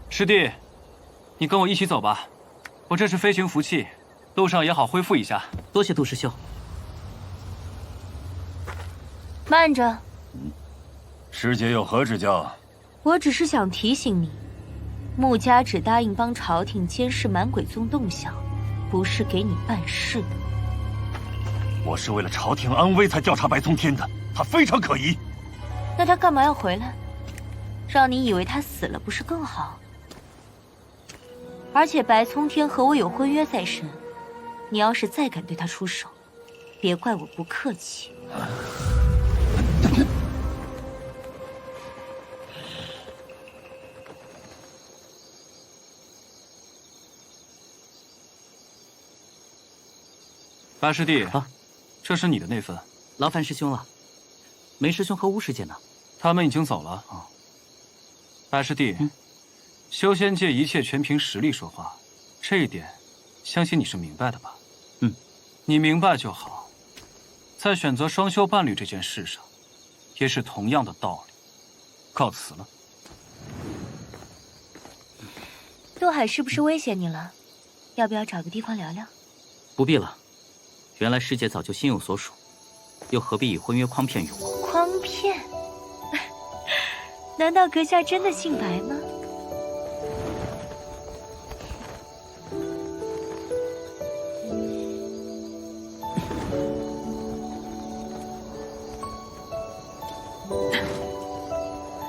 师弟，你跟我一起走吧，我这是飞行符器，路上也好恢复一下。多谢杜师兄。慢着，师姐有何指教？我只是想提醒你，穆家只答应帮朝廷监视满鬼宗动向，不是给你办事的。我是为了朝廷安危才调查白宗天的，他非常可疑。那他干嘛要回来？让你以为他死了不是更好？而且白宗天和我有婚约在身，你要是再敢对他出手，别怪我不客气。白师弟啊，这是你的那份，劳烦师兄了。梅师兄和巫师姐呢？他们已经走了。白师弟，修仙界一切全凭实力说话，这一点，相信你是明白的吧？你明白就好。在选择双修伴侣这件事上，也是同样的道理。告辞了。陆海是不是威胁你了？要不要找个地方聊聊？不必了，原来师姐早就心有所属，又何必以婚约诓骗于我？诓骗？难道阁下真的姓白吗？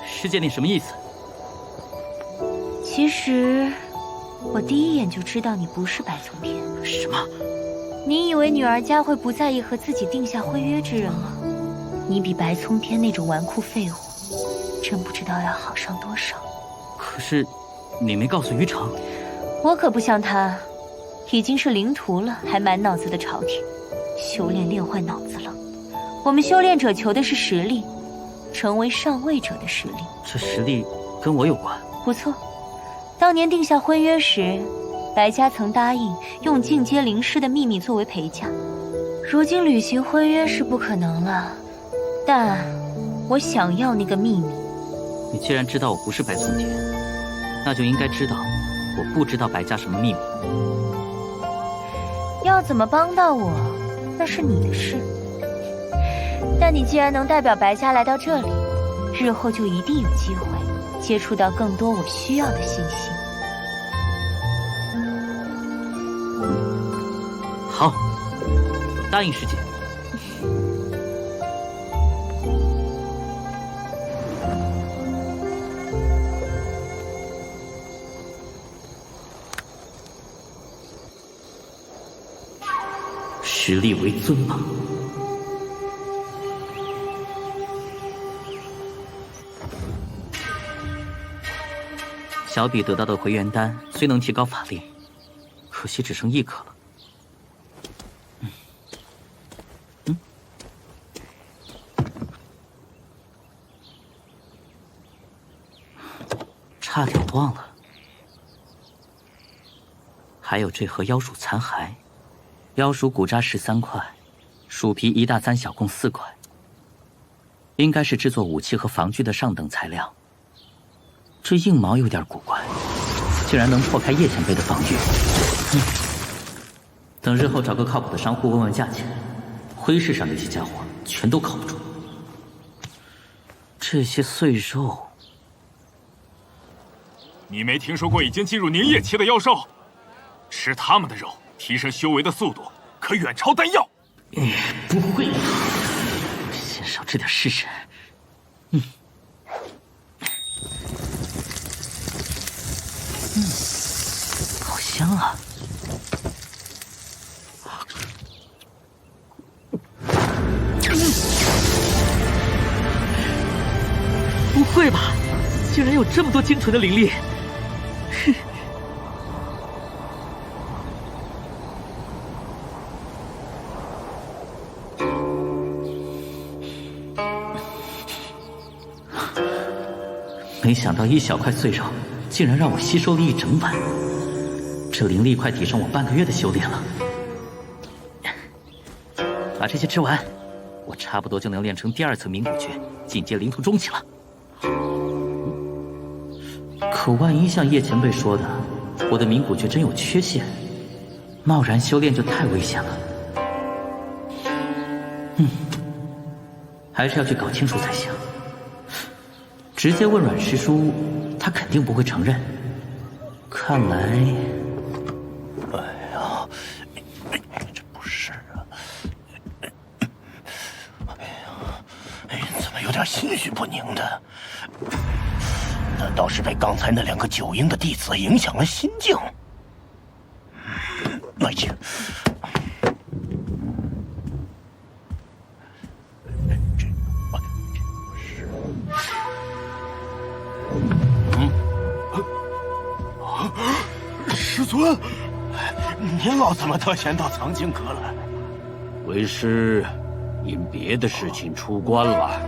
师姐，你什么意思？其实，我第一眼就知道你不是白从天。什么？你以为女儿家会不在意和自己定下婚约之人吗？你比白从天那种纨绔废物，真不知道要好上多少。可是，你没告诉于成。我可不像他，已经是灵徒了，还满脑子的朝廷，修炼练坏脑子了。我们修炼者求的是实力，成为上位者的实力。这实力跟我有关。不错，当年定下婚约时，白家曾答应用进阶灵师的秘密作为陪嫁。如今履行婚约是不可能了，但我想要那个秘密。你既然知道我不是白从天，那就应该知道我不知道白家什么秘密。要怎么帮到我，那是你的事。但你既然能代表白家来到这里，日后就一定有机会接触到更多我需要的信息。好，答应师姐。实力为尊吗？小比得到的回元丹虽能提高法力，可惜只剩1颗了。差点忘了，还有这盒妖鼠残骸，妖鼠骨渣13块，鼠皮1大3小，共4块，应该是制作武器和防具的上等材料。这硬毛有点古怪，竟然能破开叶前辈的防御。等日后找个靠谱的商户问问价钱，灰市上那些家伙全都靠不住。这些碎肉，你没听说过已经进入凝液期的妖兽？吃他们的肉，提升修为的速度可远超丹药。不会吧？先少吃点试试。好香啊！不会吧？竟然有这么多精纯的灵力！没想到一小块碎肉，竟然让我吸收了一整晚。这灵力快抵上我半个月的修炼了。把这些吃完，我差不多就能练成第2层冥古诀，进阶灵徒中期了。可万一像叶前辈说的，我的冥古诀真有缺陷，贸然修炼就太危险了。还是要去搞清楚才行。直接问阮师叔，他肯定不会承认。看来，哎呀，这不是啊！怎么有点心绪不宁的？难道是被刚才那2个9阴的弟子影响了心境？哎呀！师尊，您老怎么特前到藏经阁来？为师因别的事情出关了，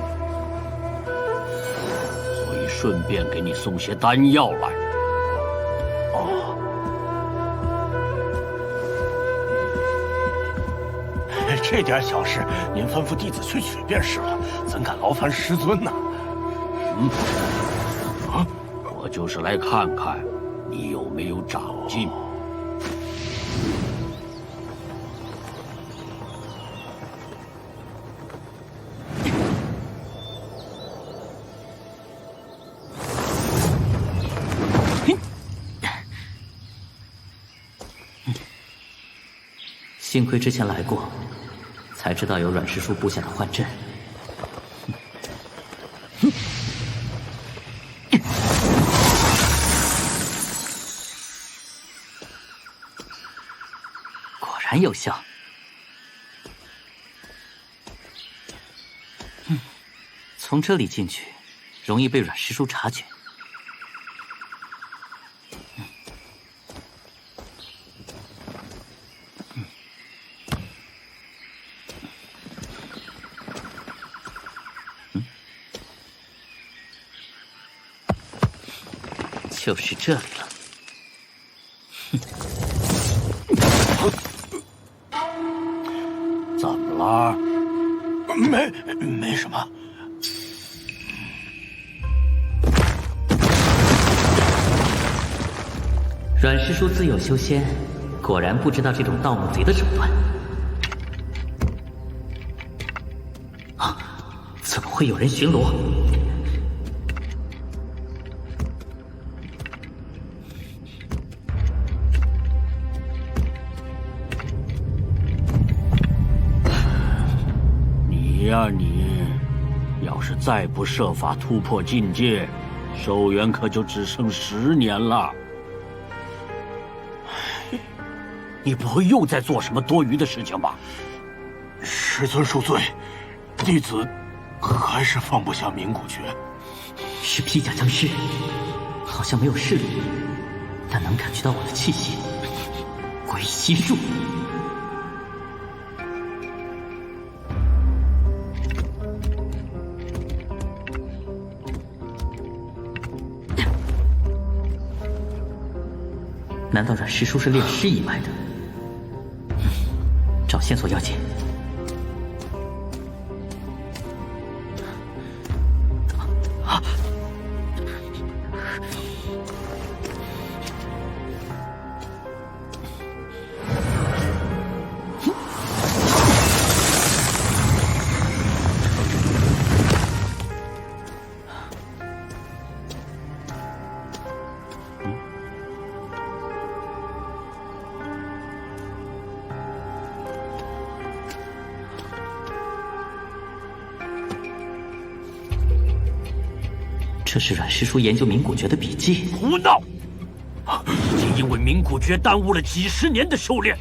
所以顺便给你送些丹药来。哦，这点小事，您吩咐弟子去取便是了，怎敢劳烦师尊呢？我就是来看看你有没有长进。幸亏之前来过，才知道有阮师叔布下的幻阵。果然有效。从这里进去，容易被阮师叔察觉。就是这里了。怎么了？没什么。阮师叔自幼修仙，果然不知道这种盗墓贼的手段。啊！怎么会有人巡逻？你要是再不设法突破境界，寿元可就只剩10年了。你不会又在做什么多余的事情吧？师尊恕罪，弟子还是放不下冥谷诀。是披甲僵尸，好像没有视力，但能感觉到我的气息。鬼息术。难道阮师叔是炼尸一脉的？找线索要紧。啊！这是阮师叔研究冥谷诀的笔记。胡闹！仅因为冥谷诀耽误了几10年的修炼，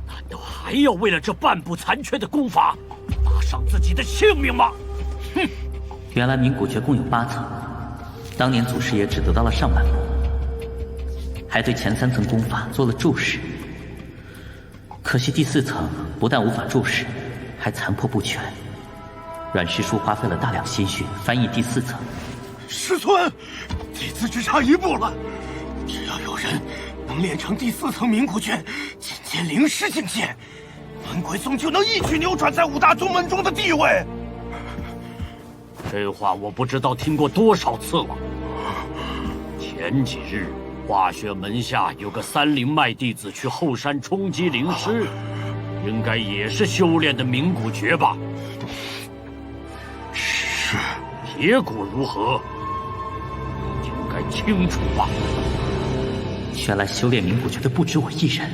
难道还要为了这半部残缺的功法，搭上自己的性命吗？哼！原来冥谷诀共有8层，当年祖师爷只得到了上半部，还对前3层功法做了注释。可惜第4层不但无法注释，还残破不全。阮师叔花费了大量心血翻译第4层。师尊，弟子只差1步了。只要有人能练成第4层冥谷诀，进阶灵师境界，文鬼宗就能一举扭转在5大宗门中的地位。这话我不知道听过多少次了。前几日，化血门下有个3灵脉弟子去后山冲击灵师，应该也是修炼的冥谷诀吧？是。结果如何？应该清楚吧？原来修炼冥谷诀的不止我一人。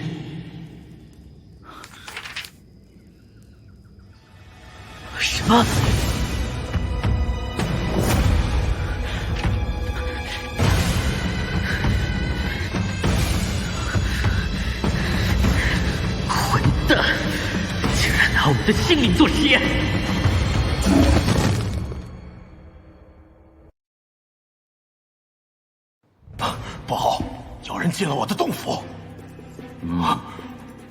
什么？混蛋！竟然拿我的性命做实验！不好，有人进了我的洞府。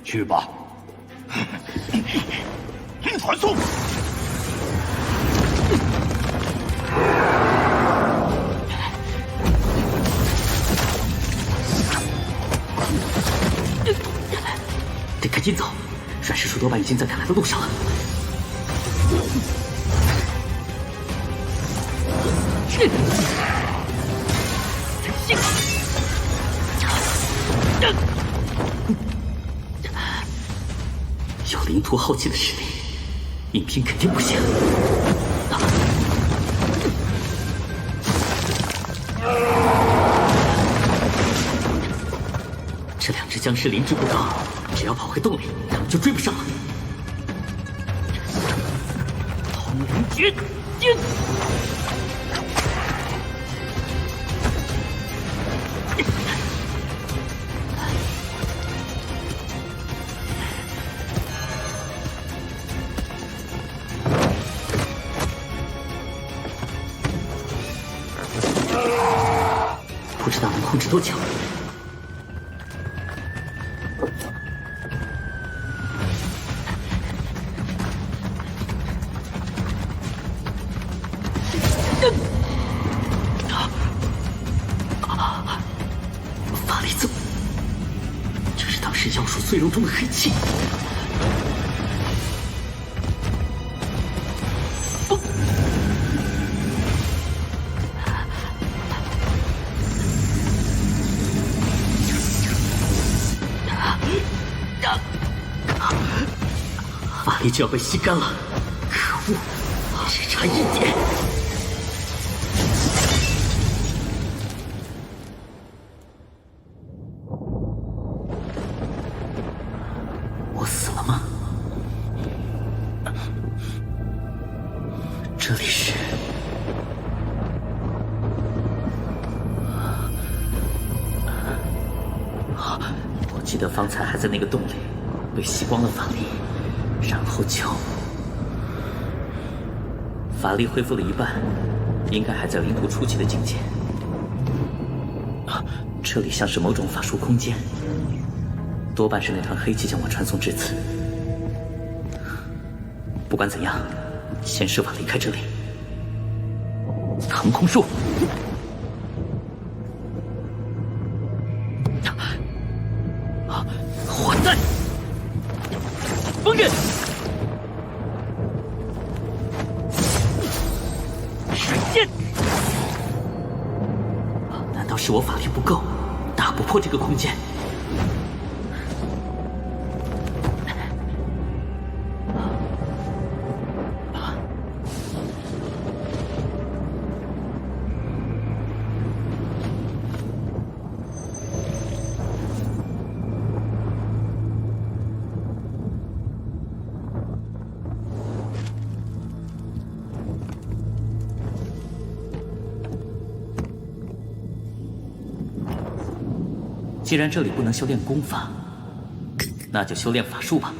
去吧。传送。得赶紧走，阮师叔多半已经在赶来的路上了。有灵图后期的实力，应聘肯定不行。这两只僵尸灵智不高，只要跑回洞里，他们就追不上了。通灵诀，进！不知道能控制多久。法力宗，这是当时妖术碎肉中的黑气。法力就要被吸干了，可恶，只差一点。我死了吗？这里是……我记得方才还在那个洞里，被吸光了法力。然后就法力恢复了一半，应该还在灵图初期的境界。这里像是某种法术空间，多半是那团黑气将我传送至此。不管怎样，先设法离开这里。腾空术，混蛋！风刃。难道是我法力不够，打不破这个空间？既然这里不能修炼功法，那就修炼法术吧。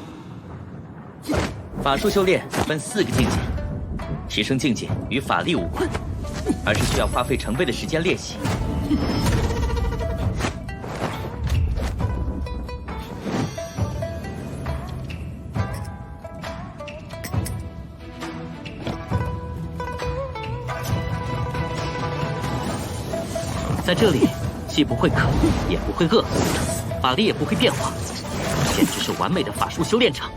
法术修炼分4个境界，提升境界与法力无关，而是需要花费成倍的时间练习。在这里，既不会渴，也不会饿，法力也不会变化，简直是完美的法术修炼场。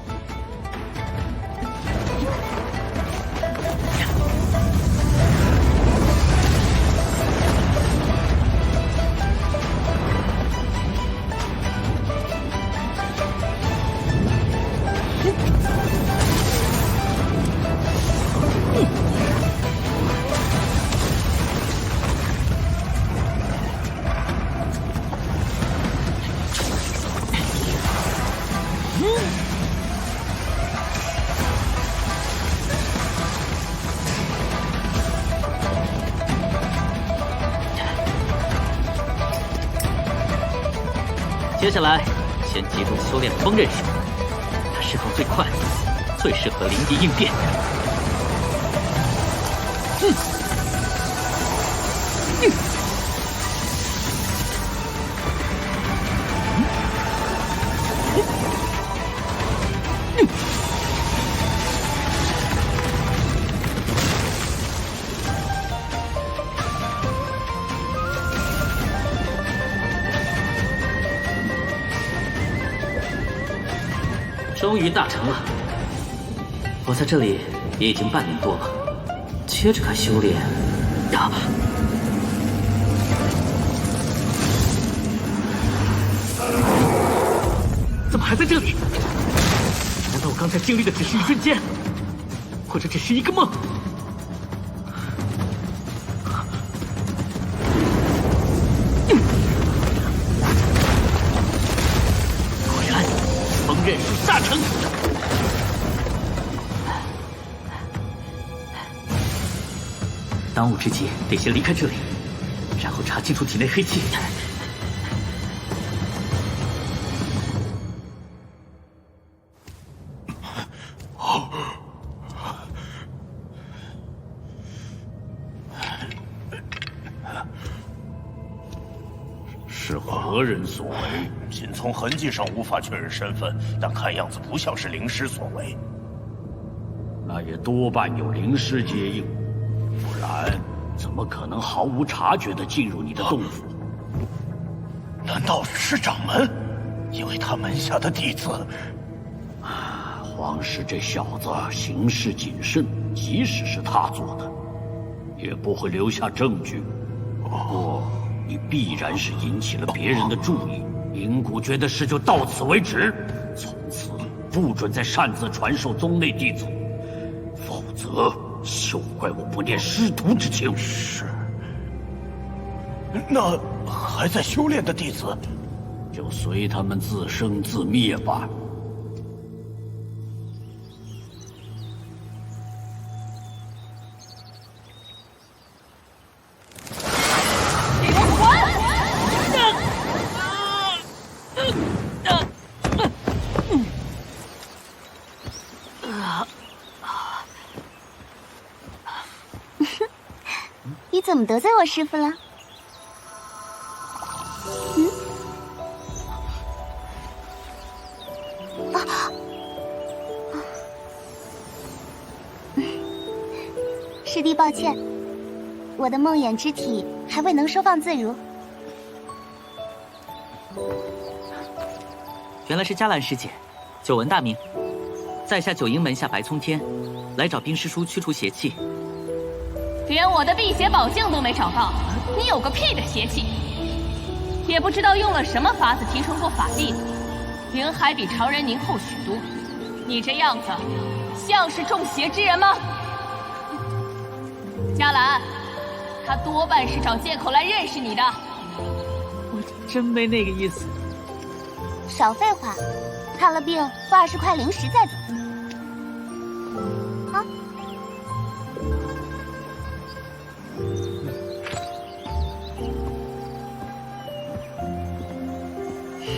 接下来，先集中修炼风刃术，它释放最快，最适合灵敌应变。终于大成了。我在这里也已经半年多了，接着开修炼呀。怎么还在这里？难道我刚才经历的只是一瞬间，或者只是一个梦？果然，锋刃术大成。当务之急得先离开这里，然后查清楚体内黑气。是何人所为？仅从痕迹上无法确认身份，但看样子不像是灵师所为。那也多半有灵师接应，不然怎么可能毫无察觉地进入你的洞府？难道是掌门？因为他门下的弟子……皇室这小子行事谨慎，即使是他做的，也不会留下证据。不过你必然是引起了别人的注意，灵谷诀的事就到此为止，从此不准再擅自传授宗内弟子，否则休怪我不念师徒之情。是。那还在修炼的弟子，就随他们自生自灭吧。你怎么得罪我师父了？师弟抱歉，我的梦魇之体还未能收放自如。原来是嘉兰师姐，久闻大名，在下九阴门下白冲天，来找冰师叔驱除邪气。连我的辟邪宝镜都没找到，你有个屁的邪气！也不知道用了什么法子提纯过法力的，灵海比常人凝厚许多。你这样子，像是中邪之人吗？嘉兰，他多半是找借口来认识你的。我真没那个意思。少废话，看了病付20块灵石再走。啊！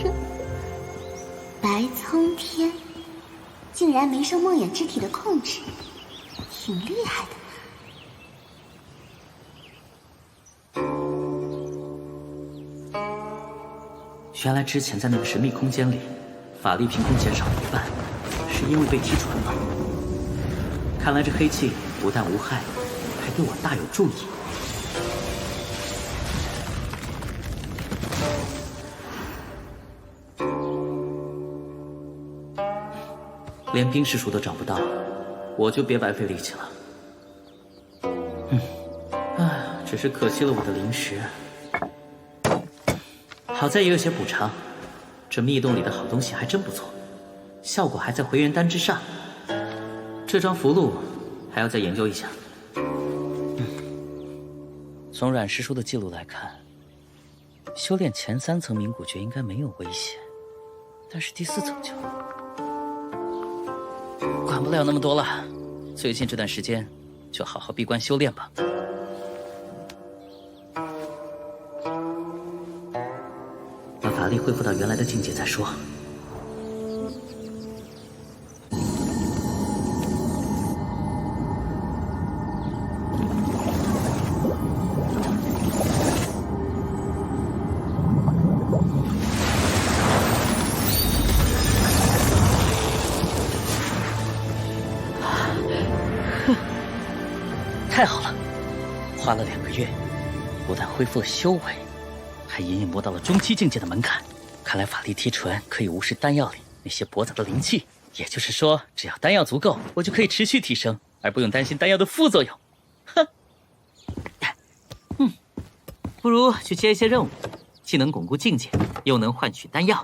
哼，白苍天竟然没受梦魇之体的控制，挺厉害的。原来之前在那个神秘空间里，法力凭空减少了一半，是因为被提纯了。看来这黑气不但无害，还对我大有助益。连冰师叔都找不到，我就别白费力气了。只是可惜了我的灵石。好在也有些补偿，这密洞里的好东西还真不错，效果还在回元丹之上。这张符箓还要再研究一下。从阮师叔的记录来看，修炼前3层冥谷诀应该没有危险，但是第4层就……管不了那么多了，最近这段时间就好好闭关修炼吧。把法力恢复到原来的境界再说。太好了，花了2个月，不但恢复了修为，还隐隐摸到了中期境界的门槛。看来法力提纯可以无视丹药里那些驳杂的灵气。也就是说，只要丹药足够，我就可以持续提升，而不用担心丹药的副作用。哼，不如去接一些任务，既能巩固境界，又能换取丹药。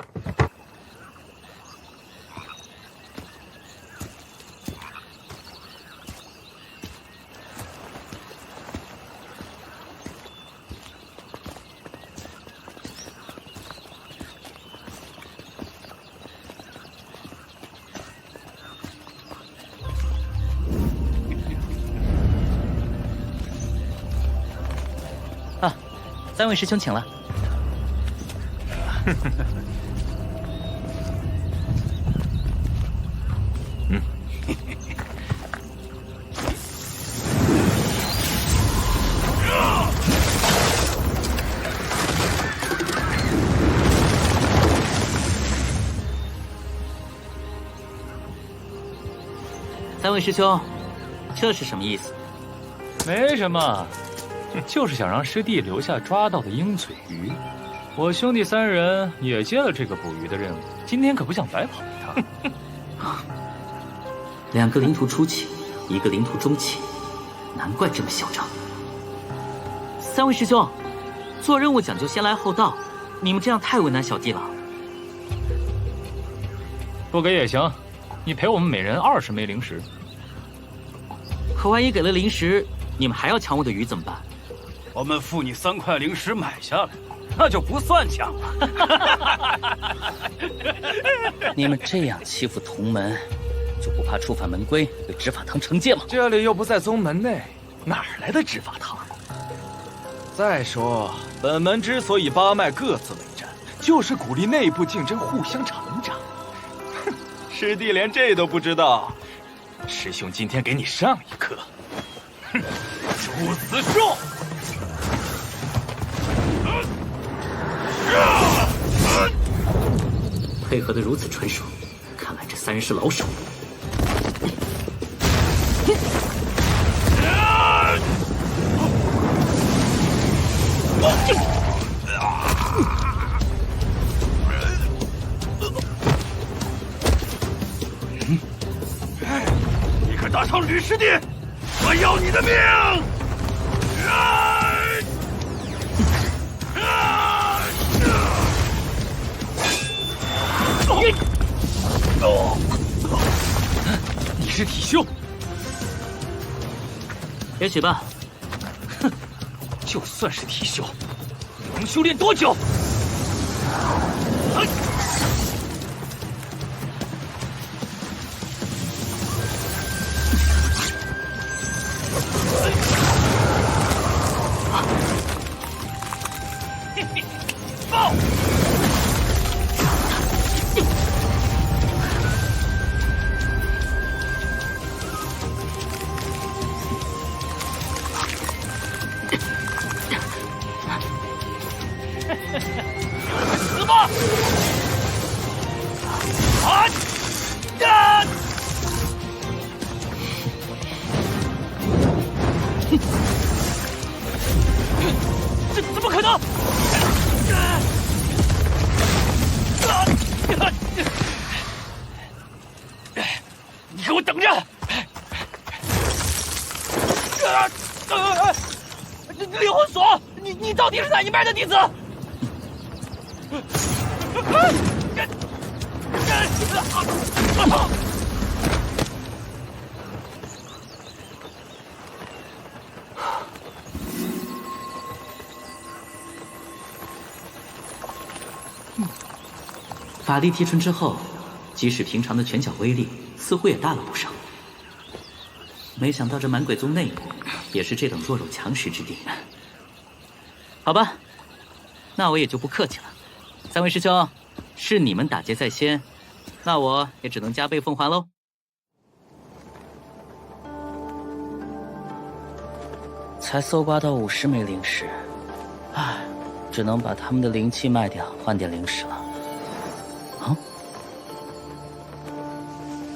三位师兄请了。三位师兄，这是什么意思？没什么。就是想让师弟留下抓到的鹰嘴鱼，我兄弟三人也接了这个捕鱼的任务，今天可不想白跑一趟。2个领土初期，1个领土中期，难怪这么嚣张。三位师兄，做任务讲究先来后到，你们这样太为难小弟了。不给也行，你赔我们每人20枚灵石。可万一给了灵石，你们还要抢我的鱼怎么办？我们付你3块灵石买下来，那就不算抢了。你们这样欺负同门，就不怕触犯门规被执法堂惩戒吗？这里又不在宗门内，哪来的执法堂？再说，本门之所以8脉各自为战，就是鼓励内部竞争，互相成长。哼，师弟连这都不知道，师兄今天给你上一课。哼，诛子树！配合得如此纯熟，看来这3人是老手。你敢打伤吕师弟，我要你的命！你是体修，也许吧。哼，就算是体修，你能修炼多久？爆！死吧！啊！干！这怎么可能？你给我等着！灵魂锁，你到底是哪一脉的弟子？法力提纯之后，即使平常的拳脚威力似乎也大了不少。没想到这满鬼宗内部也是这等弱肉强食之地。好吧，那我也就不客气了。3位师兄，是你们打劫在先，那我也只能加倍奉还喽。才搜刮到50枚灵石，唉，只能把他们的灵气卖掉，换点灵石了。啊？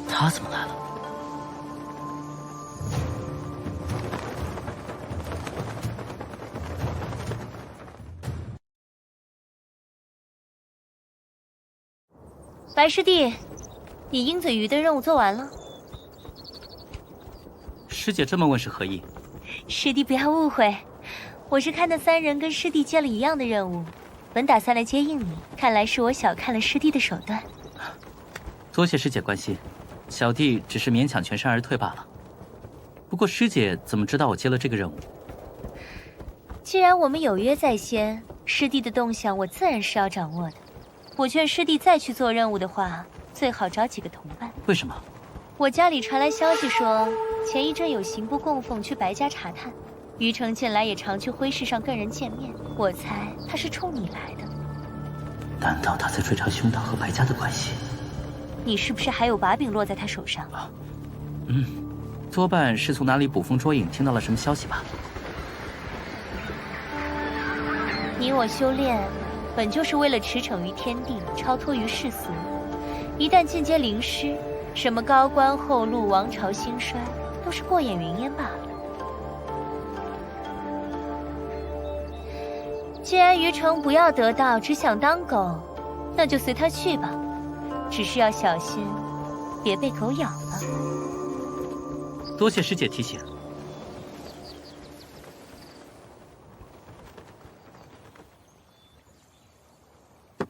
他怎么来了？白师弟，你鹰嘴鱼的任务做完了？师姐这么问是何意？师弟不要误会，我是看那三人跟师弟接了一样的任务，本打算来接应你，看来是我小看了师弟的手段。多谢师姐关心，小弟只是勉强全身而退罢了。不过师姐怎么知道我接了这个任务？既然我们有约在先，师弟的动向我自然是要掌握的。我劝师弟再去做任务的话，最好找几个同伴。为什么？我家里传来消息说，前一阵有刑部供奉去白家查探，于城近来也常去徽市上跟人见面，我猜他是冲你来的。难道他在追查兄长和白家的关系？你是不是还有把柄落在他手上？多半是从哪里捕风捉影听到了什么消息吧。你我修炼本就是为了驰骋于天地，超脱于世俗。一旦进阶灵师，什么高官厚禄、王朝兴衰，都是过眼云烟罢了。既然于城不要得道，只想当狗，那就随他去吧。只是要小心，别被狗咬了。多谢师姐提醒。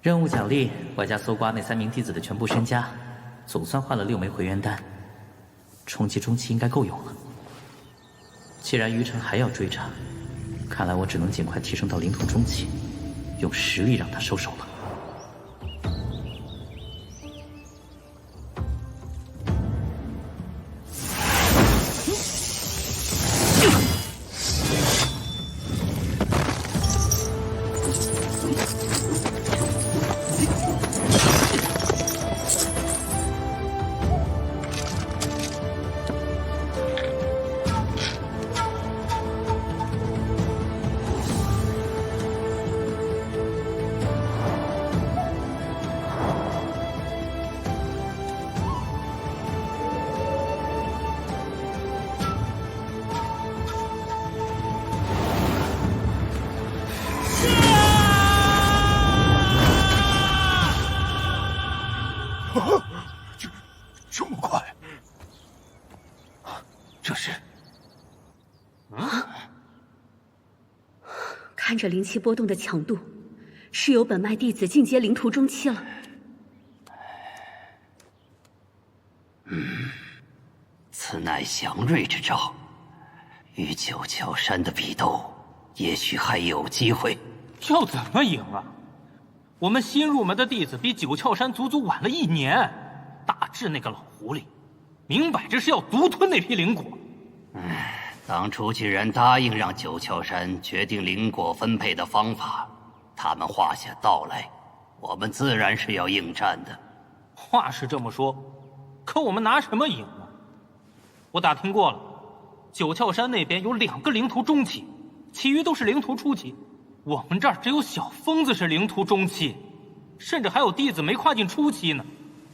任务奖励外加搜刮那3名弟子的全部身家，总算换了6枚回元丹，冲击中期应该够用了。既然于城还要追查，看来我只能尽快提升到灵土中期，用实力让他收手了。这么快？这是？看着灵气波动的强度，是有本脉弟子进阶灵途中期了。此乃祥瑞之兆，与九窍山的比斗，也许还有机会。要怎么赢啊？我们新入门的弟子比九窍山足足晚了1年。大智那个老狐狸，明摆着是要独吞那批灵果。当初既然答应让九窍山决定灵果分配的方法，他们画下道来，我们自然是要应战的。话是这么说，可我们拿什么赢啊？我打听过了，九窍山那边有2个灵途中期，其余都是灵途初期。我们这儿只有小疯子是灵途中期，甚至还有弟子没跨进初期呢。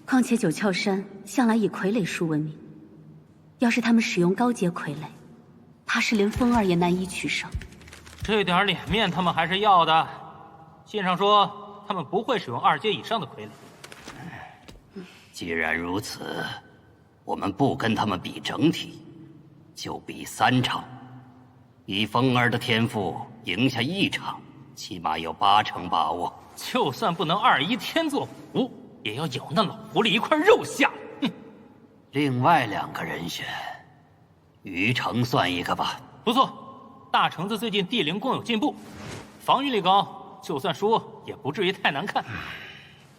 况且九窍山向来以傀儡术闻名，要是他们使用高阶傀儡，怕是连风儿也难以取胜。这点脸面他们还是要的。信上说他们不会使用2阶以上的傀儡。既然如此，我们不跟他们比整体，就比3场。以风儿的天赋，赢下1场，起码有80%把握。就算不能2移天作5，也要咬那老狐狸一块肉下。另外2个人选，于城算一个吧。不错，大橙子最近地灵功有进步，防御力高，就算输也不至于太难看。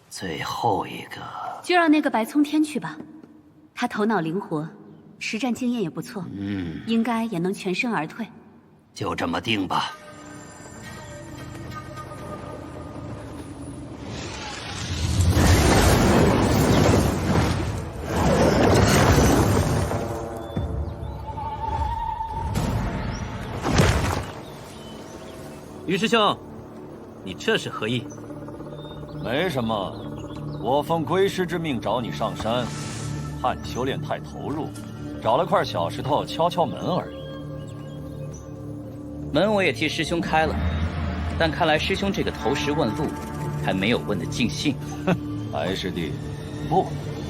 最后一个，就让那个白葱天去吧，他头脑灵活，实战经验也不错，应该也能全身而退。就这么定吧。于师兄，你这是何意？没什么，我奉归师之命找你上山，怕你修炼太投入，找了块小石头敲敲门而已。门我也替师兄开了，但看来师兄这个投石问路，还没有问得尽兴。白师弟，不，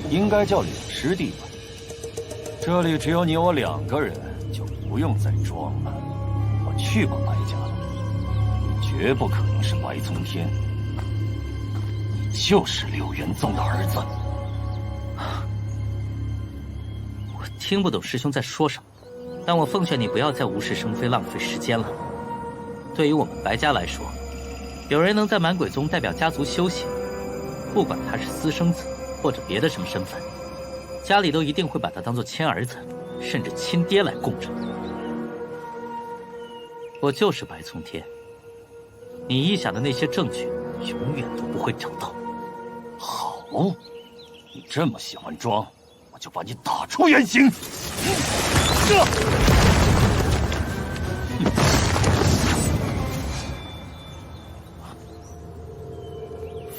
应该叫领师弟吧。这里只有你我2个人，就不用再装了。我去过白家了，绝不可能是白从天。你就是柳元宗的儿子。我听不懂师兄在说什么，但我奉劝你不要再无事生非、浪费时间了。对于我们白家来说，有人能在满鬼宗代表家族修行，不管他是私生子或者别的什么身份，家里都一定会把他当做亲儿子，甚至亲爹来供着。我就是白从天，你臆想的那些证据，永远都不会找到。好，你这么喜欢装，我就把你打出原形。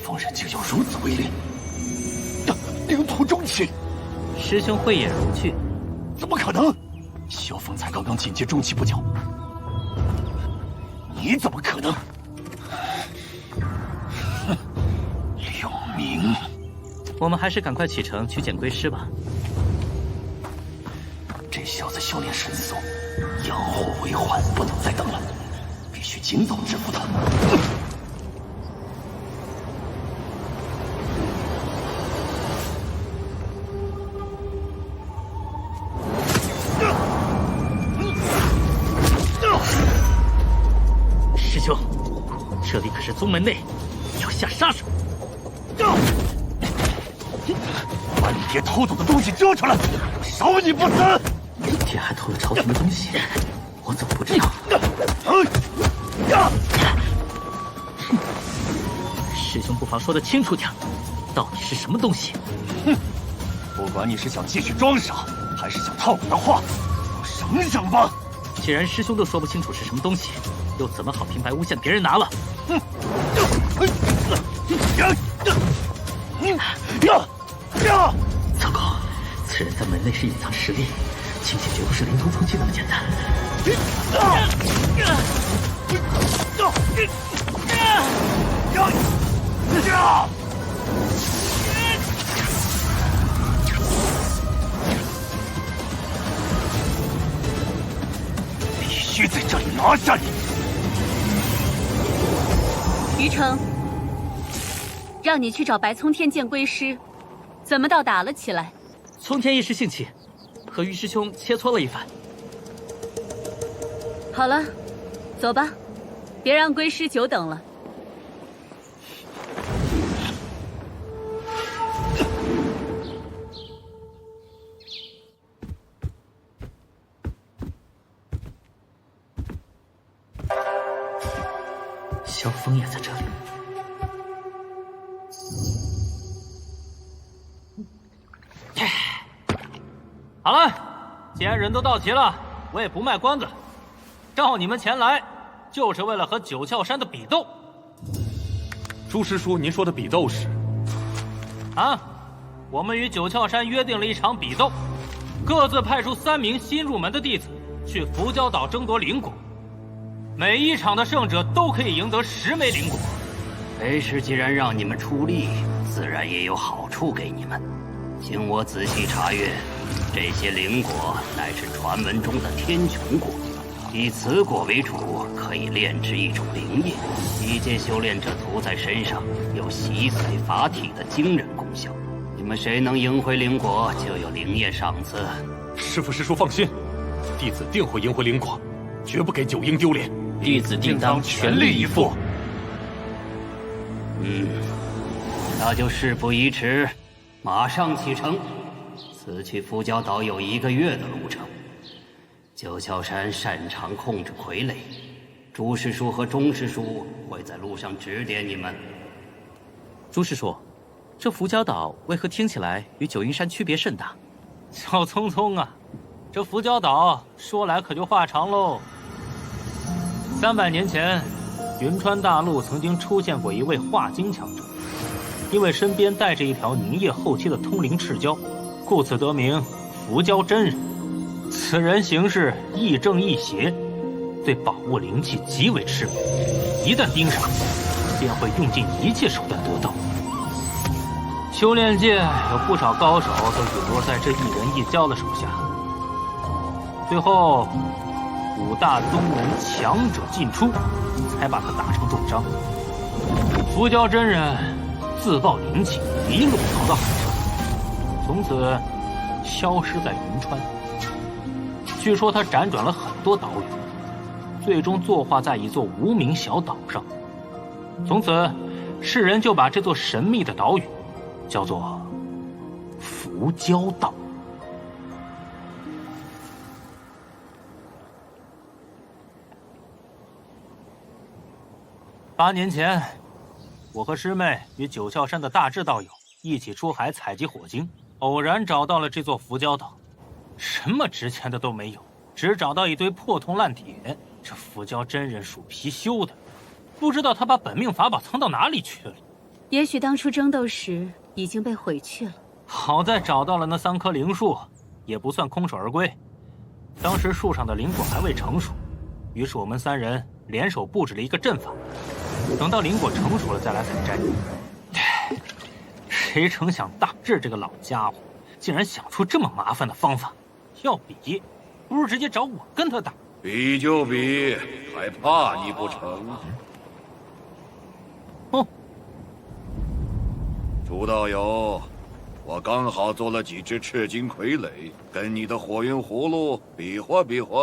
风刃竟有如此威力，领土中期。师兄慧眼如炬，怎么可能？萧峰才刚刚进阶中期不久，你怎么可能？柳明，我们还是赶快启程去见归师吧。这小子修炼神速，养护为患，不能再等了，必须尽早制服他。师兄，这里可是宗门内，要下杀手。把你爹偷走的东西交出来，我少你不死！爹还偷了朝廷的东西，我怎么不知道？师兄不妨说得清楚点，到底是什么东西？哼，不管你是想继续装傻，还是想套我的话，都省省吧。既然师兄都说不清楚是什么东西，又怎么好平白诬陷别人拿了？糟糕，此人在门内是隐藏实力，情形绝不是灵通初期那么简单。必须在这里拿下你！于城，让你去找白聪天见归师，怎么倒打了起来？聪天一时兴起，和于师兄切磋了一番。好了，走吧，别让归师久等了。萧峰也在这里。好了，既然人都到齐了，我也不卖关子，召你们前来，就是为了和九窍山的比斗。朱师叔，您说的比斗是？啊，我们与九窍山约定了一场比斗，各自派出3名新入门的弟子去浮礁岛争夺灵果，每一场的胜者都可以赢得10枚灵果。为师既然让你们出力，自然也有好处给你们。经我仔细查阅，这些灵果乃是传闻中的天穹果，以此果为主，可以炼制一种灵液，一阶修炼者涂在身上，有洗髓法体的惊人功效。你们谁能赢回灵果，就有灵液赏赐。师父师叔放心，弟子定会赢回灵果，绝不给九婴丢脸。弟子定当全力以赴。那就事不宜迟，马上启程。此去浮礁岛有1个月的路程。九窍山擅长控制傀儡，朱师叔和钟师叔会在路上指点你们。朱师叔，这浮礁岛为何听起来与九阴山区别甚大？小聪聪啊，这浮礁岛说来可就话长喽。300年前，云川大陆曾经出现过一位化精强者，因为身边带着一条凝液后期的通灵赤蛟，故此得名浮礁真人。此人行事亦正亦邪，对宝物灵器极为痴迷，一旦盯上，便会用尽一切手段得到。修炼界有不少高手都陨落在这一人一蛟的手下，最后5大宗门强者进出，才把他打成重伤。伏蛟真人自爆灵气，一路逃到海上，从此消失在云川。据说他辗转了很多岛屿，最终作化在一座无名小岛上。从此，世人就把这座神秘的岛屿叫做伏蛟岛。8年前，我和师妹与九窍山的大智道友一起出海采集火晶，偶然找到了这座伏蛟岛。什么值钱的都没有，只找到一堆破铜烂铁。这伏蛟真人属貔貅的，不知道他把本命法宝藏到哪里去了。也许当初争斗时已经被毁去了。好在找到了那3棵灵树，也不算空手而归。当时树上的灵果还未成熟，于是我们3人联手布置了一个阵法，等到灵果成熟了再来采摘。谁成想大智这个老家伙竟然想出这么麻烦的方法。要比，不如直接找我跟他打。比就比，还怕你不成？朱道友，我刚好做了几只赤金傀儡，跟你的火云葫芦比划比划。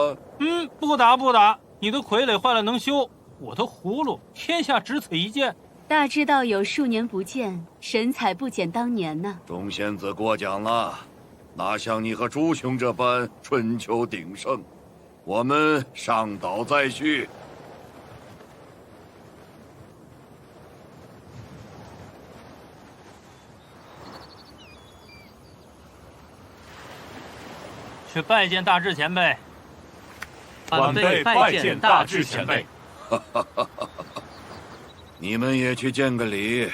不打不打，你的傀儡坏了能修，我的葫芦天下只此一件。大智道友数年不见，神采不减当年呢。钟仙子过奖了，哪像你和朱兄这般春秋鼎盛。我们上岛再续。去拜见大智前辈。晚辈拜见大智前辈。你们也去见个礼。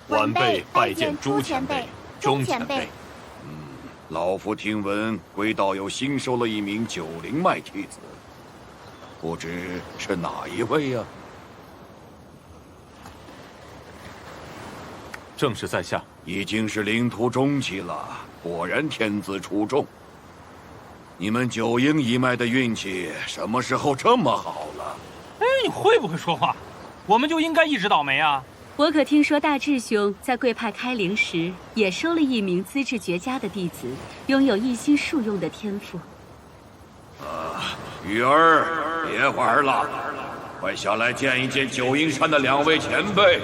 晚辈拜见朱前辈、钟前辈。老夫听闻贵道友新收了一名9灵脉弟子，不知是哪一位呀？正是在下。已经是灵途中期了，果然天资出众。你们9婴一脉的运气什么时候这么好了？你会不会说话？我们就应该一直倒霉啊！我可听说大智兄在贵派开灵时，也收了一名资质绝佳的弟子，拥有一心术用的天赋。雨儿，别玩了，快下来见一见9阴山的2位前辈。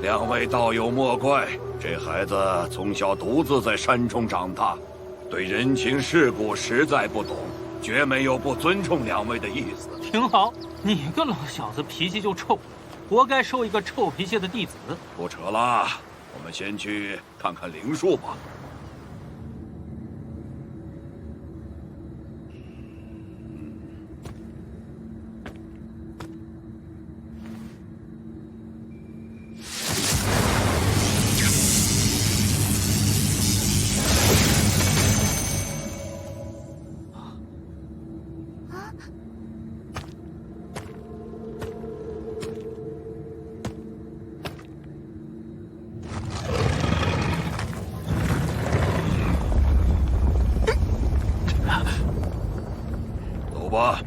2位道友莫怪，这孩子从小独自在山中长大，对人情世故实在不懂，绝没有不尊重2位的意思。挺好，你个老小子脾气就臭，活该收一个臭脾气的弟子。不扯了，我们先去看看灵树吧。吧。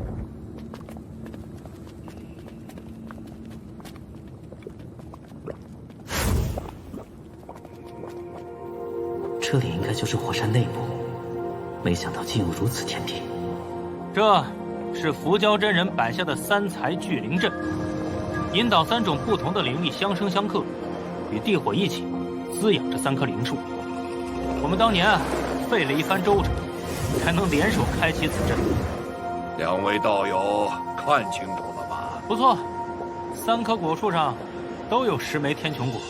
这里应该就是火山内部，没想到竟有如此天地。这是伏蛟真人摆下的3才聚灵阵，引导3种不同的灵力相生相克，与地火一起滋养这3棵灵树。我们当年费了一番周折，才能联手开启此阵。 2位道友看清楚了吧？不错，3棵果树上都有10枚天穹果。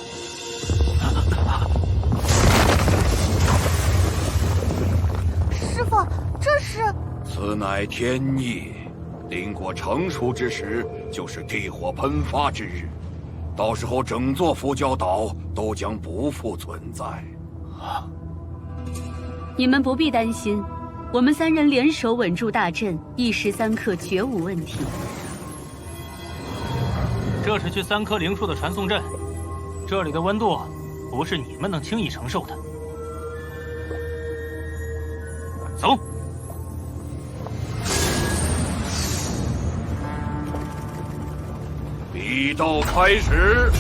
师傅，这是？此乃天意，灵果成熟之时，就是地火喷发之日。到时候整座浮礁岛都将不复存在。你们不必担心，我们3人联手稳住大阵，一时3刻绝无问题。这是去3棵灵树的传送阵，这里的温度不是你们能轻易承受的。走。比斗开始。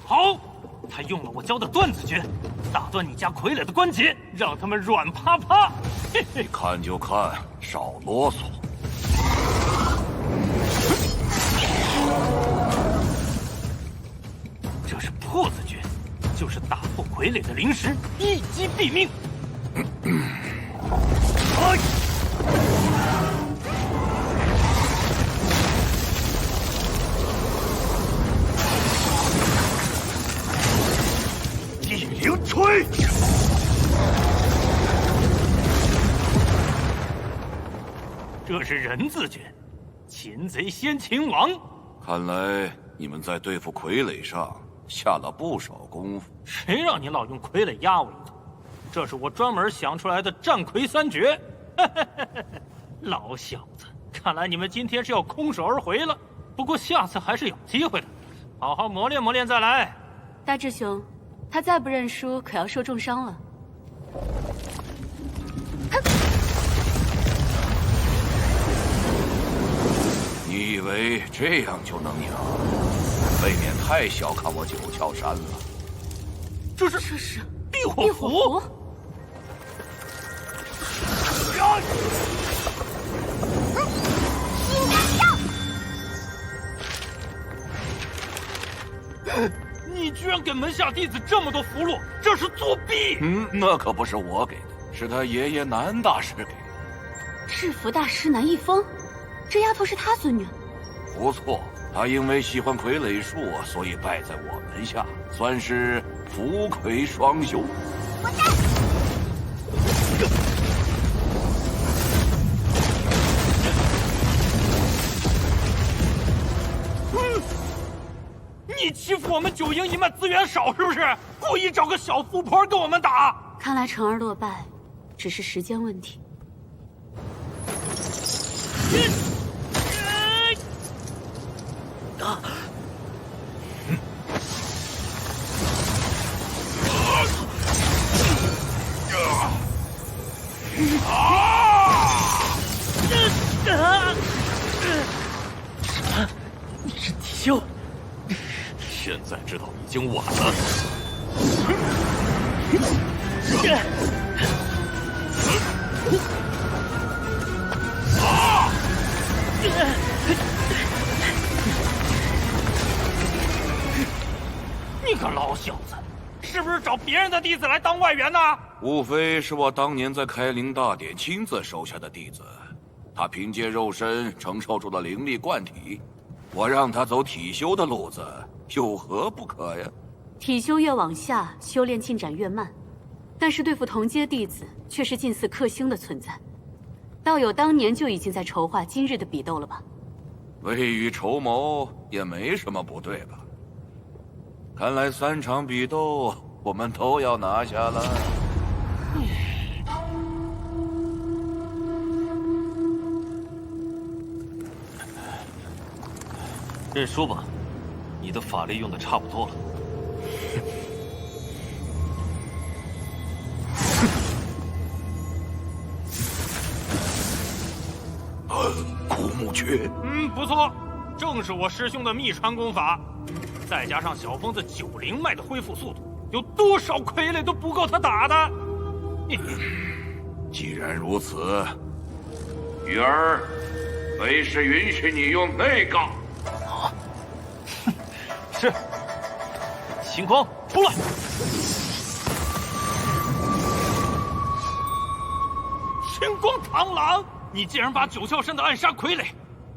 好，他用了我教的断子诀，打断你家傀儡的关节，让他们软趴趴。嘿嘿，看就看，少啰嗦。这是破子诀，就是打破傀儡的灵石，一击毙命。地灵锤。这是人字诀，擒贼先擒王。看来你们在对付傀儡上下了不少功夫。谁让你老用傀儡压我一头？这是我专门想出来的战魁3绝。老小子，看来你们今天是要空手而回了。不过下次还是有机会的，好好磨练磨练再来。大智兄，他再不认输，可要受重伤了。你以为这样就能赢？未免太小看我九窍山了。这是避火符。你居然给门下弟子这么多符箓，这是作弊！那可不是我给的，是他爷爷南大师给的。制服大师南一风，这丫头是他孙女。不错，他因为喜欢傀儡术，所以拜在我门下，算是福魁双修。你欺负我们九营一脉资源少是不是？故意找个小富婆跟我们打？看来成儿落败，只是时间问题。你是体修？现在知道已经晚了。你个老小子，是不是找别人的弟子来当外援呢？无非是我当年在开灵大典亲自收下的弟子，他凭借肉身承受住了灵力灌体，我让他走体修的路子，有何不可呀？体修越往下，修炼进展越慢，但是对付同阶弟子却是近似克星的存在。道友当年就已经在筹划今日的比斗了吧？未雨绸缪也没什么不对吧？看来3场比斗我们都要拿下了。认输吧，你的法力用的差不多了。古墓诀，不错，正是我师兄的秘传功法，再加上小疯子90脉的恢复速度，有多少傀儡都不够他打的。既然如此，鱼儿，为师允许你用那个。是。星光，出来！星光螳螂，你竟然把九窍山的暗杀傀儡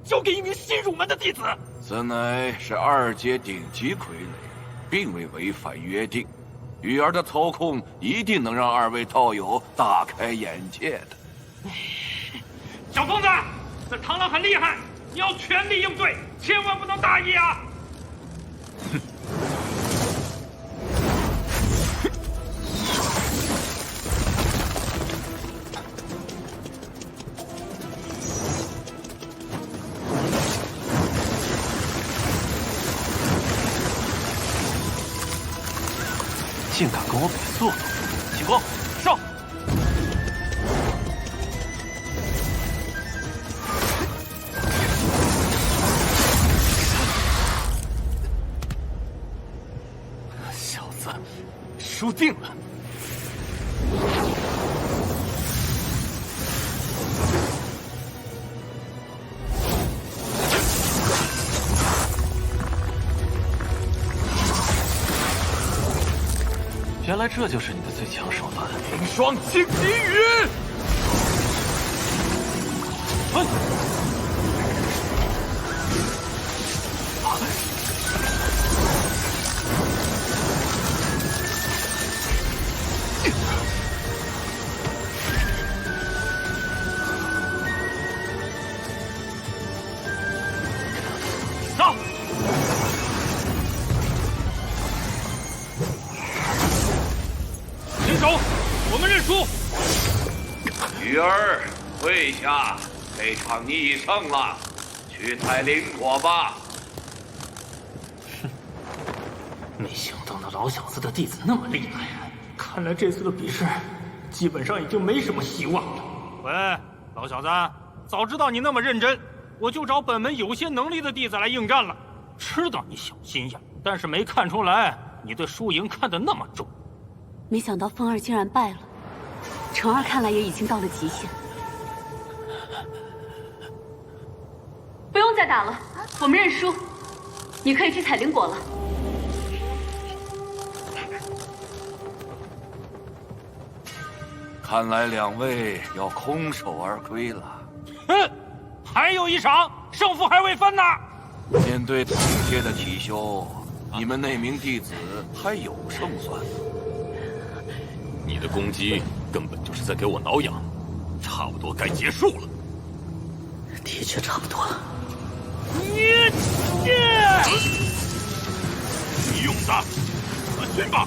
交给一名新入门的弟子！此乃是2阶顶级傀儡，并未违反约定。鱼儿的操控一定能让2位道友大开眼界的。小疯子，这螳螂很厉害，你要全力应对，千万不能大意啊！哼！竟敢跟我比速度！星光，上！小子，输定了！原来这就是你的最强手段。冰霜惊极雨。上！停手！我们认输。鱼儿，跪下！这场你已胜了，去采灵果吧。没想到那老小子的弟子那么厉害，看来这次的比试基本上已经没什么希望了。喂，老小子，早知道你那么认真，我就找本门有些能力的弟子来应战了。知道你小心眼，但是没看出来你对输赢看得那么重。没想到风儿竟然败了，程儿看来也已经到了极限。不用再打了，我们认输，你可以去采灵果了。看来2位要空手而归了。哼，还有一场，胜负还未分呢。面对同阶的体修，你们那名弟子还有胜算。你的攻击根本就是在给我挠痒，差不多该结束了。的确差不多。你用的，进吧。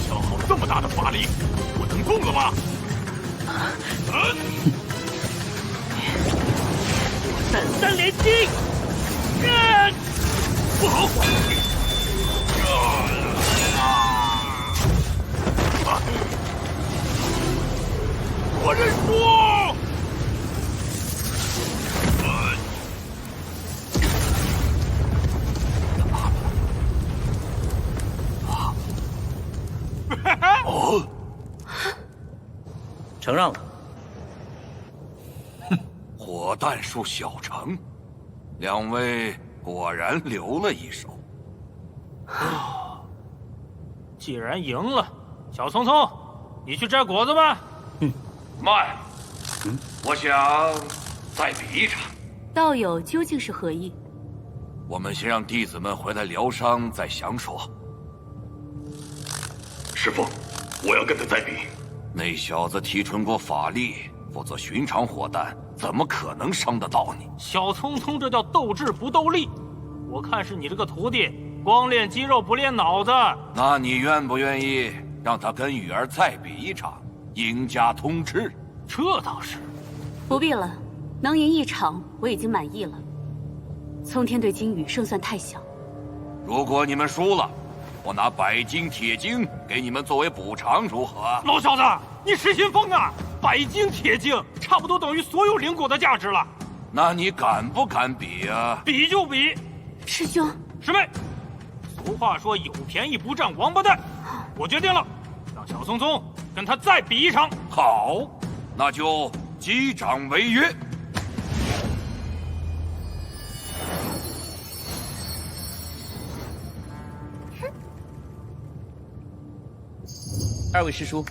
消耗这么大的法力，我能动了吗？3连击！不好！我认输！哦，承让了。火弹术小成，2位果然留了一手。既然赢了，小聪聪，你去摘果子吧。慢，我想再比一场。道友究竟是何意？我们先让弟子们回来疗伤，再详说。师父，我要跟他再比。那小子提纯过法力，否则寻常火弹怎么可能伤得到你？小聪聪，这叫斗智不斗力。我看是你这个徒弟光练肌肉不练脑子。那你愿不愿意让他跟雨儿再比一场，赢家通吃？这倒是。不必了，能赢一场我已经满意了。苍天对金羽胜算太小。如果你们输了，我拿100斤铁晶给你们作为补偿，如何？老小子，你失心疯啊！100斤铁晶差不多等于所有灵果的价值了。那你敢不敢比啊？比就比。师兄，师妹，俗话说有便宜不占王八蛋，我决定了，让小聪聪跟他再比一场。好，那就击掌为约。2位师叔，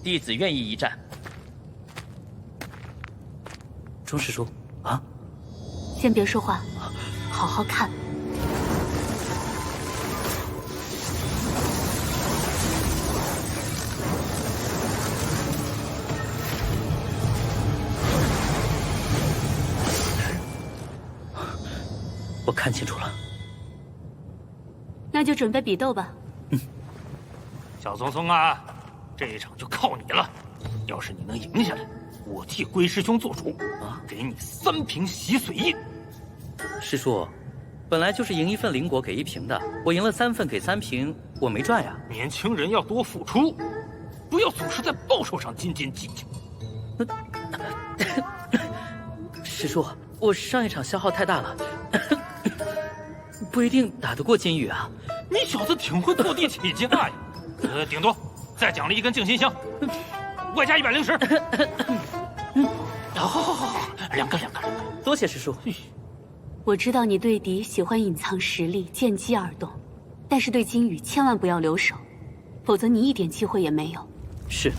弟子愿意一战。钟师叔啊，先别说话，好好看。我看清楚了，那就准备比斗吧。小聪聪啊，这一场就靠你了。要是你能赢下来，我替龟师兄做主，给你3瓶洗髓印。师叔，本来就是赢1份灵果给1瓶的，我赢了3份给3瓶，我没赚呀。年轻人要多付出，不要总是在报酬上斤斤计较。师叔，我上一场消耗太大了，不一定打得过金羽啊。你小子挺会坐地起价呀！顶多再奖励1根静心香，外加100灵石。好，两个。多谢师叔。我知道你对敌喜欢隐藏实力，见机而动，但是对金羽千万不要留手，否则你一点机会也没有。是。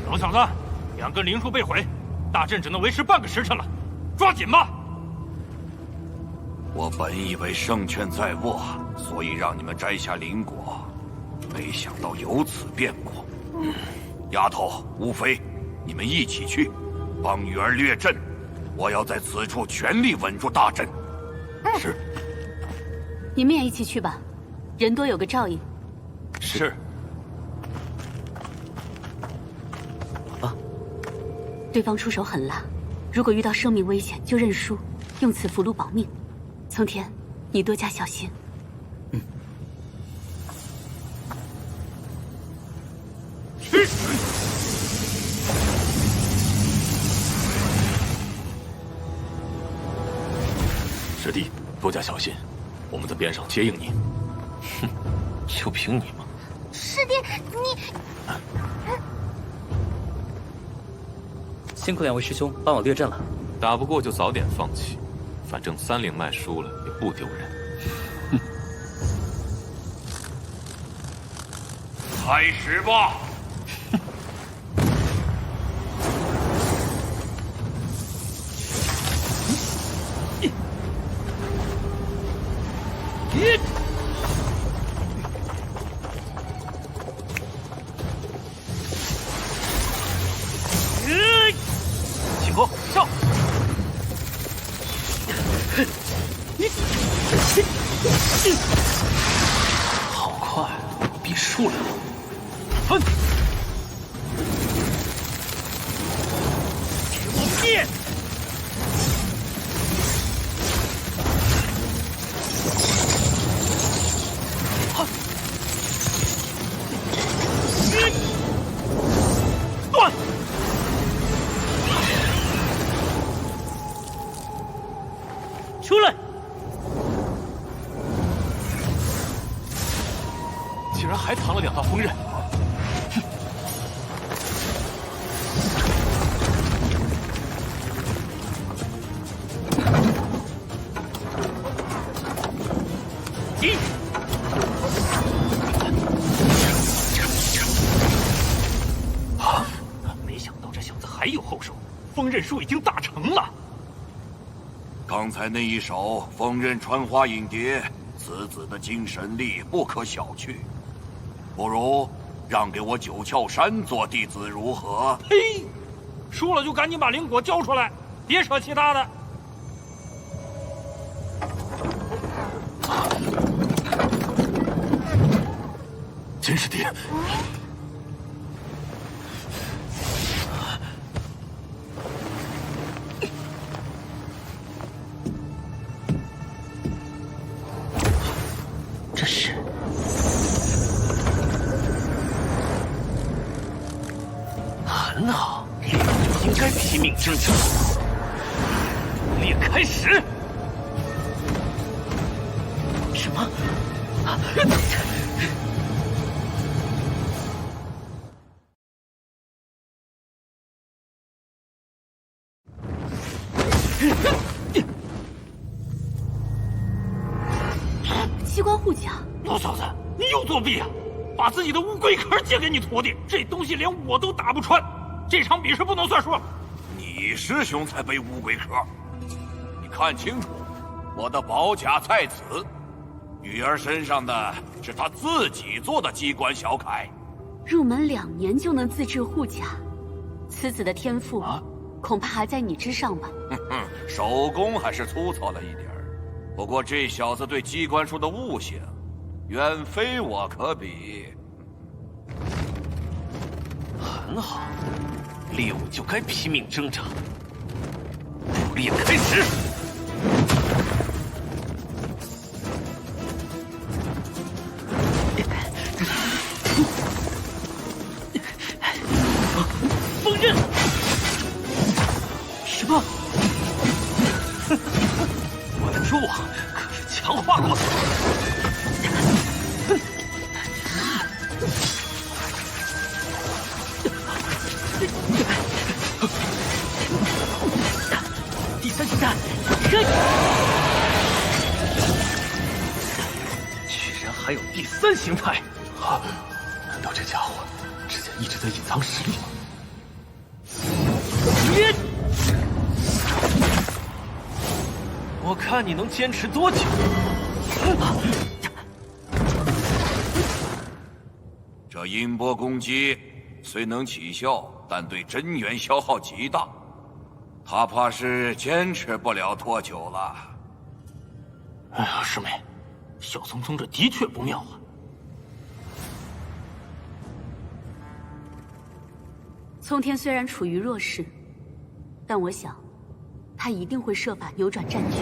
老小子，2根灵树被毁，大阵只能维持半个时辰了，抓紧吧！我本以为胜券在握，所以让你们摘下灵果，没想到有此变故。丫头、吴飞，你们一起去，帮女儿掠阵。我要在此处全力稳住大阵。是。你们也一起去吧，人多有个照应。是。对方出手狠辣，如果遇到生命危险就认输，用此符箓保命。苍天，你多加小心。师弟，多加小心，我们在边上接应你。哼，就凭你吗？师弟，你。辛苦2位师兄帮我掠阵了，打不过就早点放弃，反正3灵脉输了也不丢人。开始吧！请客上！好快，比数量。分！给我变！断！出来！竟然还藏了2道锋刃！没想到这小子还有后手，锋刃术已经大成了。刚才那一手锋刃穿花影蝶，此子的精神力不可小觑。不如让给我九窍山做弟子如何？嘿，输了就赶紧把灵果交出来，别扯其他的。金师弟，很好，猎物就应该拼命挣扎。猎开始。什么？啊！机关护甲，老小子，你又作弊啊！把自己的乌龟壳借给你徒弟，这东西连我都打不穿，这场比试不能算数。你师兄才背乌龟壳，你看清楚，我的宝甲在此。女儿身上的是她自己做的机关小铠。入门2年就能自制护甲，此子的天赋恐怕还在你之上吧。哼哼，手工还是粗糙了一点儿，不过这小子对机关术的悟性，远非我可比。很好，猎物就该拼命挣扎。捕猎开始。锋刃！什么？我的蛛网可是强化过的。第3形态，居然还有第3形态！啊，难道这家伙之前一直在隐藏实力吗？我看你能坚持多久？这音波攻击虽能起效，但对真元消耗极大，他怕是坚持不了多久了。哎呀，师妹，小聪聪这的确不妙啊！聪天虽然处于弱势，但我想，他一定会设法扭转战局。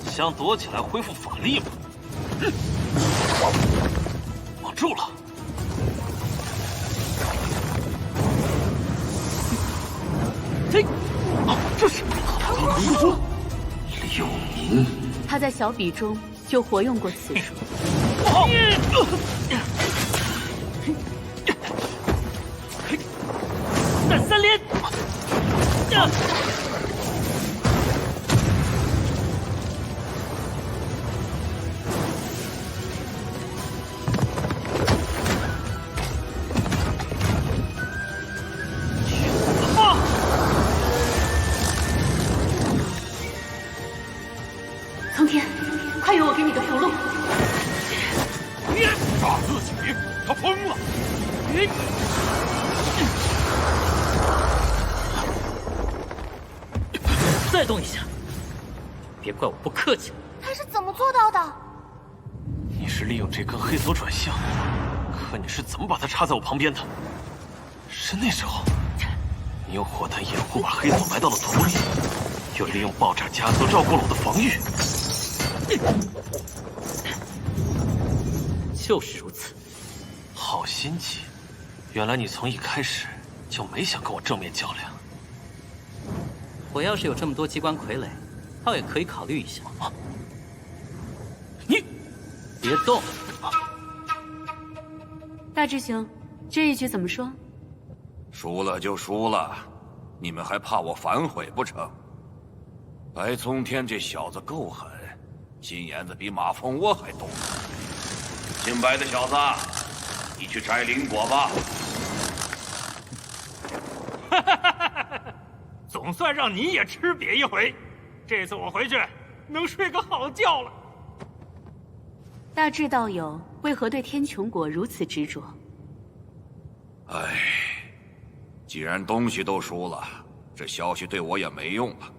想躲起来恢复法力吗？我住了。嘿，这是柳明，他在小比中就活用过此术。闪3连！苍天，快有我给你的符箓！打自己，他疯了！再动一下，别怪我不客气了。他是怎么做到的？你是利用这根黑索转向，可你是怎么把它插在我旁边的？是那时候，你用火弹掩护把黑索埋到了土里，又利用爆炸加速绕过了我的防御。就是如此。好心机，原来你从一开始就没想跟我正面较量。我要是有这么多机关傀儡，倒也可以考虑一下。你别动！大智兄，这一局怎么说？输了就输了，你们还怕我反悔不成？白宗天这小子够狠，心眼子比马蜂窝还多。姓白的小子，你去摘灵果吧。总算让你也吃瘪一回，这次我回去能睡个好觉了。大智道友为何对天穹果如此执着？唉，既然东西都输了，这消息对我也没用了。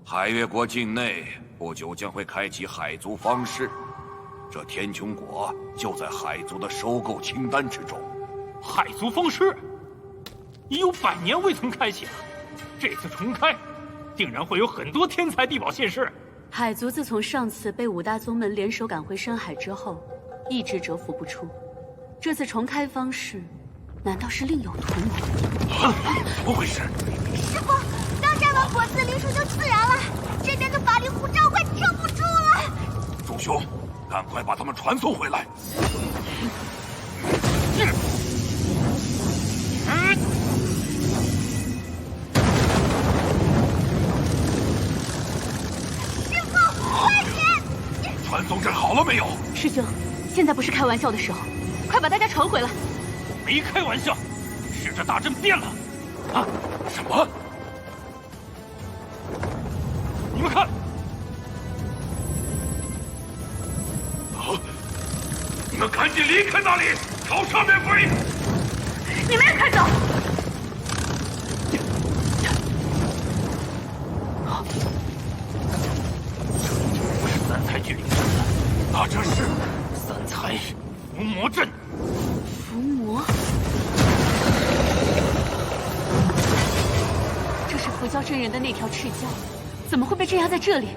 海月国境内不久将会开启海族方式，这天穹果就在海族的收购清单之中。海族方式已有100年未曾开启了，这次重开，定然会有很多天才地宝现世。海族自从上次被5大宗门联手赶回深海之后，一直蛰伏不出。这次重开方式，难道是另有图谋？怎么回事？师傅，刚摘完果子，灵树就自燃了，这边的法力护罩快撑不住了。众兄，赶快把他们传送回来。师傅，快点！传送阵好了没有？师兄，现在不是开玩笑的时候，快把大家传回来。没开玩笑，是这大阵变了。啊？什么？你们看！啊！你们赶紧离开那里，朝上面飞！你们也快走！不是三才聚灵阵了，那这是三才伏魔阵。伏魔？这是伏教真人的那条赤蛟，怎么会被镇压在这里？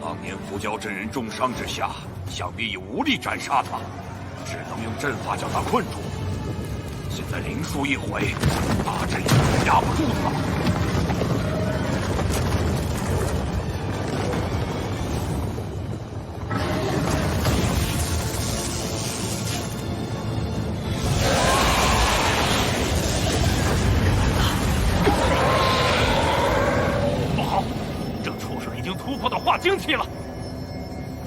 当年伏教真人重伤之下，想必已无力斩杀他，只能用阵法将他困住。现在灵树一毁，大阵也压不住他了。不好，这畜生已经突破到化精期了。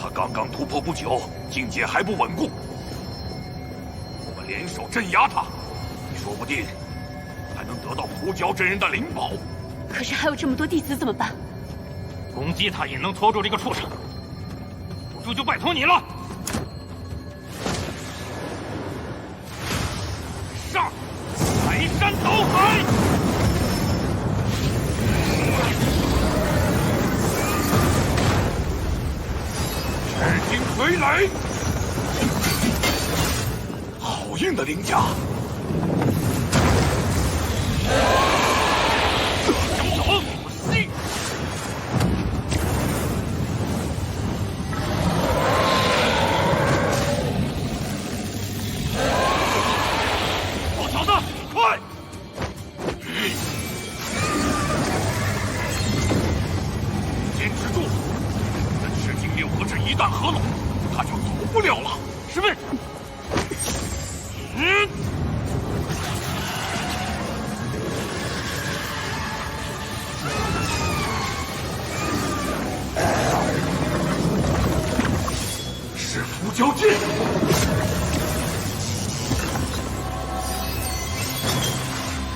他刚刚突破不久，境界还不稳固。我们联手镇压他。说不定还能得到伏教真人的灵宝。可是还有这么多弟子怎么办？攻击他也能拖住这个畜生，不住就拜托你了。上，排山倒海！赤金锤雷，好硬的灵甲！老小子，快！坚持住！这赤金六合阵一旦合拢，他就走不了了。师妹，是伏教剑。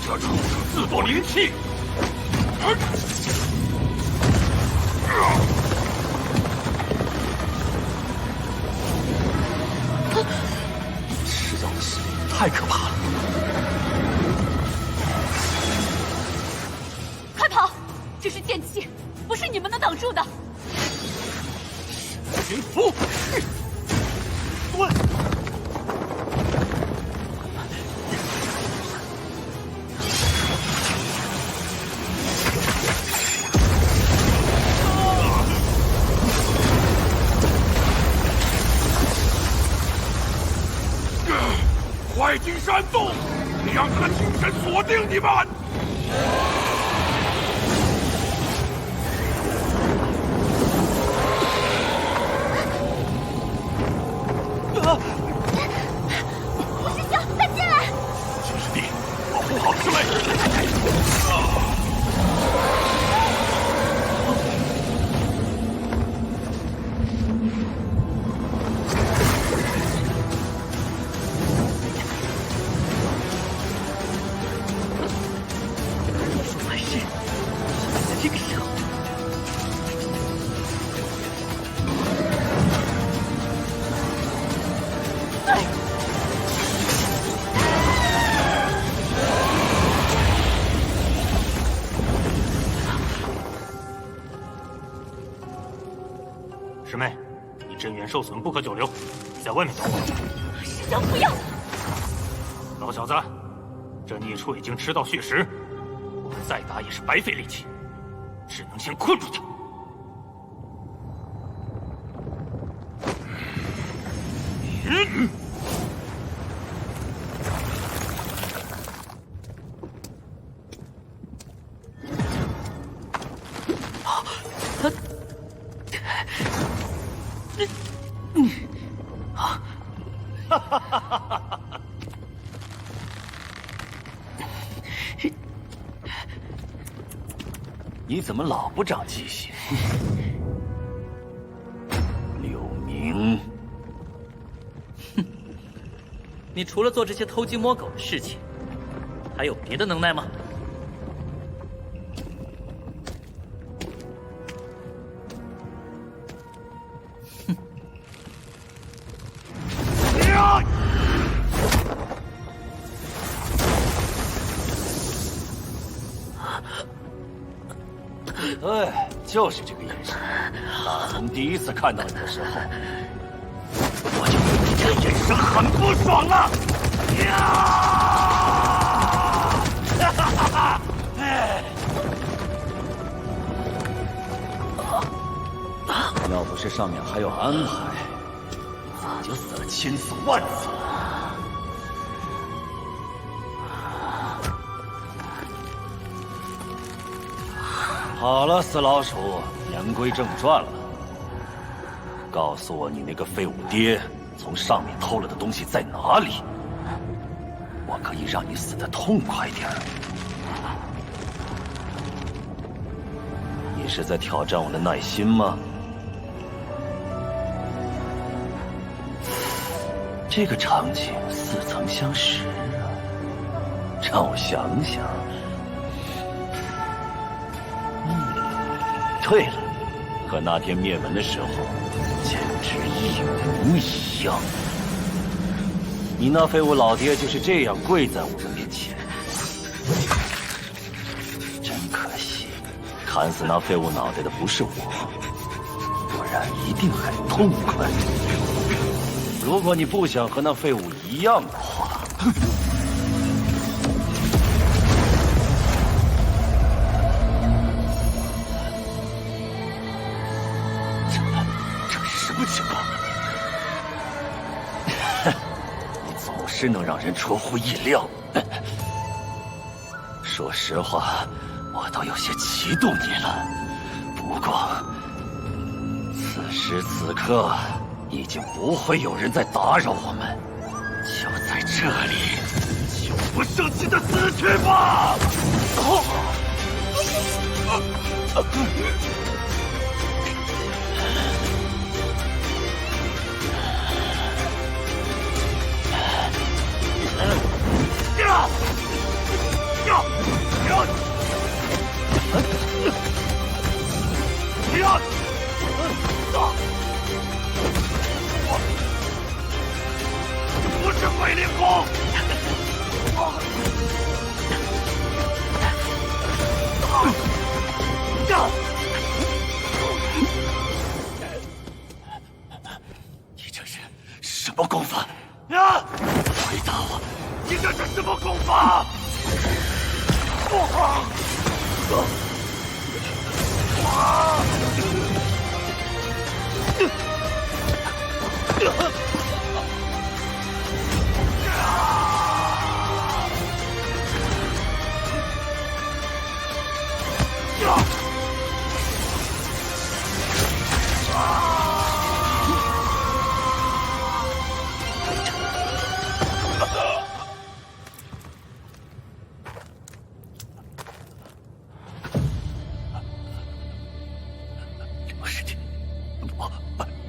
这畜生自作灵气。这东西太可怕了！快跑！这是剑气，不是你们能挡住的。灵符，蹲！快进山洞，让他精神锁定你们！吴师兄，快进来！秦师弟，保护好师妹！完事，在这个时候。师妹，你真元受损，不可久留，你在外面等我。师兄，不要！老小子，这孽畜已经吃到血食，我们再打也是白费力气，只能先困住他。嗯。你怎么老不长记性？柳明，你除了做这些偷鸡摸狗的事情，还有别的能耐吗？对，就是这个眼神。打从第一次看到你的时候，我就对你这眼神很不爽了。要不是上面还有安排，早就死了千次万次了。好了，死老鼠，言归正传了。告诉我，你那个废物爹从上面偷了的东西在哪里？我可以让你死得痛快点儿。你是在挑战我的耐心吗？这个场景似曾相识啊，让我想想。对了，和那天灭门的时候简直一模一样。你那废物老爹就是这样跪在我的面前。真可惜，砍死那废物脑袋的不是我，不然一定很痛快。如果你不想和那废物一样的话，什么情况？你总是能让人出乎意料。说实话，我都有些嫉妒你了。不过，此时此刻，已经不会有人再打扰我们。就在这里，永不生气的死去吧！不是鬼灵功！你这是什么功法？回答我，你这是什么功法？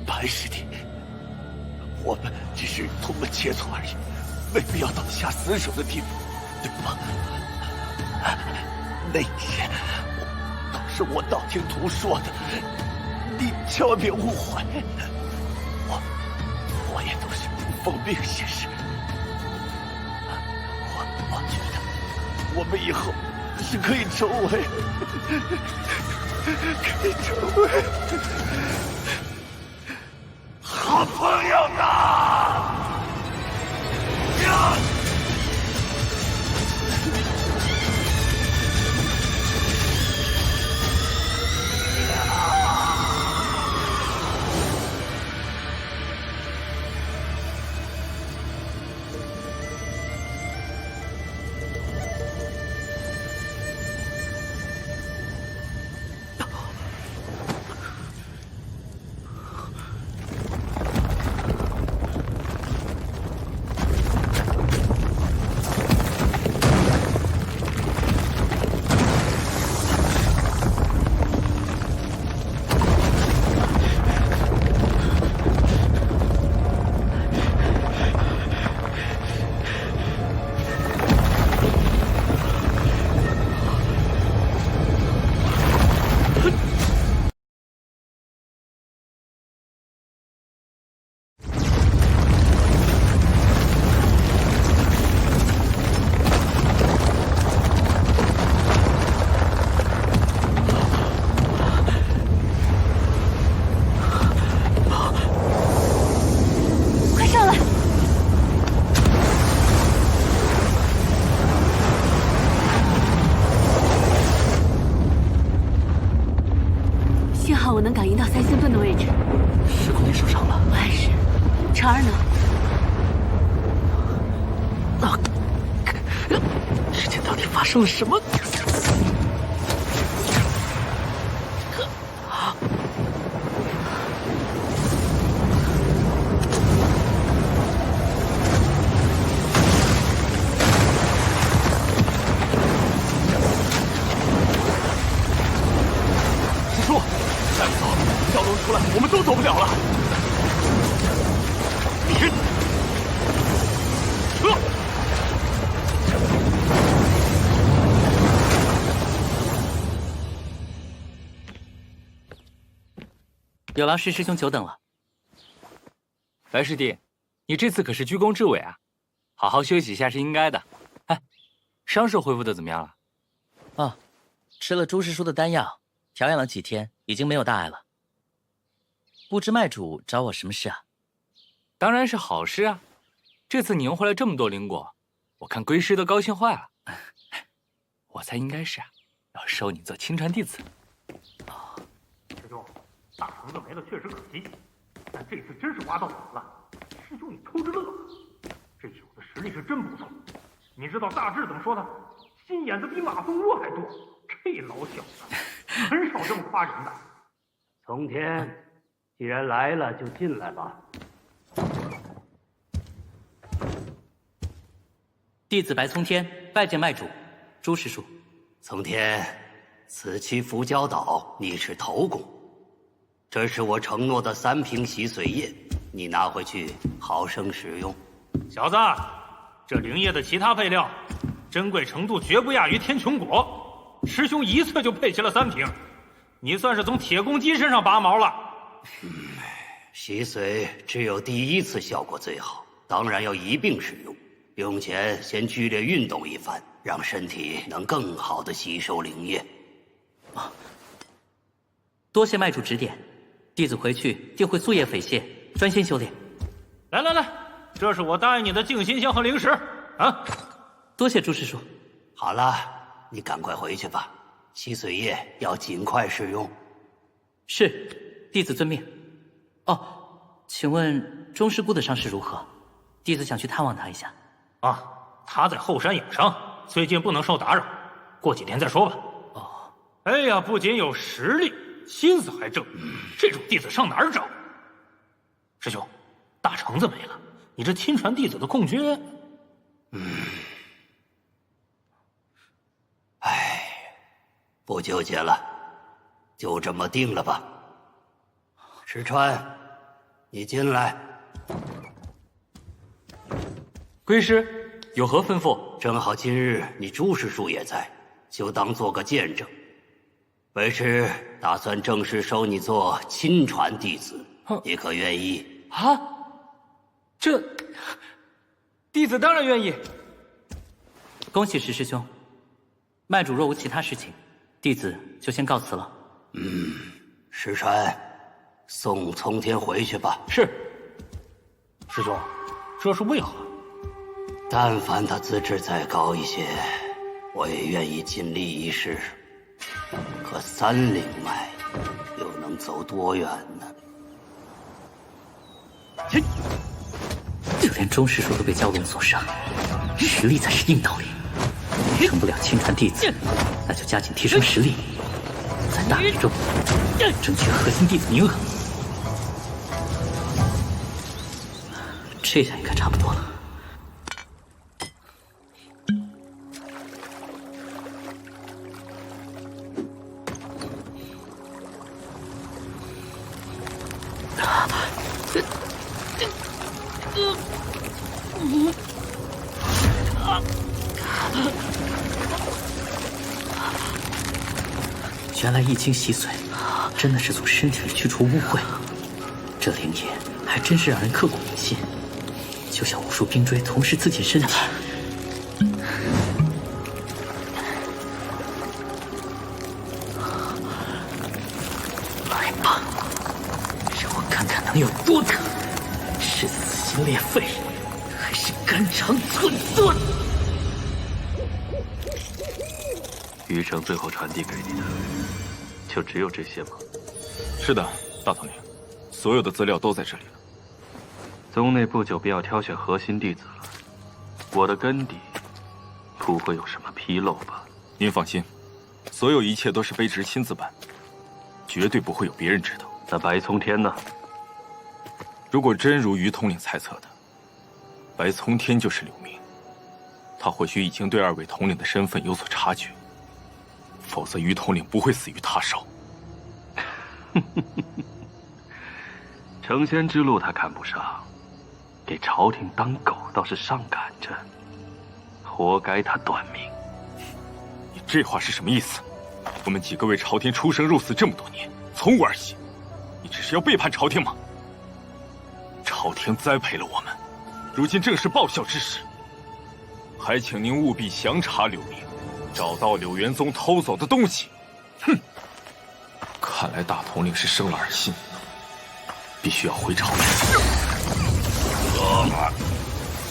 白师弟，我们只是同门切磋而已，没必要到下死手的地步，对吧？那些都是我道听途说的，你千万别误会。我也都是奉命行事。我觉得我们以后是可以成为，好朋友的。也受伤了。我也是。婵儿呢？之前到底发生了什么？师叔，再不走，蛟龙出来，我们都走不了了。有劳石师兄久等了。白师弟，你这次可是居功至伟啊，好好休息一下是应该的。哎，伤势恢复的怎么样了？哦，吃了朱师叔的丹药，调养了几天，已经没有大碍了。不知脉主找我什么事啊？当然是好事啊！这次你赢回来这么多灵果，我看归师都高兴坏了。我猜应该是要收你做亲传弟子。师兄，大橙子没了确实可惜，但这次真是挖到宝了。师兄，你偷着乐，这小子实力是真不错。你知道大智怎么说的？心眼子比马蜂窝还多。这老小子很少这么夸人的。从天，既然来了，就进来吧。弟子白从天拜见脉主，朱师叔。从天，此期伏蛟岛你是头功，这是我承诺的3瓶洗髓液，你拿回去好生使用。小子，这灵液的其他配料，珍贵程度绝不亚于天穹果。师兄一次就配齐了3瓶，你算是从铁公鸡身上拔毛了。洗髓只有第1次效果最好，当然要一并使用。用前先剧烈运动一番，让身体能更好的吸收灵液。多谢脉主指点，弟子回去定会夙夜匪懈，专心修炼。来，这是我答应你的静心香和灵石啊！多谢朱师叔。好了，你赶快回去吧，洗髓液要尽快使用。是，弟子遵命。哦，请问钟师姑的伤势如何？弟子想去探望她一下。啊，他在后山养伤，最近不能受打扰，过几天再说吧。哦，哎呀，不仅有实力，心思还正，这种弟子上哪儿找？师兄，大橙子没了，你这亲传弟子的空缺……不纠结了，就这么定了吧。石川，你进来。归师有何吩咐？正好今日你朱师叔也在，就当做个见证。为师打算正式收你做亲传弟子，你可愿意？啊？这弟子当然愿意。恭喜石师兄，脉主若无其他事情，弟子就先告辞了。石川，送从天回去吧。是。师兄，这是为何？但凡他资质再高一些，我也愿意尽力一试。可3灵脉又能走多远呢？就连钟师叔都被蛟龙所伤，实力才是硬道理。成不了亲传弟子，那就加紧提升实力，在大比中争取核心弟子名额。这下应该差不多了。原来易经洗髓真的是从身体里去除污秽，这灵液还真是让人刻骨铭心，就像无数冰锥同时刺进身体。来吧，让我看看能有多疼，是撕心裂肺，还是肝肠寸断？余城最后传递给你的，就只有这些吗？是的，大统领。所有的资料都在这里了。宗内不久便要挑选核心弟子了，我的根底不会有什么纰漏吧？您放心，所有一切都是卑职亲自办，绝对不会有别人知道。那白从天呢？如果真如于统领猜测的，白从天就是刘明，他或许已经对2位统领的身份有所察觉，否则于统领不会死于他手。成仙之路他看不上，给朝廷当狗倒是上赶着，活该他短命。你这话是什么意思？我们几个为朝廷出生入死这么多年，从无儿戏，你只是要背叛朝廷吗？朝廷栽培了我们，如今正是报效之时，还请您务必详查刘明，找到柳元宗偷走的东西。哼！看来大统领是生了二心，必须要回朝廷。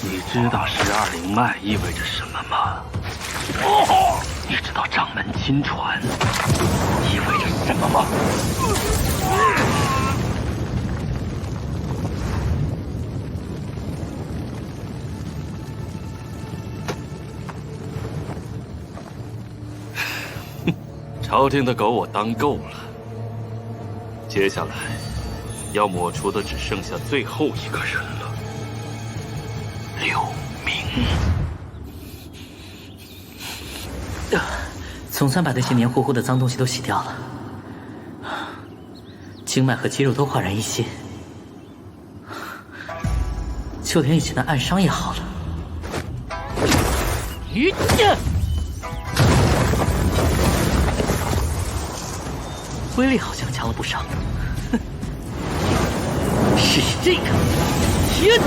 你知道12灵脉意味着什么吗？你知道掌门亲传意味着什么吗？朝廷的狗我当够了，接下来要抹除的只剩下最后一个人了，刘明。总算把那些黏糊糊的脏东西都洗掉了，经脉和肌肉都焕然一新，就连以前的暗伤也好了。威力好像强了不少。试试这个，天！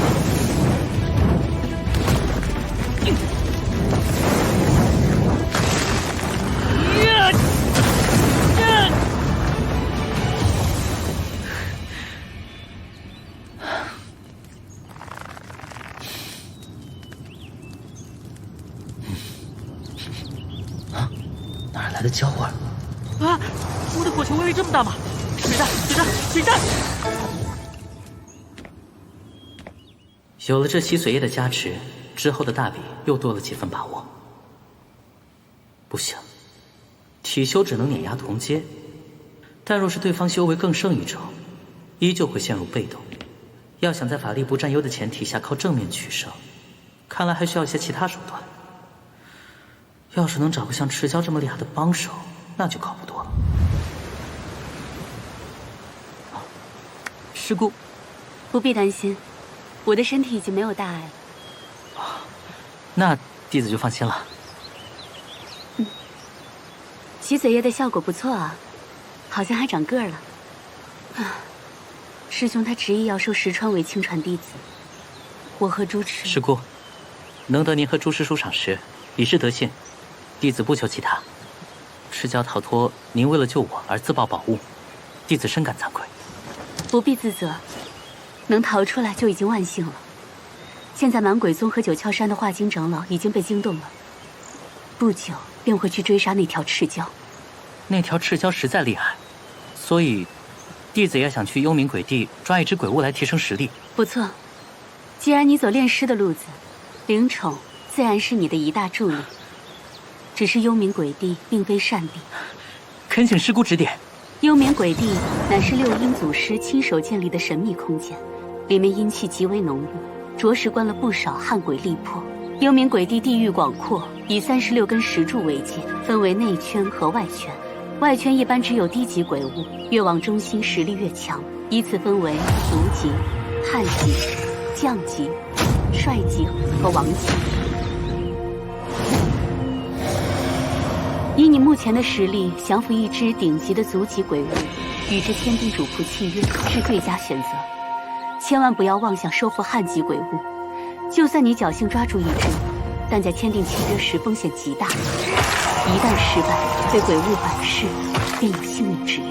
哪来的焦味？啊！我的火球威力这么大吗？水弹，水弹，水弹！有了这洗髓液的加持，之后的大比又多了几分把握。不行，体修只能碾压同阶，但若是对方修为更胜一筹，依旧会陷入被动。要想在法力不占优的前提下靠正面取胜，看来还需要一些其他手段。要是能找个像赤蛟这么厉害的帮手，那就靠不多了。师姑，不必担心，我的身体已经没有大碍了。那弟子就放心了。洗髓液的效果不错啊，好像还长个儿了。啊，师兄他执意要收石川为亲传弟子，我和朱赤……师姑，能得您和朱师叔赏识，已是德幸。弟子不求其他，赤蛟逃脱，您为了救我而自爆宝物，弟子深感惭愧。不必自责，能逃出来就已经万幸了。现在满鬼宗和九窍山的化精长老已经被惊动了，不久便会去追杀那条赤蛟。那条赤蛟实在厉害，所以弟子也想去幽冥鬼地抓一只鬼物来提升实力。不错，既然你走炼尸的路子，灵宠自然是你的一大助力。只是幽冥鬼地并非善地，恳请师姑指点。幽冥鬼地乃是六阴祖师亲手建立的神秘空间，里面阴气极为浓郁，着实关了不少悍鬼力魄。幽冥鬼地地域广阔，以36根石柱为界，分为内圈和外圈。外圈一般只有低级鬼物，越往中心实力越强，依次分为族级、汉级、将级、帅级和王级。以你目前的实力，降服一只顶级的族级鬼物，与之签订主仆契约是最佳选择。千万不要妄想收服汉级鬼物，就算你侥幸抓住一只，但在签订契约时风险极大，一旦失败，对鬼物本世便有性命之忧。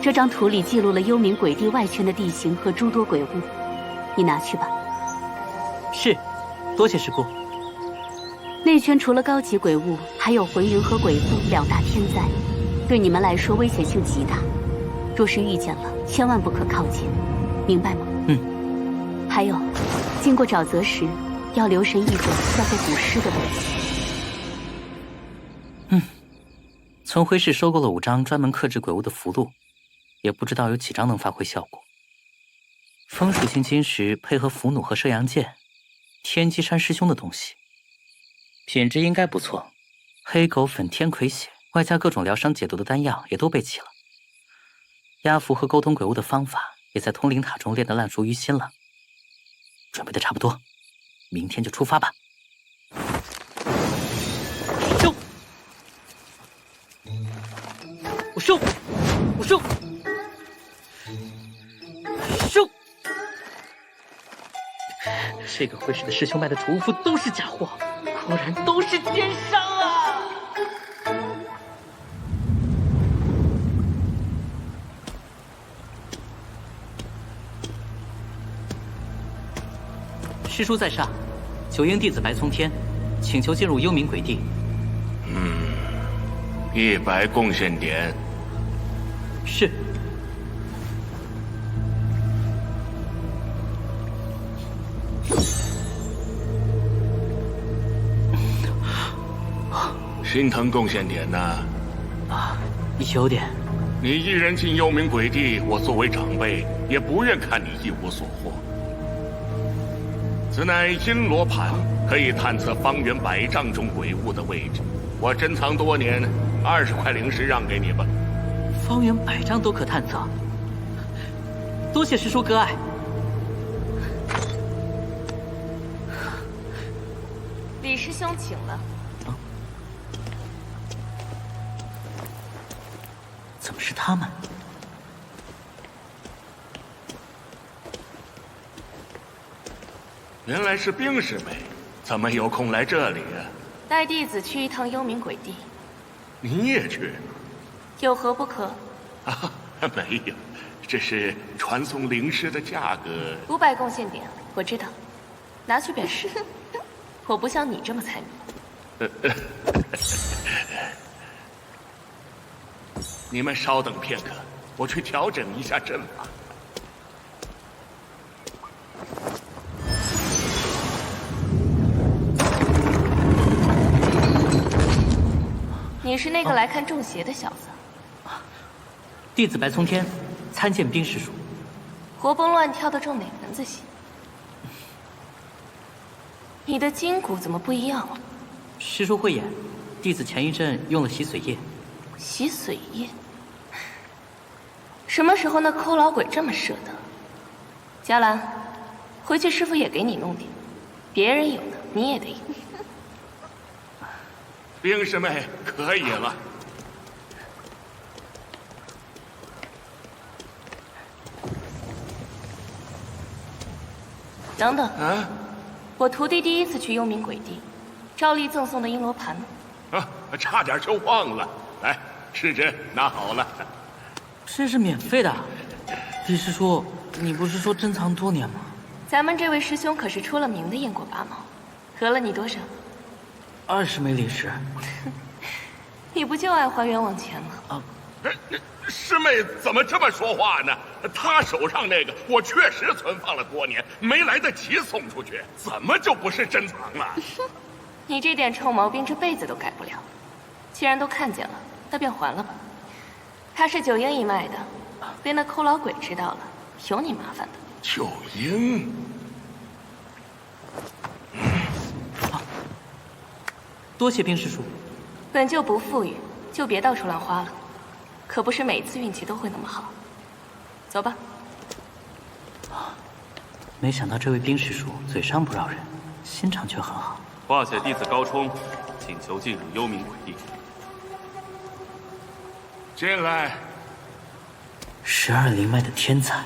这张图里记录了幽冥鬼地外圈的地形和诸多鬼物，你拿去吧。是，多谢师姑。内圈除了高级鬼物，还有魂云和鬼妇2大天灾，对你们来说危险性极大。若是遇见了，千万不可靠近，明白吗？嗯。还有，经过沼泽时，要留神一种叫做古尸的东西。从灰市收购了5张专门克制鬼物的符箓，也不知道有几张能发挥效果。风属性晶石配合符弩和射阳剑，天机山师兄的东西，品质应该不错。黑狗粉、天葵血，外加各种疗伤解毒的丹药也都备齐了。压符和沟通鬼物的方法也在通灵塔中练得烂熟于心了。准备的差不多，明天就出发吧。咻！我咻！我咻！咻！这个会使的师兄卖的储物符都是假货，果然都是奸商啊！师叔在上，九婴弟子白从天，请求进入幽冥鬼地。100贡献点。是。心疼贡献点呢？有点。你一人进幽冥鬼地，我作为长辈也不愿看你一无所获。此乃阴罗盘，可以探测方圆100丈中鬼物的位置。我珍藏多年，20块灵石让给你吧。方圆100丈都可探测，多谢师叔割爱。李师兄请了。怎么是他们？原来是冰师妹，怎么有空来这里啊？带弟子去一趟幽冥鬼地。你也去？有何不可？啊，没有，这是传送灵石的价格。500贡献点，我知道，拿去便是。我不像你这么财迷。你们稍等片刻，我去调整一下阵法。你是那个来看中邪的小子？弟子白从天，参见冰师叔。活蹦乱跳的中哪门子邪？你的筋骨怎么不一样了？师叔慧眼，弟子前一阵用了洗髓液。洗髓液？什么时候那抠老鬼这么舍得？嘉兰，回去师傅也给你弄点，别人有的你也得有。冰师妹，可以了。等等，我徒弟第一次去幽冥鬼地，照例赠送的璎珞盘呢？差点就忘了。来，师侄拿好了。这是免费的。李师叔，你不是说珍藏多年吗？咱们这位师兄可是出了名的雁过拔毛，讹了你多少？20枚灵石。你不就爱还冤枉钱吗？师妹怎么这么说话呢？他手上那个我确实存放了多年，没来得及送出去，怎么就不是珍藏了？你这点臭毛病这辈子都改不了。既然都看见了，那便还了吧。他是九婴一脉的，被那抠老鬼知道了，有你麻烦的。九婴。多谢冰师叔。本就不富裕，就别到处乱花了。可不是每次运气都会那么好。走吧。没想到这位冰师叔嘴上不饶人，心肠却很好。化血弟子高冲，请求进入幽冥鬼地。进来。12灵脉的天才，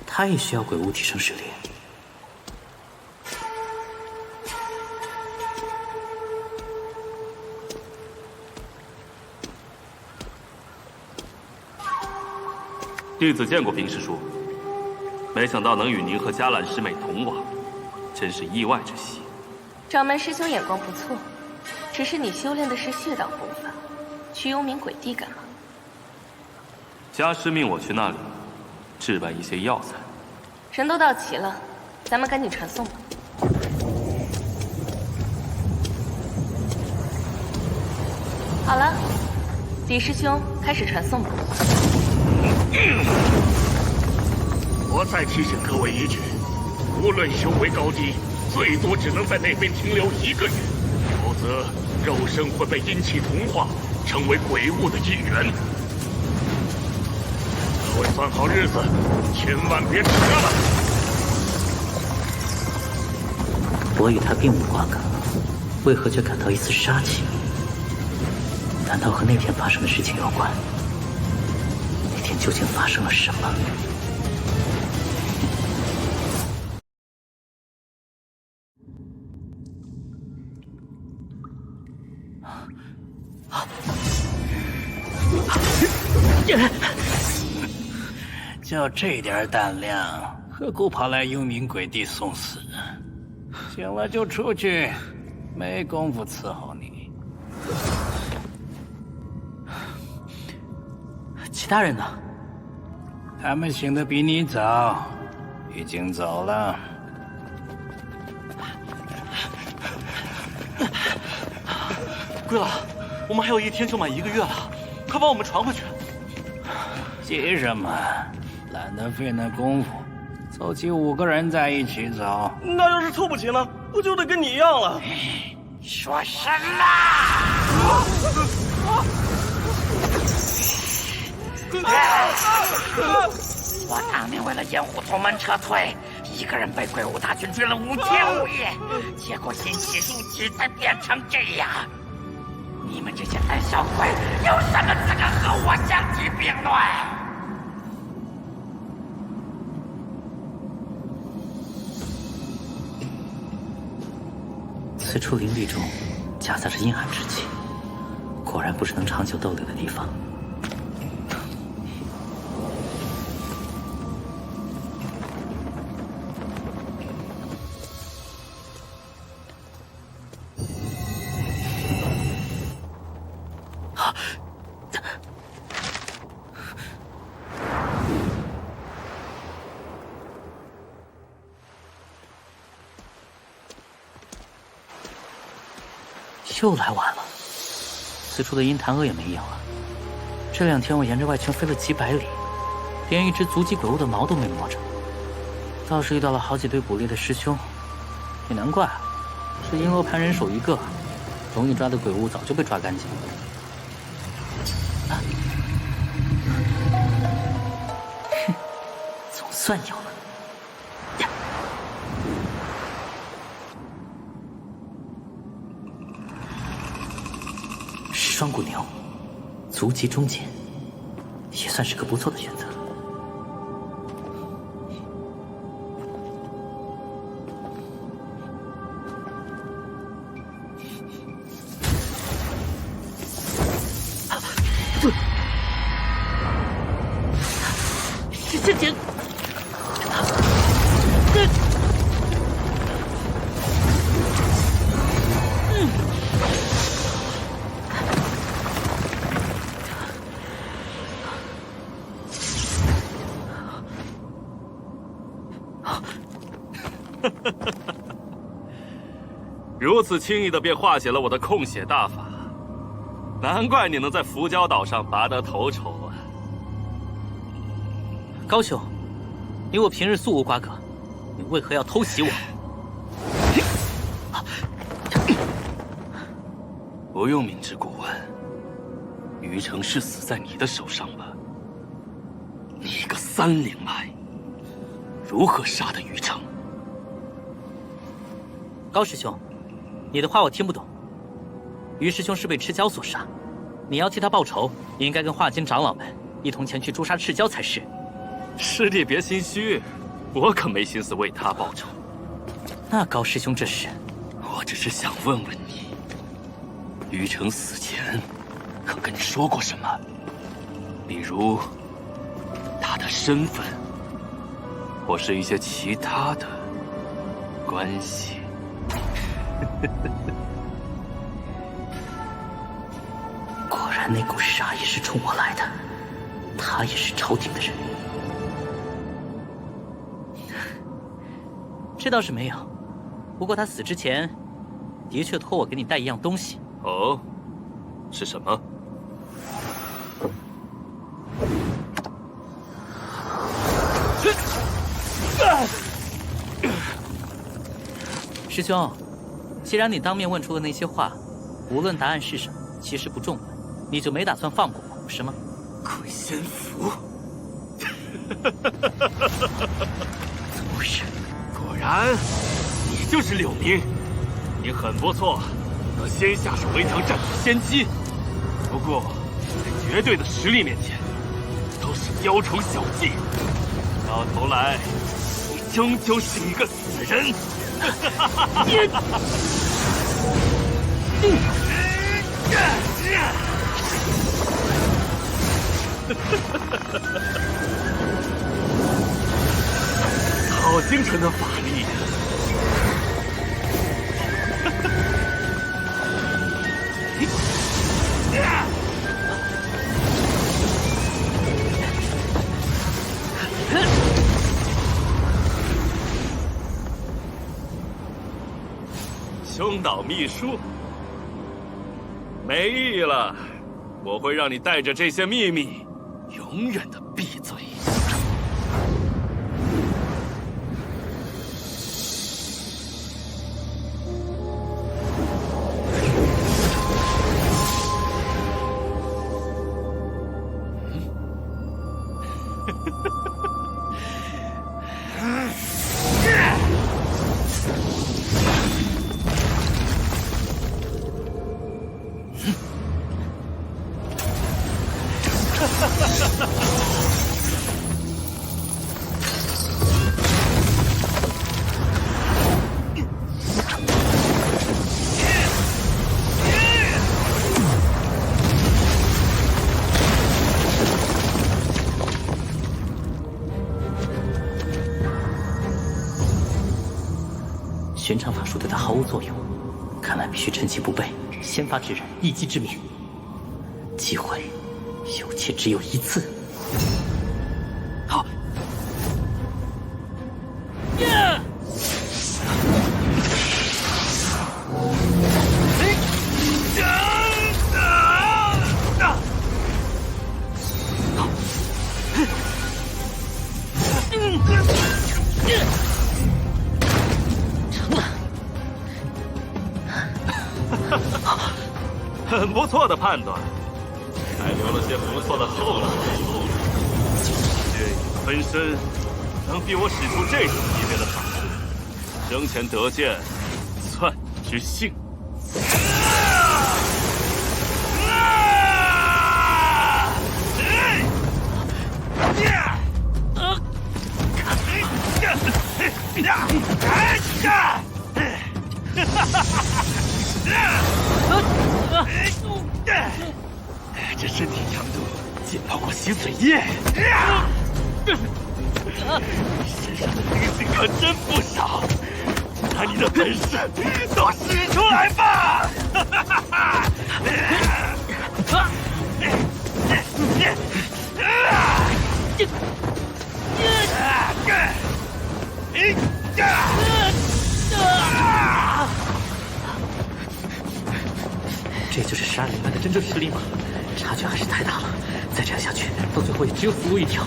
他也需要鬼物提升实力。弟子见过冰师叔，没想到能与您和嘉兰师妹同往，真是意外之喜。掌门师兄眼光不错，只是你修炼的是血道功法，去幽冥鬼地干嘛？家师命我去那里置办一些药材。人都到齐了，咱们赶紧传送吧。好了，李师兄，开始传送吧。我再提醒各位一句，无论修为高低，最多只能在那边停留1个月，否则肉身会被阴气同化，成为鬼物的一员。各位算好日子，千万别迟了。我与他并无瓜葛，为何却感到一丝杀气？难道和那天发生的事情有关？那天究竟发生了什么？就这点胆量，何故跑来幽冥鬼地送死？醒了就出去，没工夫伺候你。其他人呢？他们醒得比你早，已经走了。龟老，我们还有1天就满1个月了，快把我们传回去。急什么？懒得费那功夫，凑齐5个人在一起走。那要是凑不齐呢？不就得跟你一样了？说什么？我当年为了掩护同门撤退，1个人被鬼物大军追了5天5夜，结果阴气入体才变成这样。你们这些胆小鬼有什么资格和我相提并论？此处灵壁中夹杂着阴寒之气，果然不是能长久逗留的地方。又来晚了，此处的阴潭鳄也没影了。这2天我沿着外圈飞了几百里，连一只足迹鬼物的毛都没摸着，倒是遇到了好几对捕猎的师兄，也难怪，这银罗盘人手一个，容易抓的鬼物早就被抓干净了。哼，总算有了。双骨牛，足迹中间，也算是个不错的选择。这如此轻易的便化解了我的控血大法，难怪你能在浮蛟岛上拔得头筹啊！高兄，你我平日素无瓜葛，你为何要偷袭我？不用明知故问，于成是死在你的手上吧？你个3灵脉，如何杀得于成？高师兄，你的话我听不懂。于师兄是被赤蛟所杀，你要替他报仇，你应该跟化金长老们一同前去诛杀赤蛟才是。师弟别心虚，我可没心思为他报仇。那高师兄这是？我只是想问问你，于成死前可跟你说过什么？比如他的身份，或是一些其他的关系。果然那股杀意是冲我来的。他也是朝廷的人。这倒是没有，不过他死之前，的确托我给你带一样东西。哦，是什么？师兄，既然你当面问出了那些话，无论答案是什么，其实不重要，你就没打算放过我，是吗？鬼仙符，怎么回事？果然，你就是柳明，你很不错，能先下手为强，占据先机。不过，在绝对的实力面前，都是雕虫小技，到头来，你终究是一个死人。好精纯的法力呀！兄岛秘书，没意义了，我会让你带着这些秘密，永远的闭嘴。寻常法术对他毫无作用，看来必须趁其不备，先发制人，一击致命。机会有且只有一次。好。很不错的判断，还留了些不错的后路。血影分身能逼我使出这种级别的法术，生前得见，算你之幸。这身体强度劲爆过洗髓液，身上的灵性可真不少，把你的本事都使出来吧！这就是杀人外的真正实力吗？差距还是太大了，再这样下去，到最后也只有死路一条。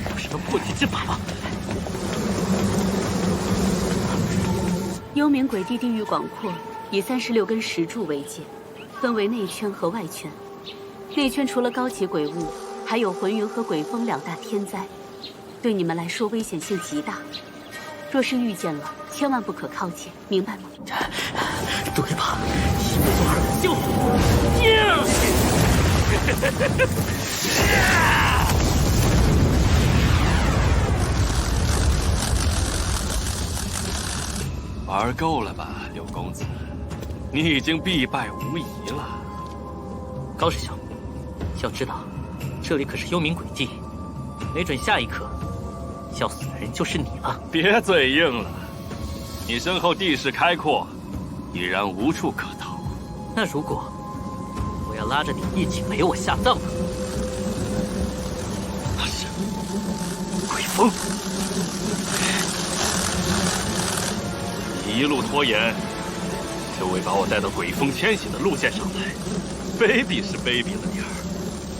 有什么破解之法吗？幽冥鬼地地域广阔，以36根石柱为界，分为内圈和外圈。内圈除了高级鬼物，还有浑云和鬼风2大天灾，对你们来说危险性极大。若是遇见了，千万不可靠近，明白吗？对吧？一不做二，就玩够了吧，柳公子？你已经必败无疑了。高师兄，要知道，这里可是幽冥鬼地，没准下一刻要死的人就是你了。别嘴硬了，你身后地势开阔，已然无处可逃。那如果我要拉着你一起陪我下葬呢？那是鬼风，你一路拖延，就为把我带到鬼风迁徙的路线上来。卑鄙是卑鄙了点儿，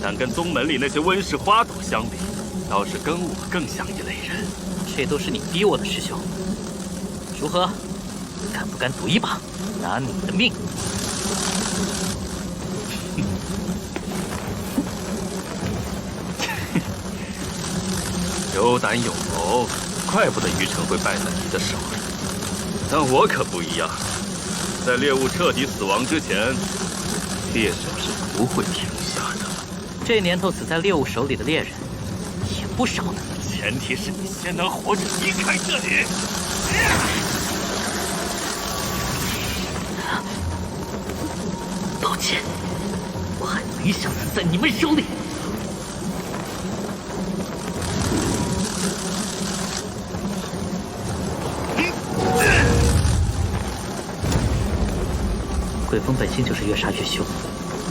但跟宗门里那些温室花朵相比，倒是跟我更像一类人。这都是你逼我的，师兄。如何？敢不敢赌一把，拿你的命？有胆有谋，怪不得于晨会败在你的手里。但我可不一样，在猎物彻底死亡之前，猎手是不会停下的。这年头死在猎物手里的猎人也不少呢。前提是你先能活着离开这里。抱歉，我还没想死在你们手里。鬼风本性就是越杀越凶，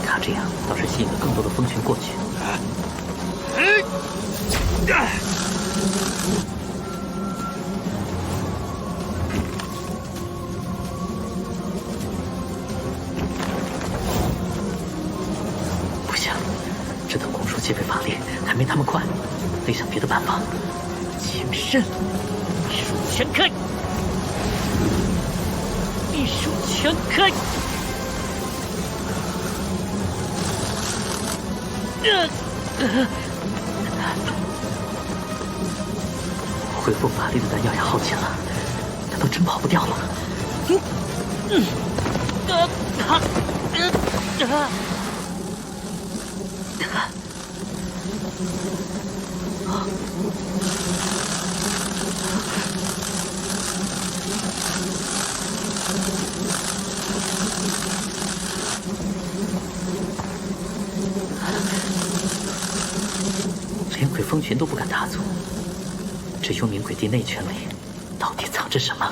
他这样倒是吸引了更多的蜂群过去。不行，这等拱术戒备法力还没他们快，得想别的办法。情深，一手全开，一手全开。恢复法力的弹药也耗尽了，他都真跑不掉了。连鬼风群都不敢踏足，这幽冥鬼地内圈里到底藏着什么？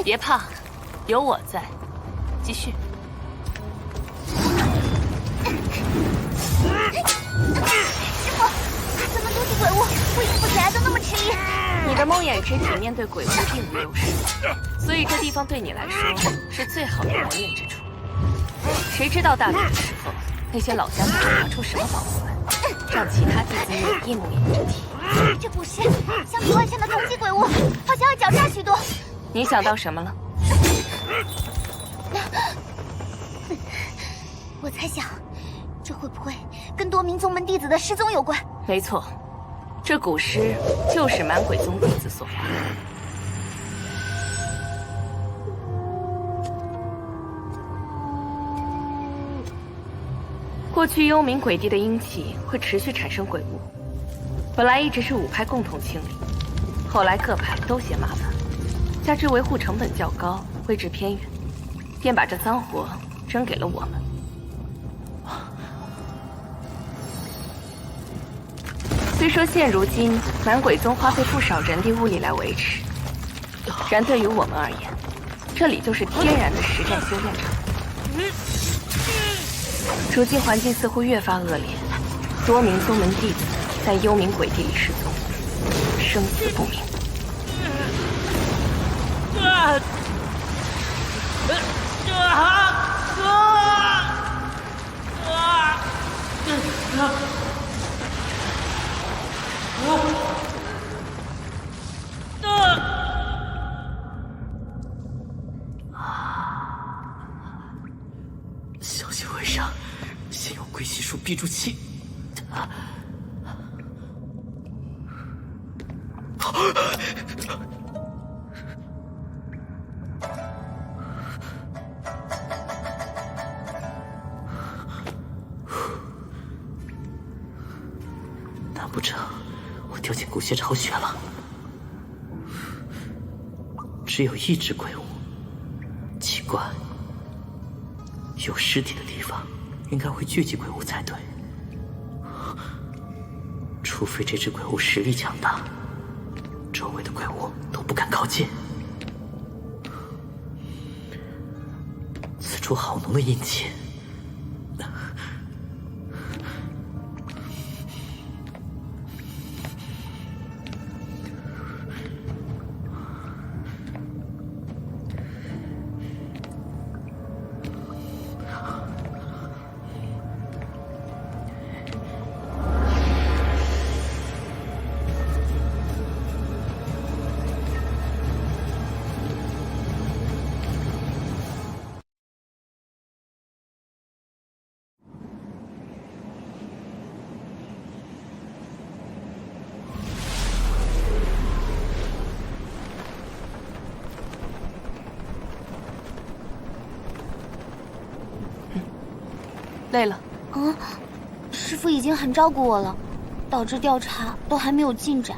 别怕，有我在，继续。师傅，怎么毒气鬼物恢复起来都那么吃力？你的梦魇之体面对鬼物并无优势，所以这地方对你来说是最好的磨练之处。谁知道大战的时候，那些老家伙会拿出什么宝物来，让其他弟子免疫梦魇之体？这不是相比外向的同级鬼物，好像要狡诈许多。你想到什么了？我猜想，这会不会跟多名宗门弟子的失踪有关？没错，这古尸就是满鬼宗弟子所发。过去幽冥鬼地的阴气会持续产生鬼物，本来一直是5派共同清理，后来各派都嫌麻烦。加之维护成本较高，位置偏远，便把这脏活扔给了我们。虽说现如今满鬼宗花费不少人力物力来维持，然对于我们而言，这里就是天然的实战修炼场。如今环境似乎越发恶劣，多名宗门弟子在幽冥鬼地里失踪，生死不明。小心为上，先用归西术闭住气。难不成我掉进古血巢穴了？只有一只鬼物，奇怪，有尸体的地方应该会聚集鬼物才对。除非这只鬼物实力强大，周围的鬼物都不敢靠近。此处好浓的阴气。累了？师父已经很照顾我了，导致调查都还没有进展。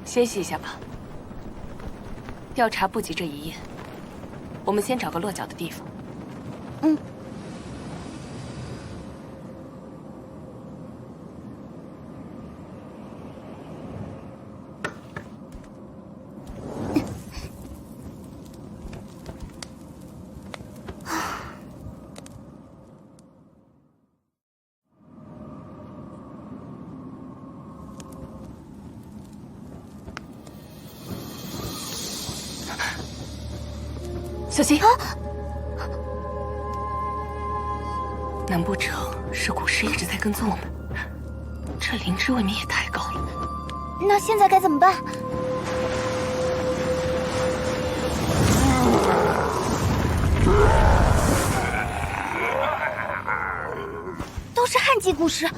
歇息一下吧。调查不急这一夜，我们先找个落脚的地方。小心！难不成是古尸一直在跟踪我们？这灵芝未免也太高了。那现在该怎么办？都是旱季古尸，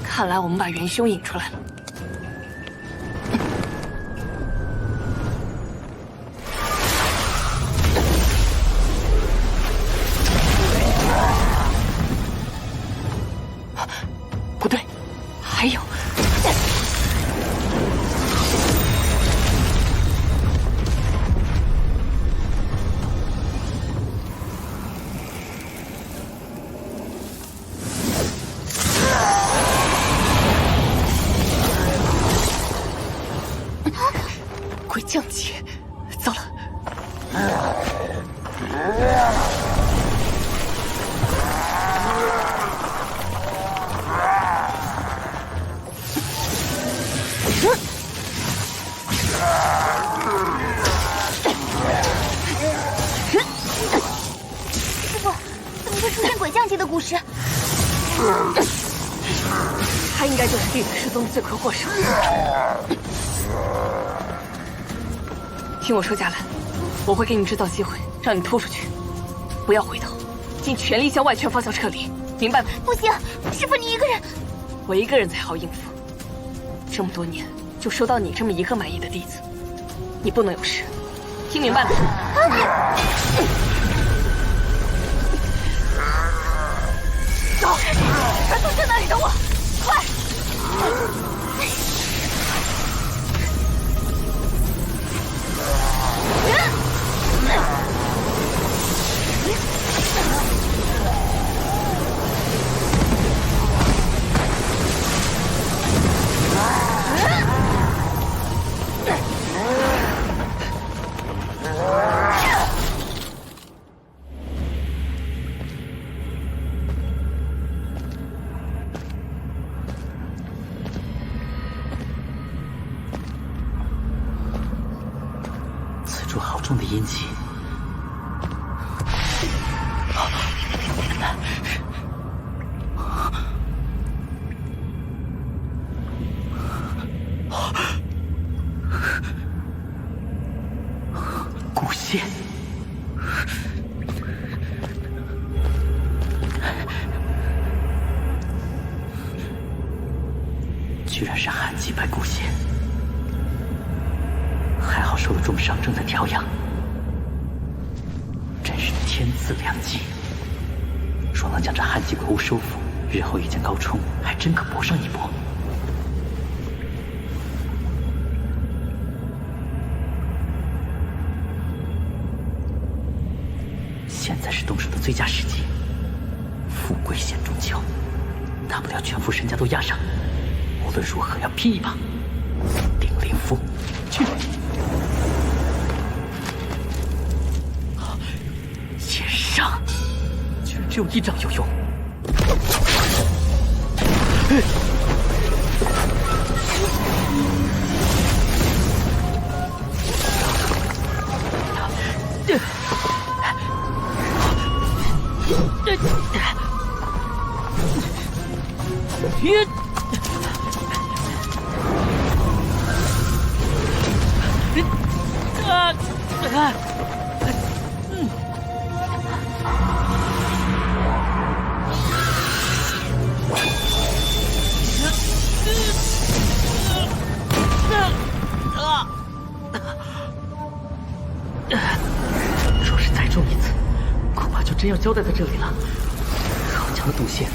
看来我们把元凶引出来了。不对，还有。鬼降级，糟了！师父，怎么会出现鬼降级的古尸？他应该就是弟子失踪的罪魁祸首。听我说，嘉兰，我会给你制造机会，让你突出去，不要回头，尽全力向外圈方向撤离，明白吗？不行，师父你一个人，我一个人才好应付。这么多年，就收到你这么一个满意的弟子，你不能有事，听明白了？走，传送阵那里等我，快！此处好重的阴气。古仙，居然是寒极派古仙，还好受了重伤，正在调养，真是天赐良机。若能将这寒极鬼物收服，日后遇见高冲，还真可搏上一搏。现在是动手的最佳时机，富贵险中求，大不了全副身家都押上，无论如何要拼一把。顶灵符，去！剑上，居然只有一掌有用。若是再中一次，恐怕就真要交代在这里了。好强的毒线，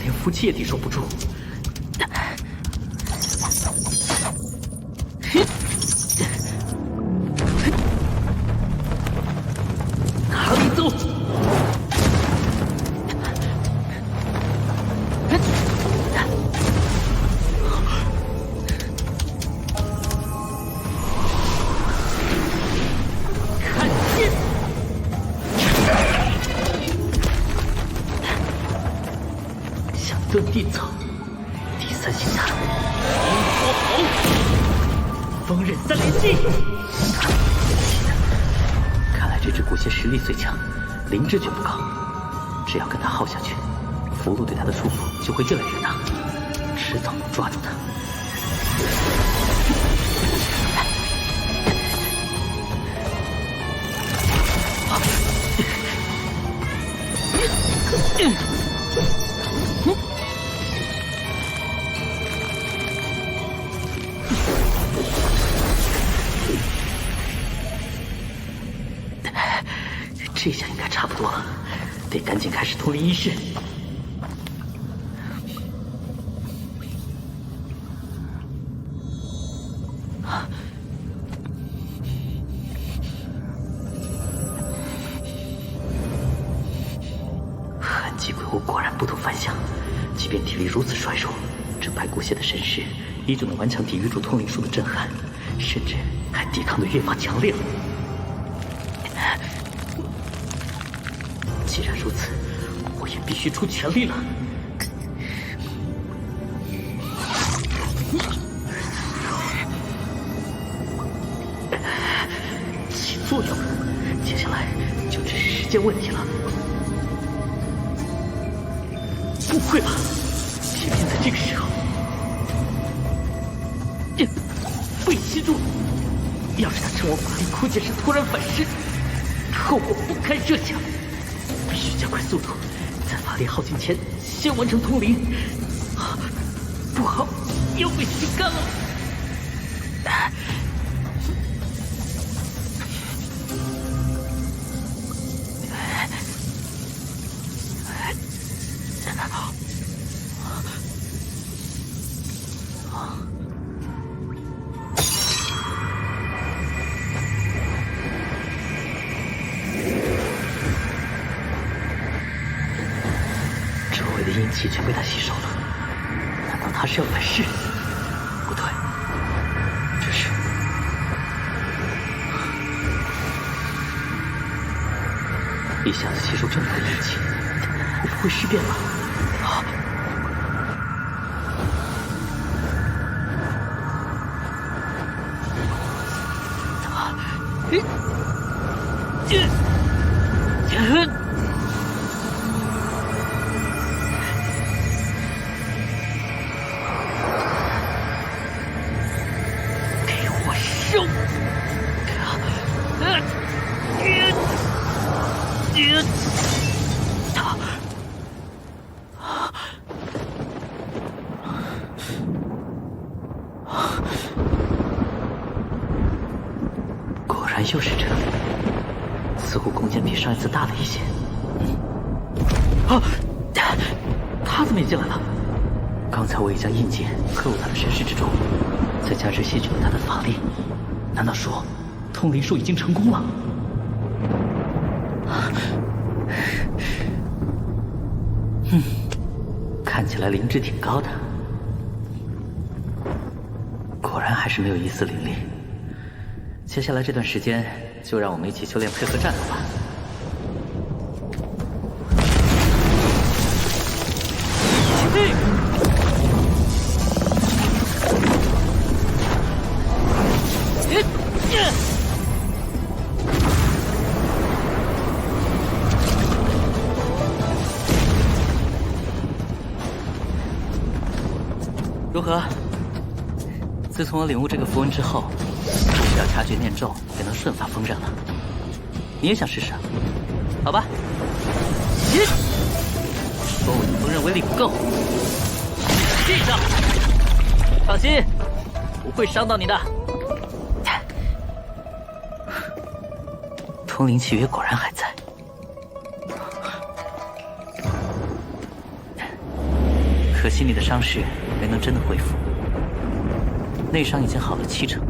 连夫妻也抵受不住。哪里走？看剑！向遁地走，第三形态，银火吼，风刃三连击。看来这只古仙实力虽强，灵智却不高。只要跟他耗下去，符箓对他的束缚就会越来越大，迟早能抓住他。这下应该差不多了，得赶紧开始通灵仪式。痕迹鬼物果然不同凡响，即便体力如此衰弱，这白骨仙的神识依旧能顽强抵御住通灵术的震撼，甚至还抵抗得越发强烈了。既然如此，我也必须出全力了。起作用了，接下来就只是时间问题了。不会吧？偏偏在这个时候，被吸住！要是他趁我法力枯竭时突然反噬，后果不堪设想。必须加快速度，在法力耗尽前先完成通灵。不好，又被吸干了。阴气全被他吸收了，难道他是要反噬？不对，这是……一下子吸收这么多阴气，我不会尸变吧？果然又是这里，似乎空间比上一次大了一些。太他怎么也进来了？刚才我已将印记刻入他的神识之中，再加之吸取了他的法力，难道说通灵术已经成功了？看起来灵智挺高的，果然还是没有一丝灵力。接下来这段时间，就让我们一起修炼配合战斗吧。如何？自从我领悟这个符文之后，只要察觉念咒，便能瞬发锋刃了。你也想试试？好吧。说我的锋刃威力不够，记着，放心，不会伤到你的。通灵契约果然还在。可惜你的伤势没能真的恢复，内伤已经好了70%，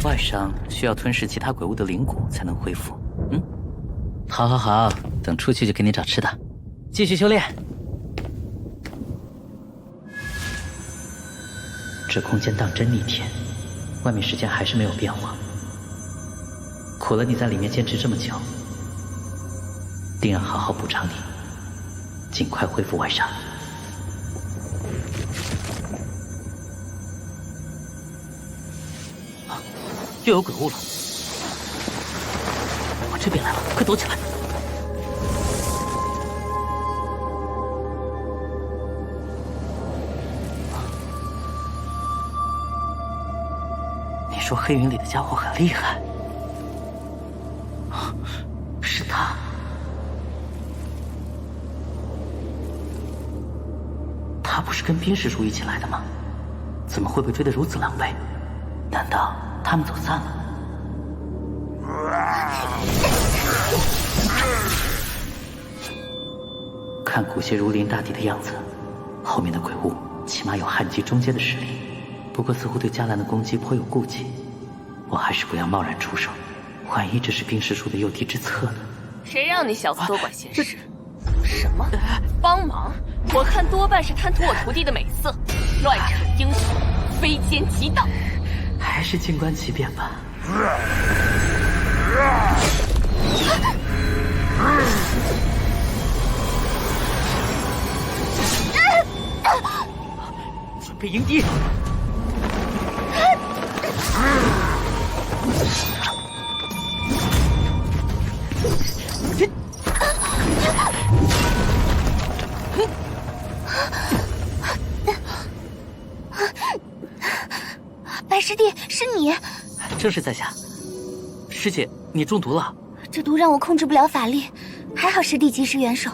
外伤需要吞噬其他鬼物的灵骨才能恢复。好好好，等出去就给你找吃的，继续修炼。这空间当真逆天，外面时间还是没有变化。苦了你在里面坚持这么久，定要好好补偿你，尽快恢复外伤。又有鬼物了，往这边来了，快躲起来！你说黑云里的家伙很厉害，是他。他不是跟冰师叔一起来的吗？怎么会被追得如此狼狈？难道他们走散了？看古邪如临大敌的样子，后面的鬼物起码有汉级中阶的实力，不过似乎对迦兰的攻击颇有顾忌，我还是不要贸然出手，万一这是冰师叔的诱敌之策呢？谁让你小子多管闲事？什么帮忙？我看多半是贪图我徒弟的美色，乱逞英雄，非奸即盗。还是静观其变吧。准备迎敌。白师弟，是你？正是在下。师姐，你中毒了。这毒让我控制不了法力，还好师弟及时援手。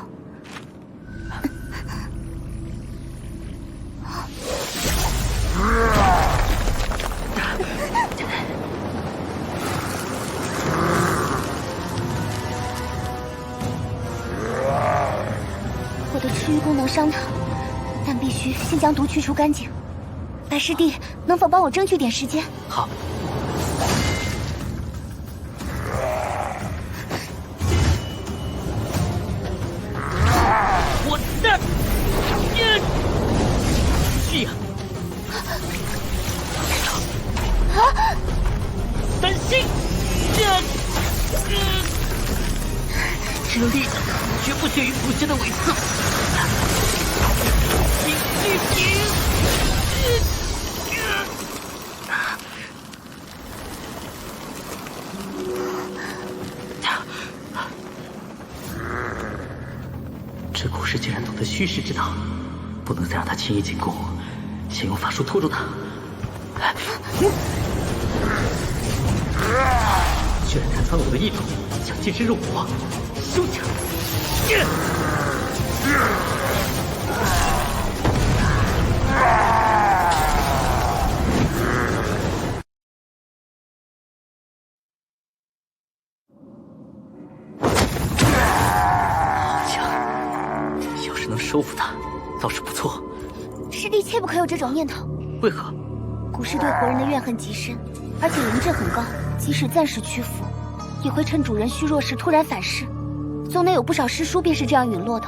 我的吃鱼功能伤透，但必须先将毒去除干净。白师弟，能否帮我争取点时间？好。我的，是呀，三星，这力绝不逊于古邪的伪策。这古师竟然懂得虚实之道，不能再让他轻易进攻，先用法术拖住他。居然看穿了我的意图，想近身入伙，休想！好强！要是能收服他，是不错。师弟切不可有这种念头。为何？古尸对活人的怨恨极深，而且灵智很高，即使暂时屈服，也会趁主人虚弱时突然反噬。宗内有不少尸书便是这样陨落的。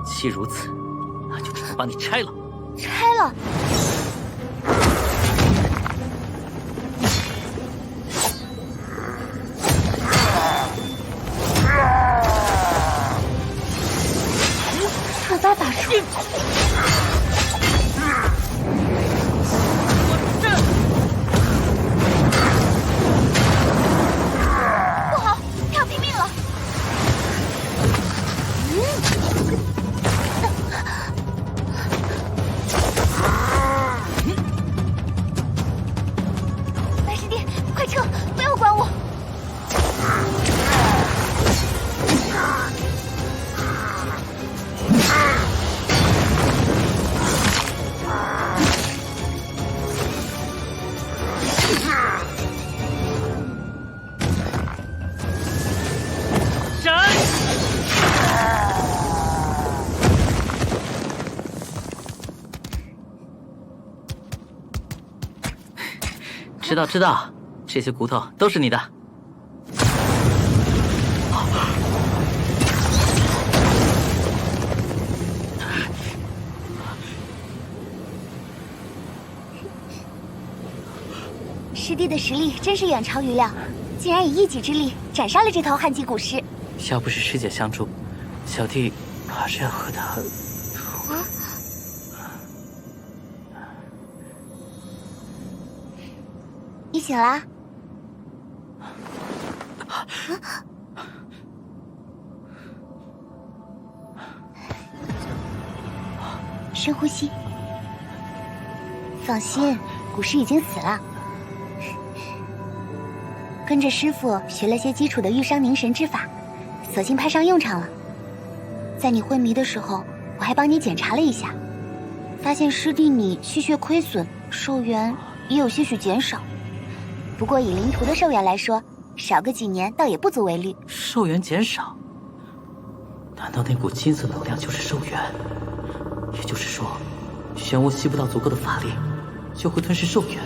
既如此，那就只能把你拆了。拆了。触发法术。不好，他要拼命了。白师弟，快撤，不要管我。知道，这些骨头都是你的。师弟的实力真是远超预料，竟然以一己之力斩杀了这头汉级古尸。要不是师姐相助，小弟怕是要和他……你醒啦？深呼吸。放心，古尸已经死了。跟着师傅学了些基础的御伤凝神之法，索性派上用场了。在你昏迷的时候，我还帮你检查了一下，发现师弟你气血亏损，寿元也有些许减少。不过以灵徒的寿元来说，少个几年倒也不足为虑。寿元减少？难道那股金色能量就是寿元？也就是说，漩涡吸不到足够的法力，就会吞噬寿元。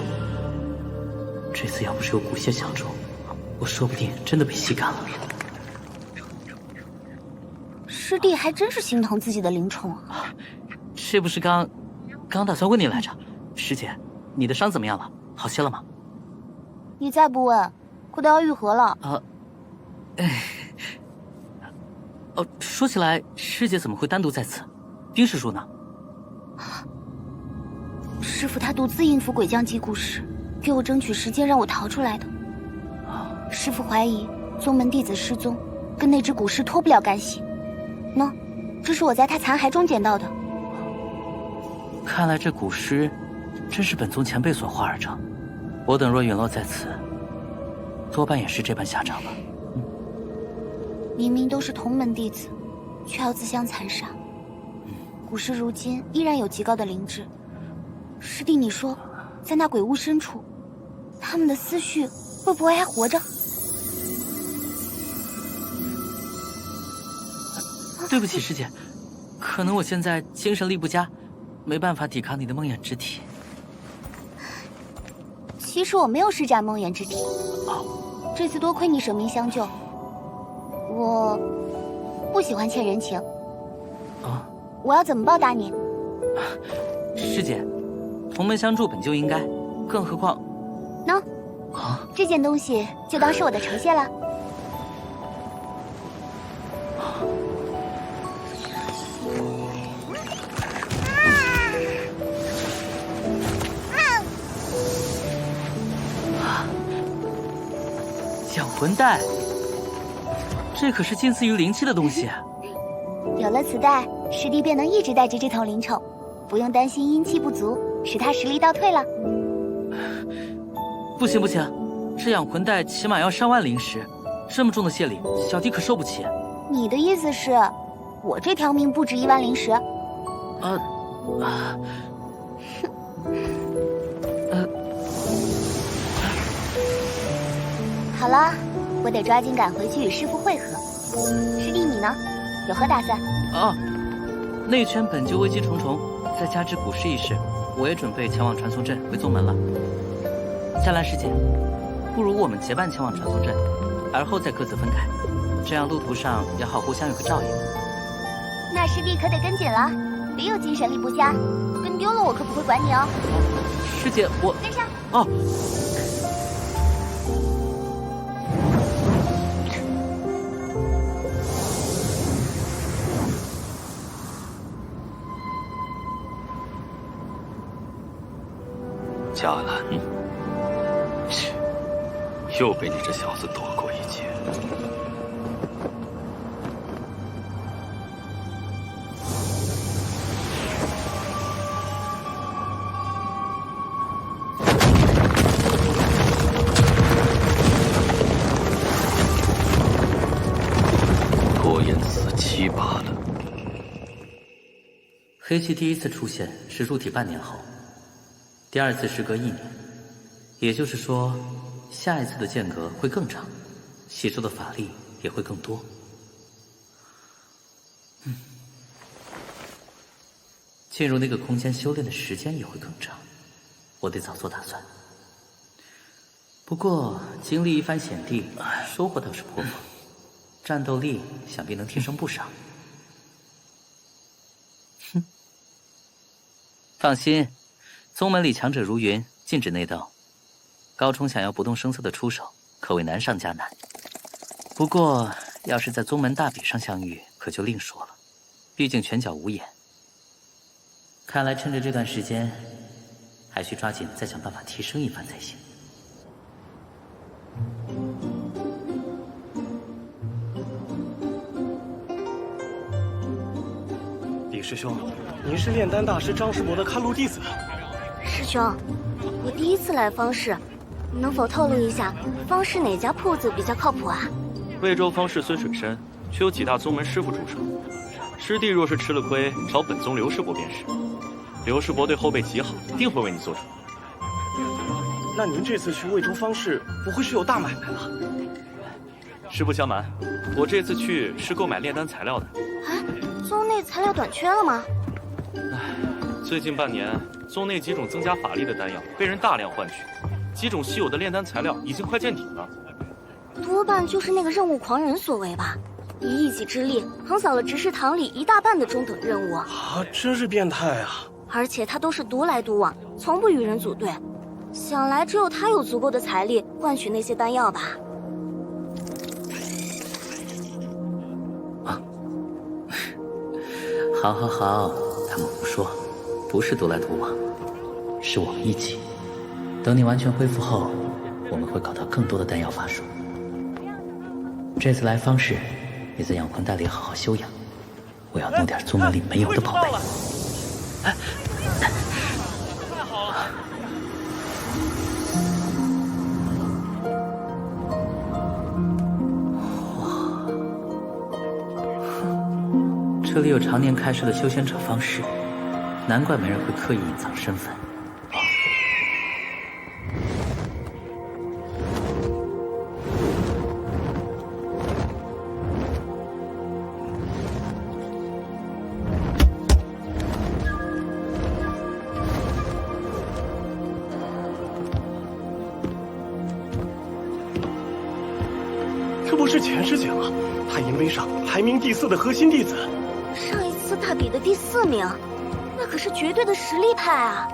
这次要不是有古仙相助，我说不定真的被吸干了。师弟还真是心疼自己的灵宠啊！是不是刚打算问你来着？师姐，你的伤怎么样了？好些了吗？你再不问，可都要愈合了。说起来，师姐怎么会单独在此？丁师叔呢？师傅他独自应付鬼将级古尸，给我争取时间让我逃出来的。师傅怀疑宗门弟子失踪，跟那只古尸脱不了干系。喏，这是我在他残骸中捡到的。看来这古尸真是本宗前辈所化而成。我等若陨落在此，多半也是这般下场了。明明都是同门弟子，却要自相残杀。古尸如今依然有极高的灵智。师弟，你说，在那鬼屋深处，他们的思绪会不会还活着？对不起，师姐，可能我现在精神力不佳，没办法抵抗你的梦魇之体。其实我没有施展梦魇之体，这次多亏你舍命相救。我不喜欢欠人情。我要怎么报答你？师姐，同门相助本就应该，更何况……喏，这件东西就当是我的酬谢了。养魂袋，这可是近似于灵气的东西。有了此袋，师弟便能一直带着这头灵宠，不用担心阴气不足，使他实力倒退了。不行，这养魂袋起码要上万灵石，这么重的谢礼，小弟可受不起。你的意思是，我这条命不值1万灵石？好了，我得抓紧赶回去与师父会合。师弟你呢？有何打算？内圈本就危机重重，再加之古尸一事，我也准备前往传送阵回宗门了。夏兰师姐，不如我们结伴前往传送阵，而后再各自分开，这样路途上也好互相有个照应。那师弟可得跟紧了，别有精神力不佳，跟丢了我可不会管你哦。师姐，我跟上。哦。嘉兰，切，又被你这小子躲过一劫。拖延死期罢了。黑气第一次出现是入体半年后。第二次时隔1年，也就是说，下一次的间隔会更长，吸收的法力也会更多。进入那个空间修炼的时间也会更长，我得早做打算。不过经历一番险地，收获倒是颇丰，战斗力想必能提升不少。放心。宗门里强者如云，禁止内斗。高冲想要不动声色的出手，可谓难上加难。不过，要是在宗门大比上相遇，可就另说了。毕竟拳脚无眼。看来趁着这段时间，还需抓紧再想办法提升一番才行。李师兄，您是炼丹大师张师伯的看路弟子。师兄，我第一次来方氏，能否透露一下方氏哪家铺子比较靠谱啊？魏州方氏孙水山，却有几大宗门师傅驻守。师弟若是吃了亏，找本宗刘师伯便是。刘师伯对后辈极好，定会为你做主。那您这次去魏州方氏，不会是有大买卖了？实不相瞒，我这次去是购买炼丹材料的。宗内材料短缺了吗？最近半年，宗内几种增加法力的丹药被人大量换取，几种稀有的炼丹材料已经快见底了。多半就是那个任务狂人所为吧，以一己之力横扫了执事堂里一大半的中等任务啊！真是变态啊！而且他都是独来独往，从不与人组队。想来只有他有足够的财力换取那些丹药吧。好，他们胡说，不是独来独往，是我们一起。等你完全恢复后，我们会搞到更多的丹药法术。这次来方氏，你在养魂袋里好好休养。我要弄点宗门里没有的宝贝。太好了！这里有常年开设的修仙者方式，难怪没人会刻意隐藏身份。这不是钱师姐吗？她银碑上排名第4的核心弟子。上一次大比的第4名，那可是绝对的实力派啊！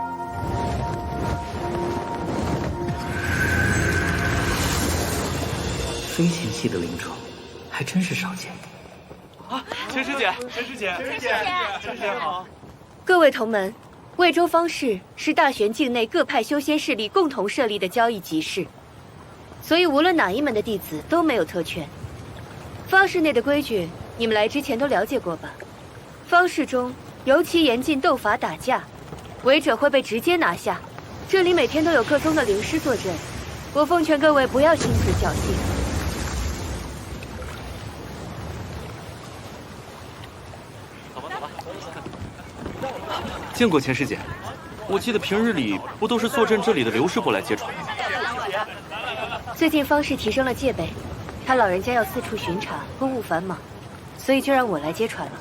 飞行系的灵宠，还真是少见。啊，陈师姐，陈师姐好！各位同门，魏州方氏是大玄境内各派修仙势力共同设立的交易集市，所以无论哪一门的弟子都没有特权。方氏内的规矩，你们来之前都了解过吧？方氏中尤其严禁斗法打架，违者会被直接拿下。这里每天都有各宗的灵师坐镇，我奉劝各位不要心存侥幸。走吧。见过钱师姐，我记得平日里不都是坐镇这里的刘师伯来接传的吗？最近方氏提升了戒备，他老人家要四处巡查，公务繁忙，所以就让我来接传了。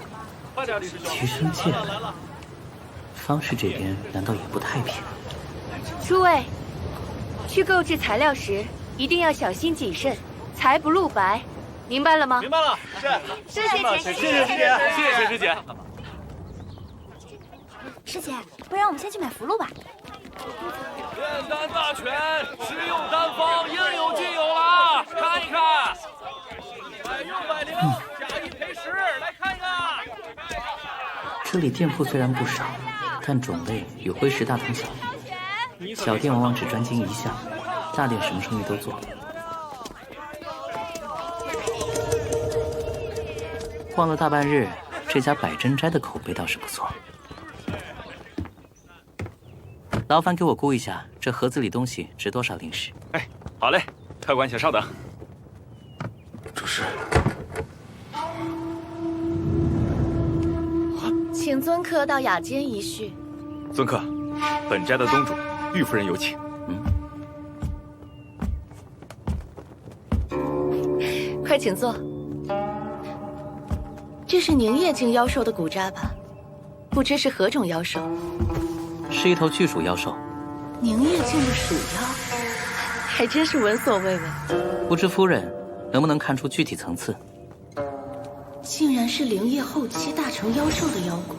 快点，李师兄！提升戒备，方氏这边难道也不太平？诸位，去购置材料时一定要小心谨慎，财不露白，明白了吗？明白了，是。谢谢姐，谢谢师姐。师姐，不然我们先去买符箓吧。炼丹大全，实用丹方应有尽有啦！看一看，百用百灵，假一赔十，来看一看。这里店铺虽然不少，但种类与辉石大同小异。小店往往只专精一项，大店什么生意都做。逛了大半日，这家百珍斋的口碑倒是不错。劳烦给我估一下，这盒子里东西值多少灵石？哎，好嘞，客官且稍等。主事，请尊客到雅间一叙。尊客，本斋的东主玉夫人有请。快请坐。这是凝液境妖兽的骨渣吧？不知是何种妖兽？是一头巨鼠妖兽。凝液境的鼠妖，还真是闻所未闻。不知夫人能不能看出具体层次？竟然是灵液后期大成妖兽的妖骨，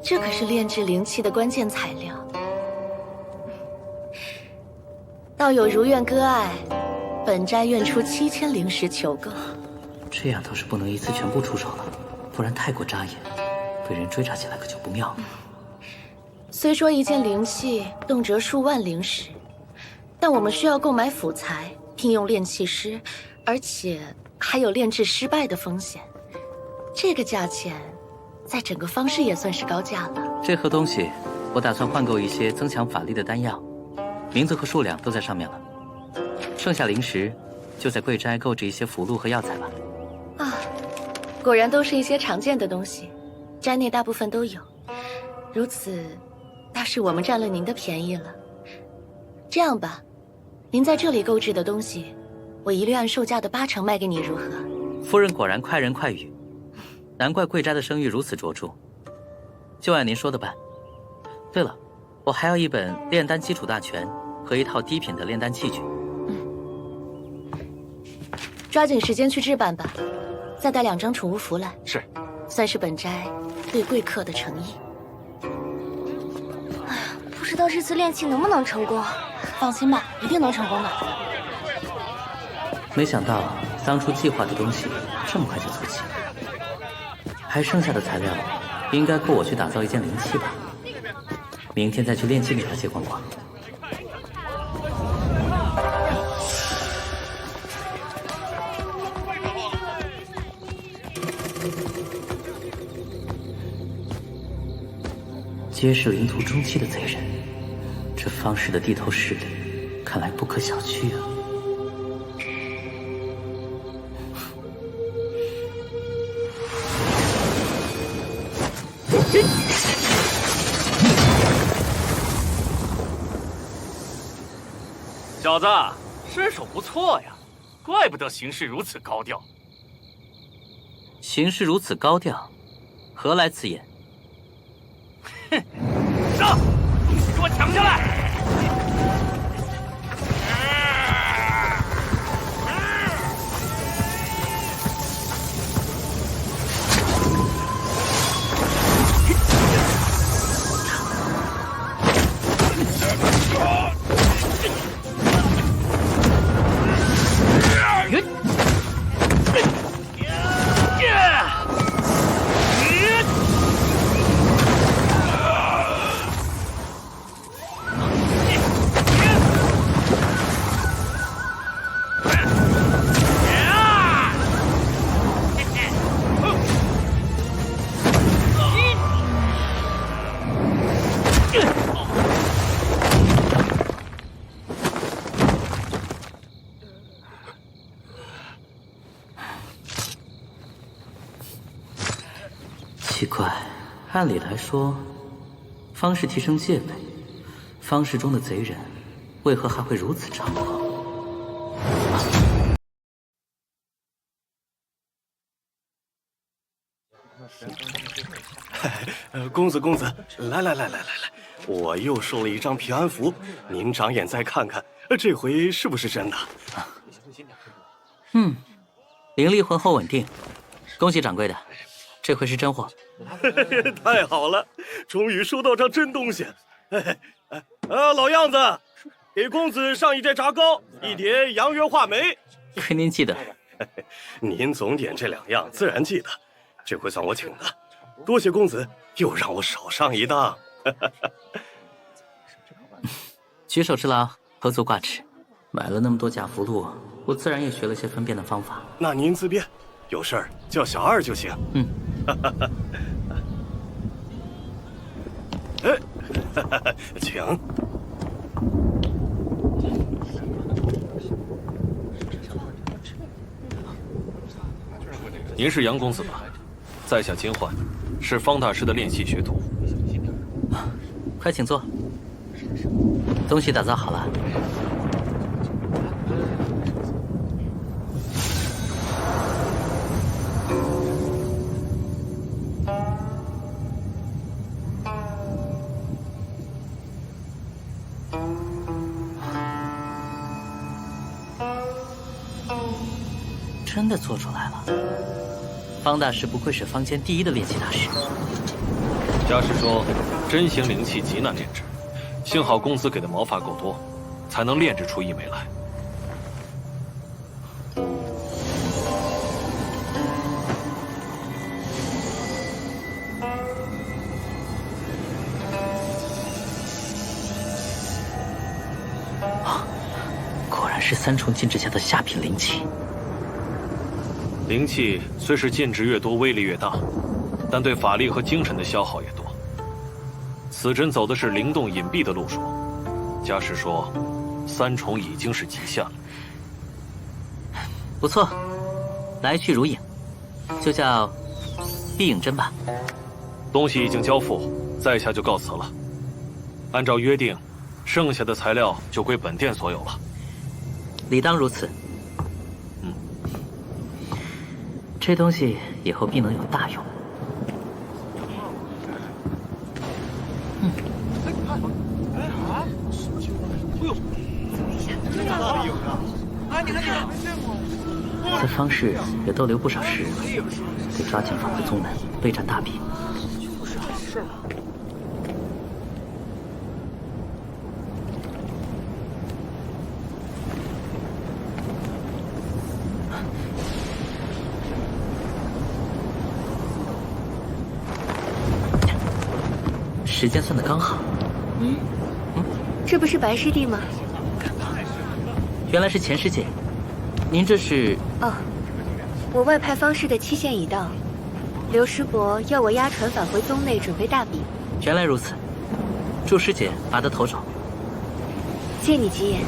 这可是炼制灵气的关键材料。道友如愿割爱，本斋愿出7000灵石求购。这样倒是不能一次全部出手了，不然太过扎眼，被人追查起来可就不妙了。虽说一件灵器动辄数万灵石，但我们需要购买辅材，聘用炼器师，而且还有炼制失败的风险。这个价钱，在整个方氏也算是高价了。这盒东西，我打算换购一些增强法力的丹药，名字和数量都在上面了。剩下灵石，就在贵斋购置一些符箓和药材吧。啊，果然都是一些常见的东西，斋内大部分都有。如此，倒是我们占了您的便宜了。这样吧，您在这里购置的东西，我一律按售价的80%卖给你，如何？夫人果然快人快语，难怪贵斋的声誉如此卓著。就按您说的办。对了，我还要一本炼丹基础大全和一套低品的炼丹器具。抓紧时间去置办吧，再带2张储物符来。是，算是本斋对贵客的诚意。哎呀，不知道这次炼器能不能成功？放心吧，一定能成功的。没想到当初计划的东西这么快就凑齐，还剩下的材料应该够我去打造一件灵器吧。明天再去炼器那条街逛逛。皆是领土中期的贼人，这方氏的地头势力看来不可小觑啊！小子，身手不错呀，怪不得行事如此高调。行事如此高调，何来此言？哼，上！给我抢下来！奇怪，按理来说，方氏提升戒备，方氏中的贼人为何还会如此猖狂？公子，来，我又收了一张平安符，您长眼再看看，这回是不是真的？灵力浑厚稳定，恭喜掌柜的，这回是真货。太好了，终于收到张真东西。老样子，给公子上一碟炸糕，一碟洋芋话梅。亏您记得。您总点这2样，自然记得。这回算我请的，多谢公子又让我少上一当。举手之劳，何足挂齿。买了那么多假符箓，我自然也学了些分辨的方法。那您自便，有事儿叫小二就行。请。您是杨公子吧？在下金焕，是方大师的练习学徒。快请坐。东西打造好了。真的做出来了。方大师不愧是坊间第一的炼器大师。家师说，真形灵气极难炼制，幸好公子给的毛发够多，才能炼制出一枚来。果然是3重禁制下的下品灵气。灵气虽是禁制越多，威力越大，但对法力和精神的消耗也多。此针走的是灵动隐蔽的路数，家师说，3重已经是极限了。不错，来去如影，就叫碧影针吧。东西已经交付，在下就告辞了。按照约定，剩下的材料就归本店所有了。理当如此。这东西以后必能有大用。这方士也逗留不少时日了，得抓紧返回宗门，备战大比。是吗？时间算得刚好。这不是白师弟吗？原来是钱师姐，您这是？哦，我外派方士的期限已到，刘师伯要我押船返回宗内，准备大比。原来如此，祝师姐拔得头筹。借你吉言。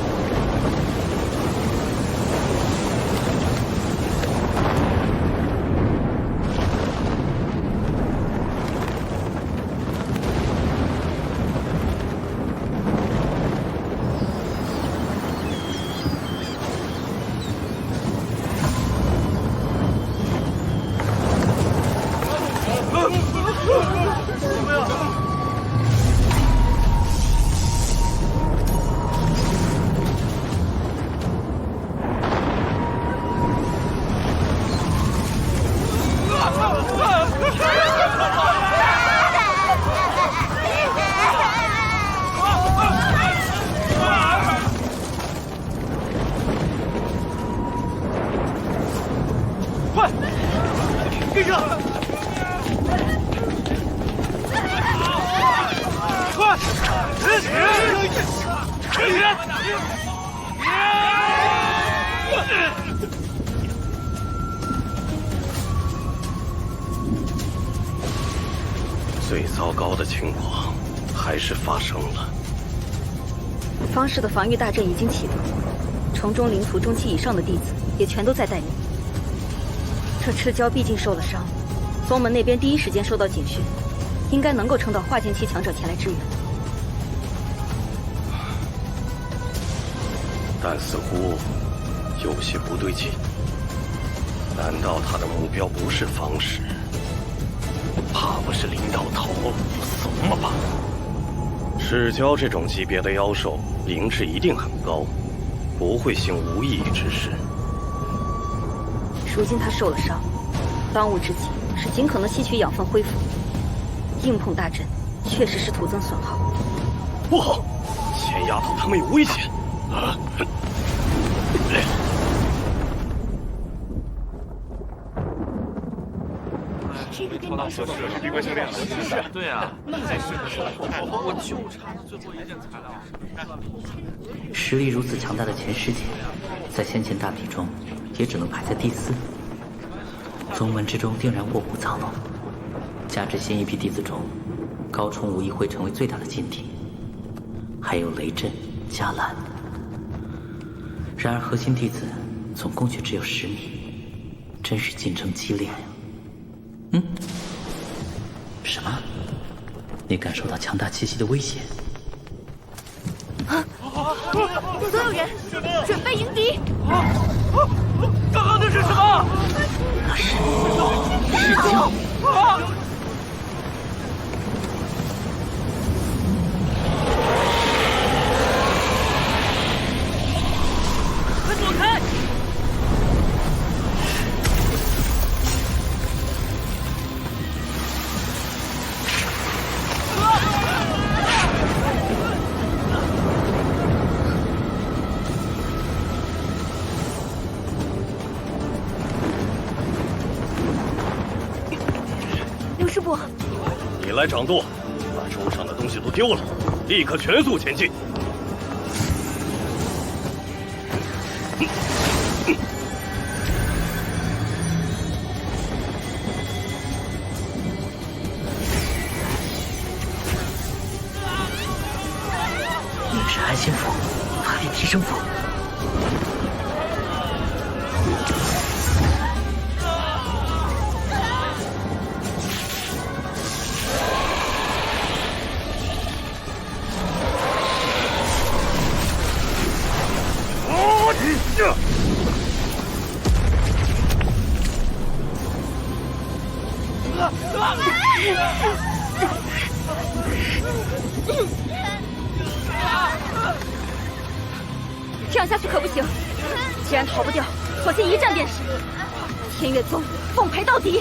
最糟糕的情况还是发生了。方氏的防御大阵已经启动，城中灵徒中期以上的弟子也全都在待命。这赤蛟毕竟受了伤，宗门那边第一时间收到警讯，应该能够撑到化剑期强者前来支援。但似乎有些不对劲。难道他的目标不是方氏？怕怕不是林道头怂了吧？赤蛟这种级别的妖兽，灵智一定很高，不会行无意义之事。如今他受了伤，当务之急是尽可能吸取养分恢复。硬碰大阵，确实是徒增损耗。不好，钱丫头他们有危险！啊！对啊，我就差最后一件材料。实力如此强大的全世界，在先前大比中也只能排在第4。宗门之中定然卧虎藏龙，加之新一批弟子中，高冲无疑会成为最大的劲敌，还有雷震、迦兰。然而核心弟子总共却只有10名，真是竞争激烈呀。什么？你感受到强大气息的威胁？所有人准备迎敌！刚刚那是什么？那是赤蛟。快躲开！你来掌舵，把桌上的东西都丢了，立刻全速前进。你是安心符，法力提升符。这样下去可不行，既然逃不掉，索性一战便是。天月宗奉陪到底。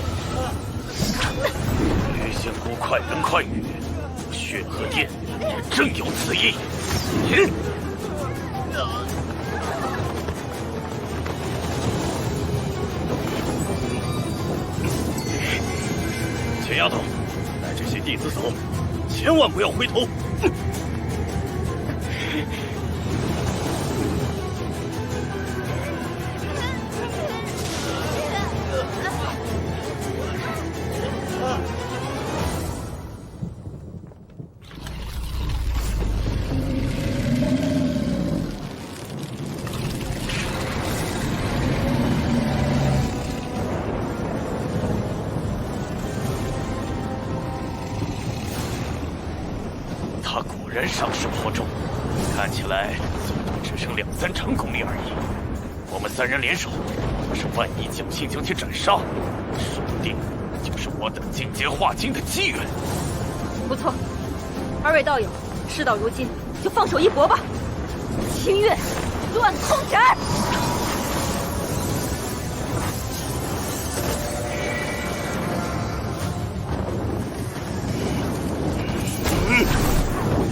女仙姑快人快语，血和殿也正有此意。钱丫头，带这些弟子走，千万不要回头。他果然伤势颇重，看起来最多只剩2、3成功力而已。我们3人联手，要是万一侥幸将其斩杀，说不定就是我等进阶化境的机缘。不错，2位道友，事到如今，就放手一搏吧！清月乱空斩！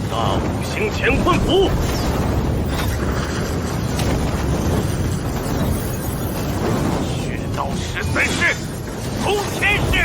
大五行乾坤符，血道13式，通天式，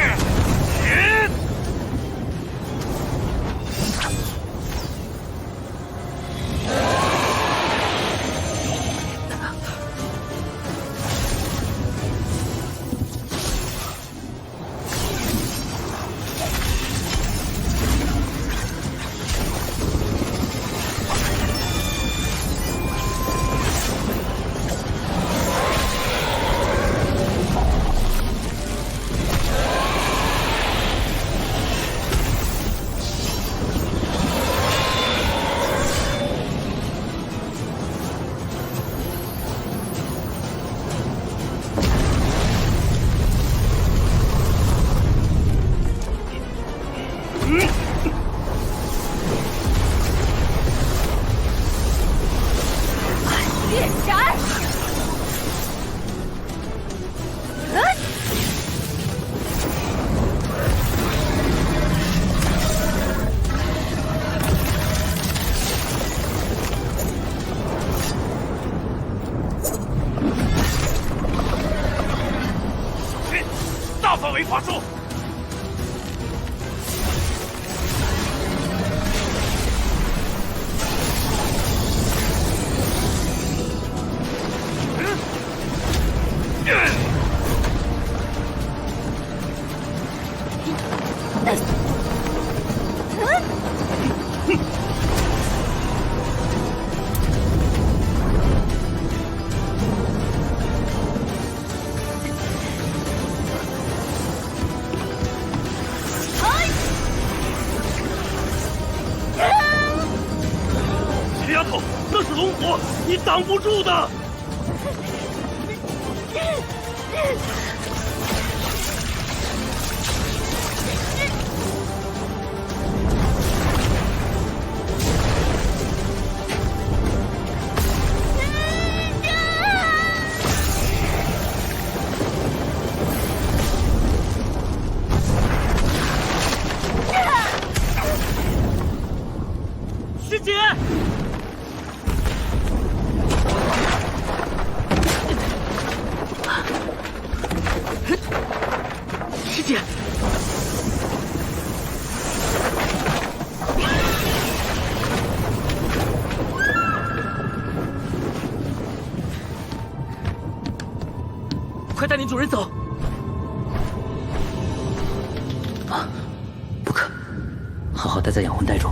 法术。铁丫头，那是龙火，你挡不住的。师姐，师姐，快带你主人走！啊，不可，好好待在养魂袋中。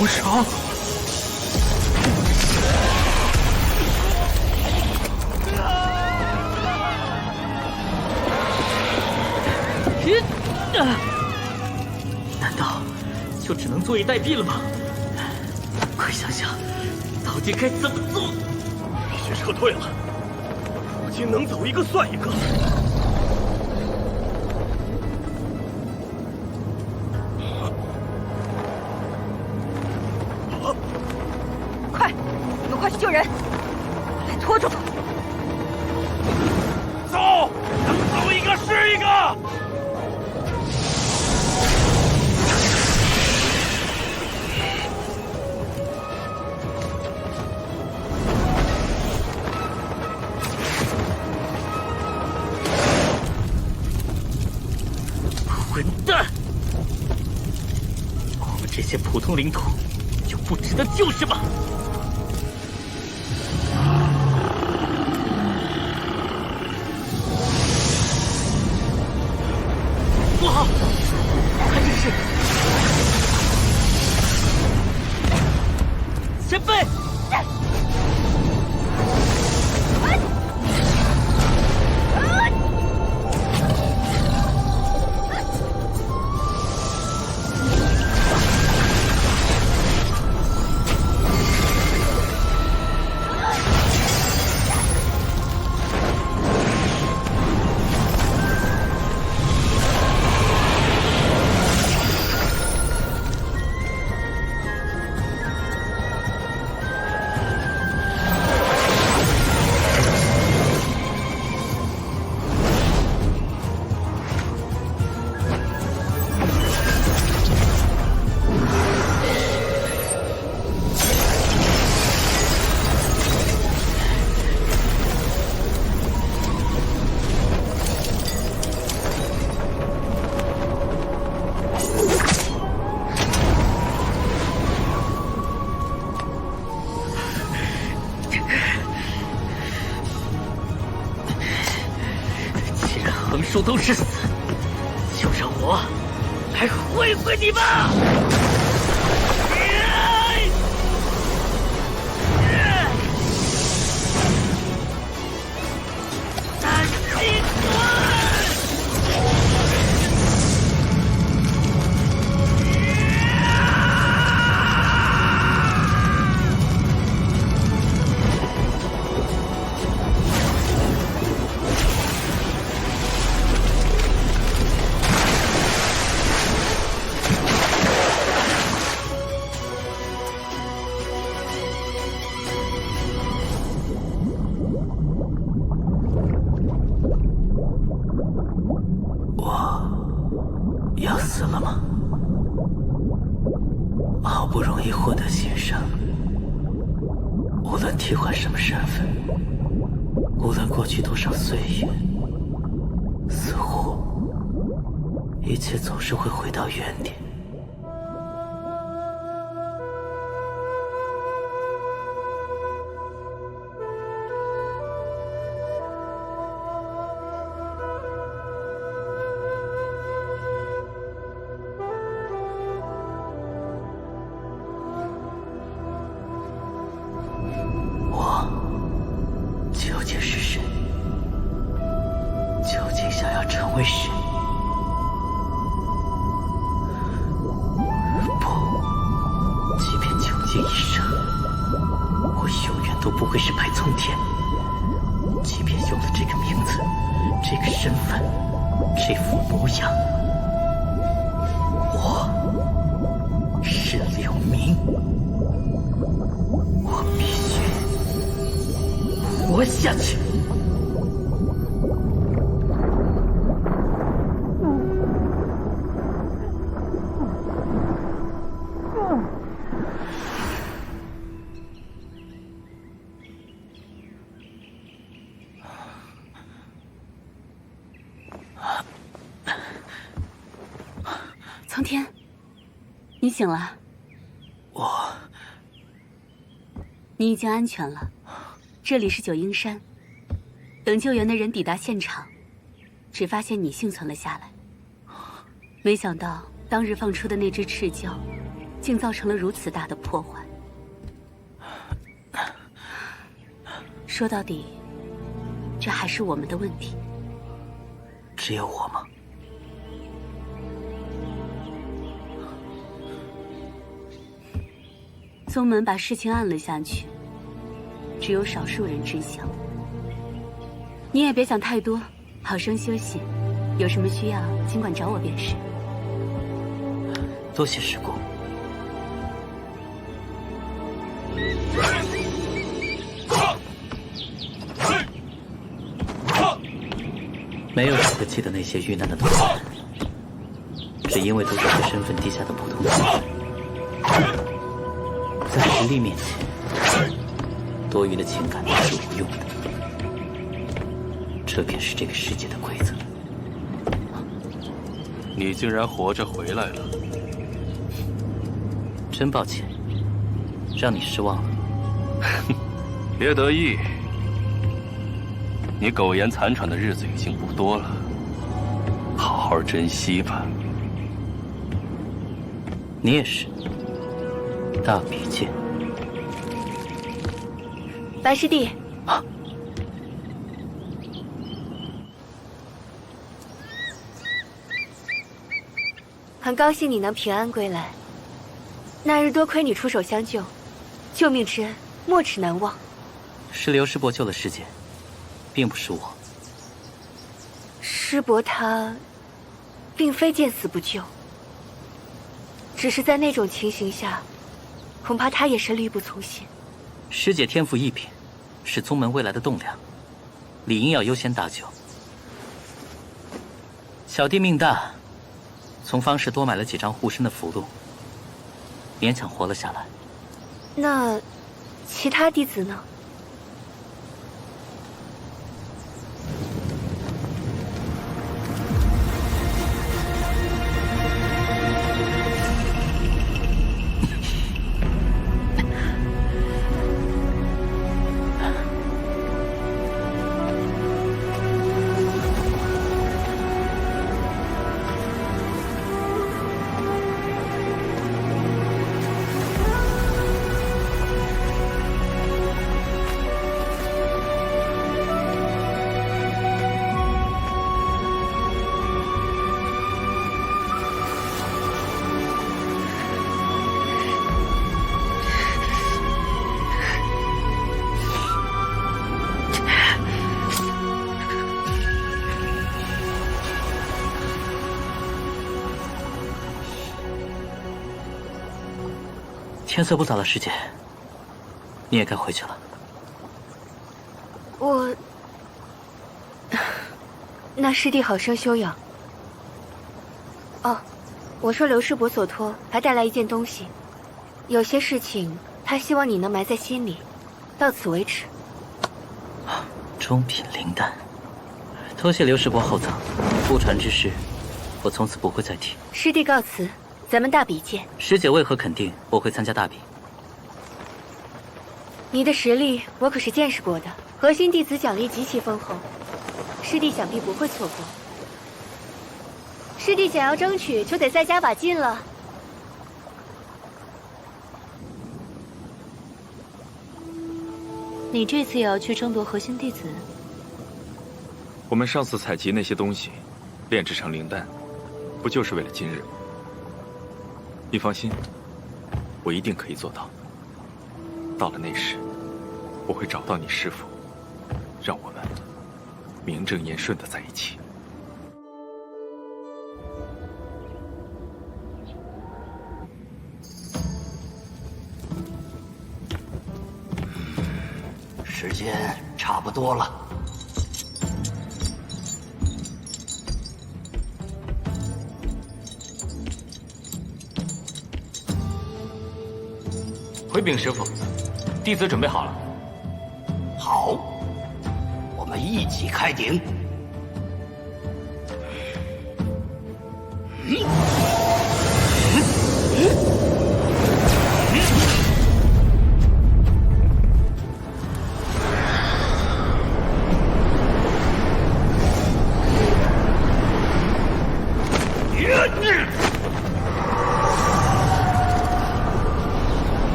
无常。难道就只能坐以待毙了吗？快想想，到底该怎么做？必须撤退了，如今能走一个算一个。快，你们快去救人！来拖住他！走，能走一个是一个。混蛋！我们这些普通领土就不值得救是吧？不好，还真是前辈！数都是死，就让我来会会你吧！要死了吗？好不容易获得新生，无论替换什么身份，无论过去多少岁月，似乎一切总是会回到原点。究竟是谁？究竟想要成为谁？不，即便穷尽一生，我永远都不会是白从天。即便有了这个名字、这个身份、这副模样，我是刘明，我必须活下去。苍天，你醒了。你已经安全了。这里是九鹰山。等救援的人抵达现场，只发现你幸存了下来。没想到当日放出的那只赤鹫，竟造成了如此大的破坏。说到底，这还是我们的问题。只有我吗？宗门把事情按了下去，只有少数人知晓。你也别想太多，好生休息。有什么需要，尽管找我便是。多谢师姑。没有人会记得那些遇难的同伴，只因为都是些身份低下的普通人。在实力面前，多余的情感都是无用的。这便是这个世界的规则。你竟然活着回来了，真抱歉，让你失望了。别得意，你苟延残喘的日子已经不多了，好好珍惜吧。你也是，大比剑。白师弟。啊。很高兴你能平安归来。那日多亏你出手相救，救命之恩没齿难忘。是刘师伯救了师姐，并不是我。师伯他，并非见死不救，只是在那种情形下，恐怕他也是力不从心。师姐天赋异禀，是宗门未来的栋梁，理应要优先搭救。小弟命大，从方氏多买了几张护身的符箓，勉强活了下来。那其他弟子呢？天色不早了，师姐，你也该回去了。那师弟好生休养。哦，我受刘师伯所托，还带来一件东西。有些事情，他希望你能埋在心里。到此为止。中品灵丹，多谢刘师伯厚葬，不传之事，我从此不会再提。师弟告辞，咱们大比见。师姐为何肯定我会参加大比？你的实力我可是见识过的，核心弟子奖励极其丰厚，师弟想必不会错过。师弟想要争取，就得再加把劲了。你这次也要去争夺核心弟子？我们上次采集那些东西，炼制成灵丹，不就是为了今日？你放心，我一定可以做到。到了那时，我会找到你师父，让我们名正言顺的在一起。时间差不多了。回禀师父，弟子准备好了。好，我们一起开鼎。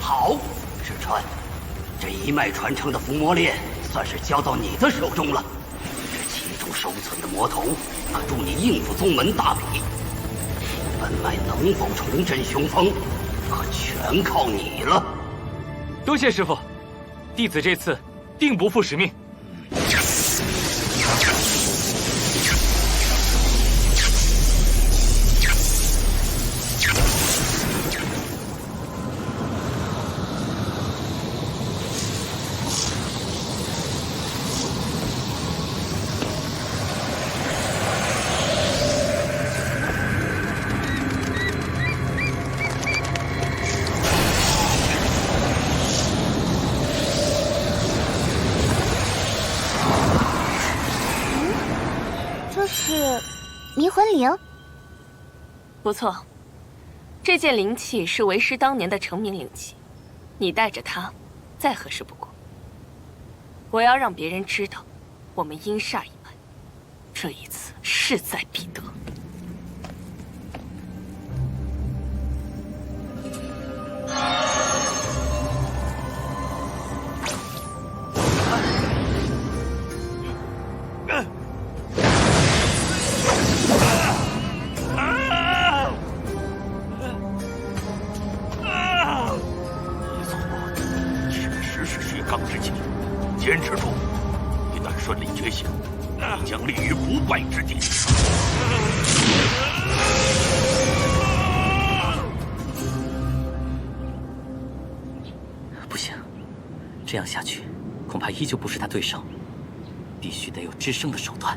好，石川，这一脉传承的伏魔链算是交到你的手中了。这其中收存的魔头，可助你应付宗门大比。本脉能否重振雄风，可全靠你了。多谢师父，弟子这次定不负使命。迷魂铃，不错。这件灵器是为师当年的成名灵器，你带着它，再合适不过。我要让别人知道，我们阴煞一脉，这一次势在必得。坚持住！一旦顺利觉醒，必将立于不败之地。不行，这样下去，恐怕依旧不是他对手。必须得有制胜的手段。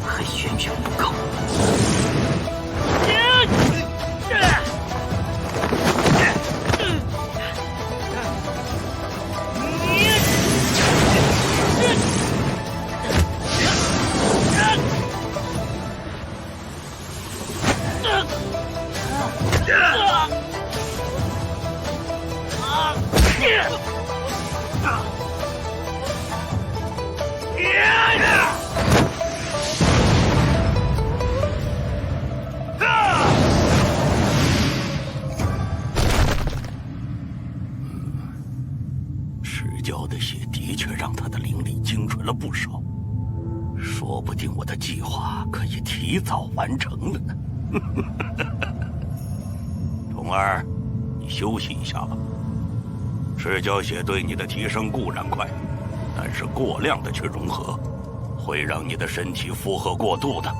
还远远不够。赤蛟的血的确让他的灵力精纯了不少，说不定我的计划可以提早完成了呢。虫儿，你休息一下吧。赤蛟血对你的提升固然快，但是过量的去融合，会让你的身体负荷过度的。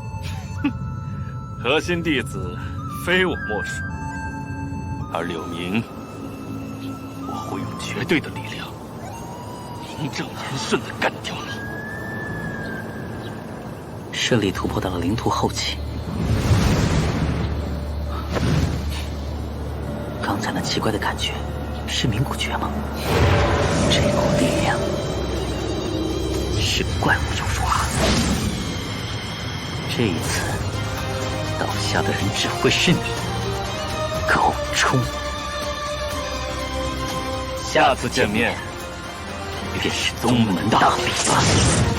核心弟子非我莫属，而柳明，我会用绝对的力量，名正言顺的干掉你。顺利突破到了灵徒后期。刚才那奇怪的感觉，是冥古诀吗？这股力量是怪物幼爪。这一次，倒下的人只会是你，高冲。下次见面，便是宗门大比了。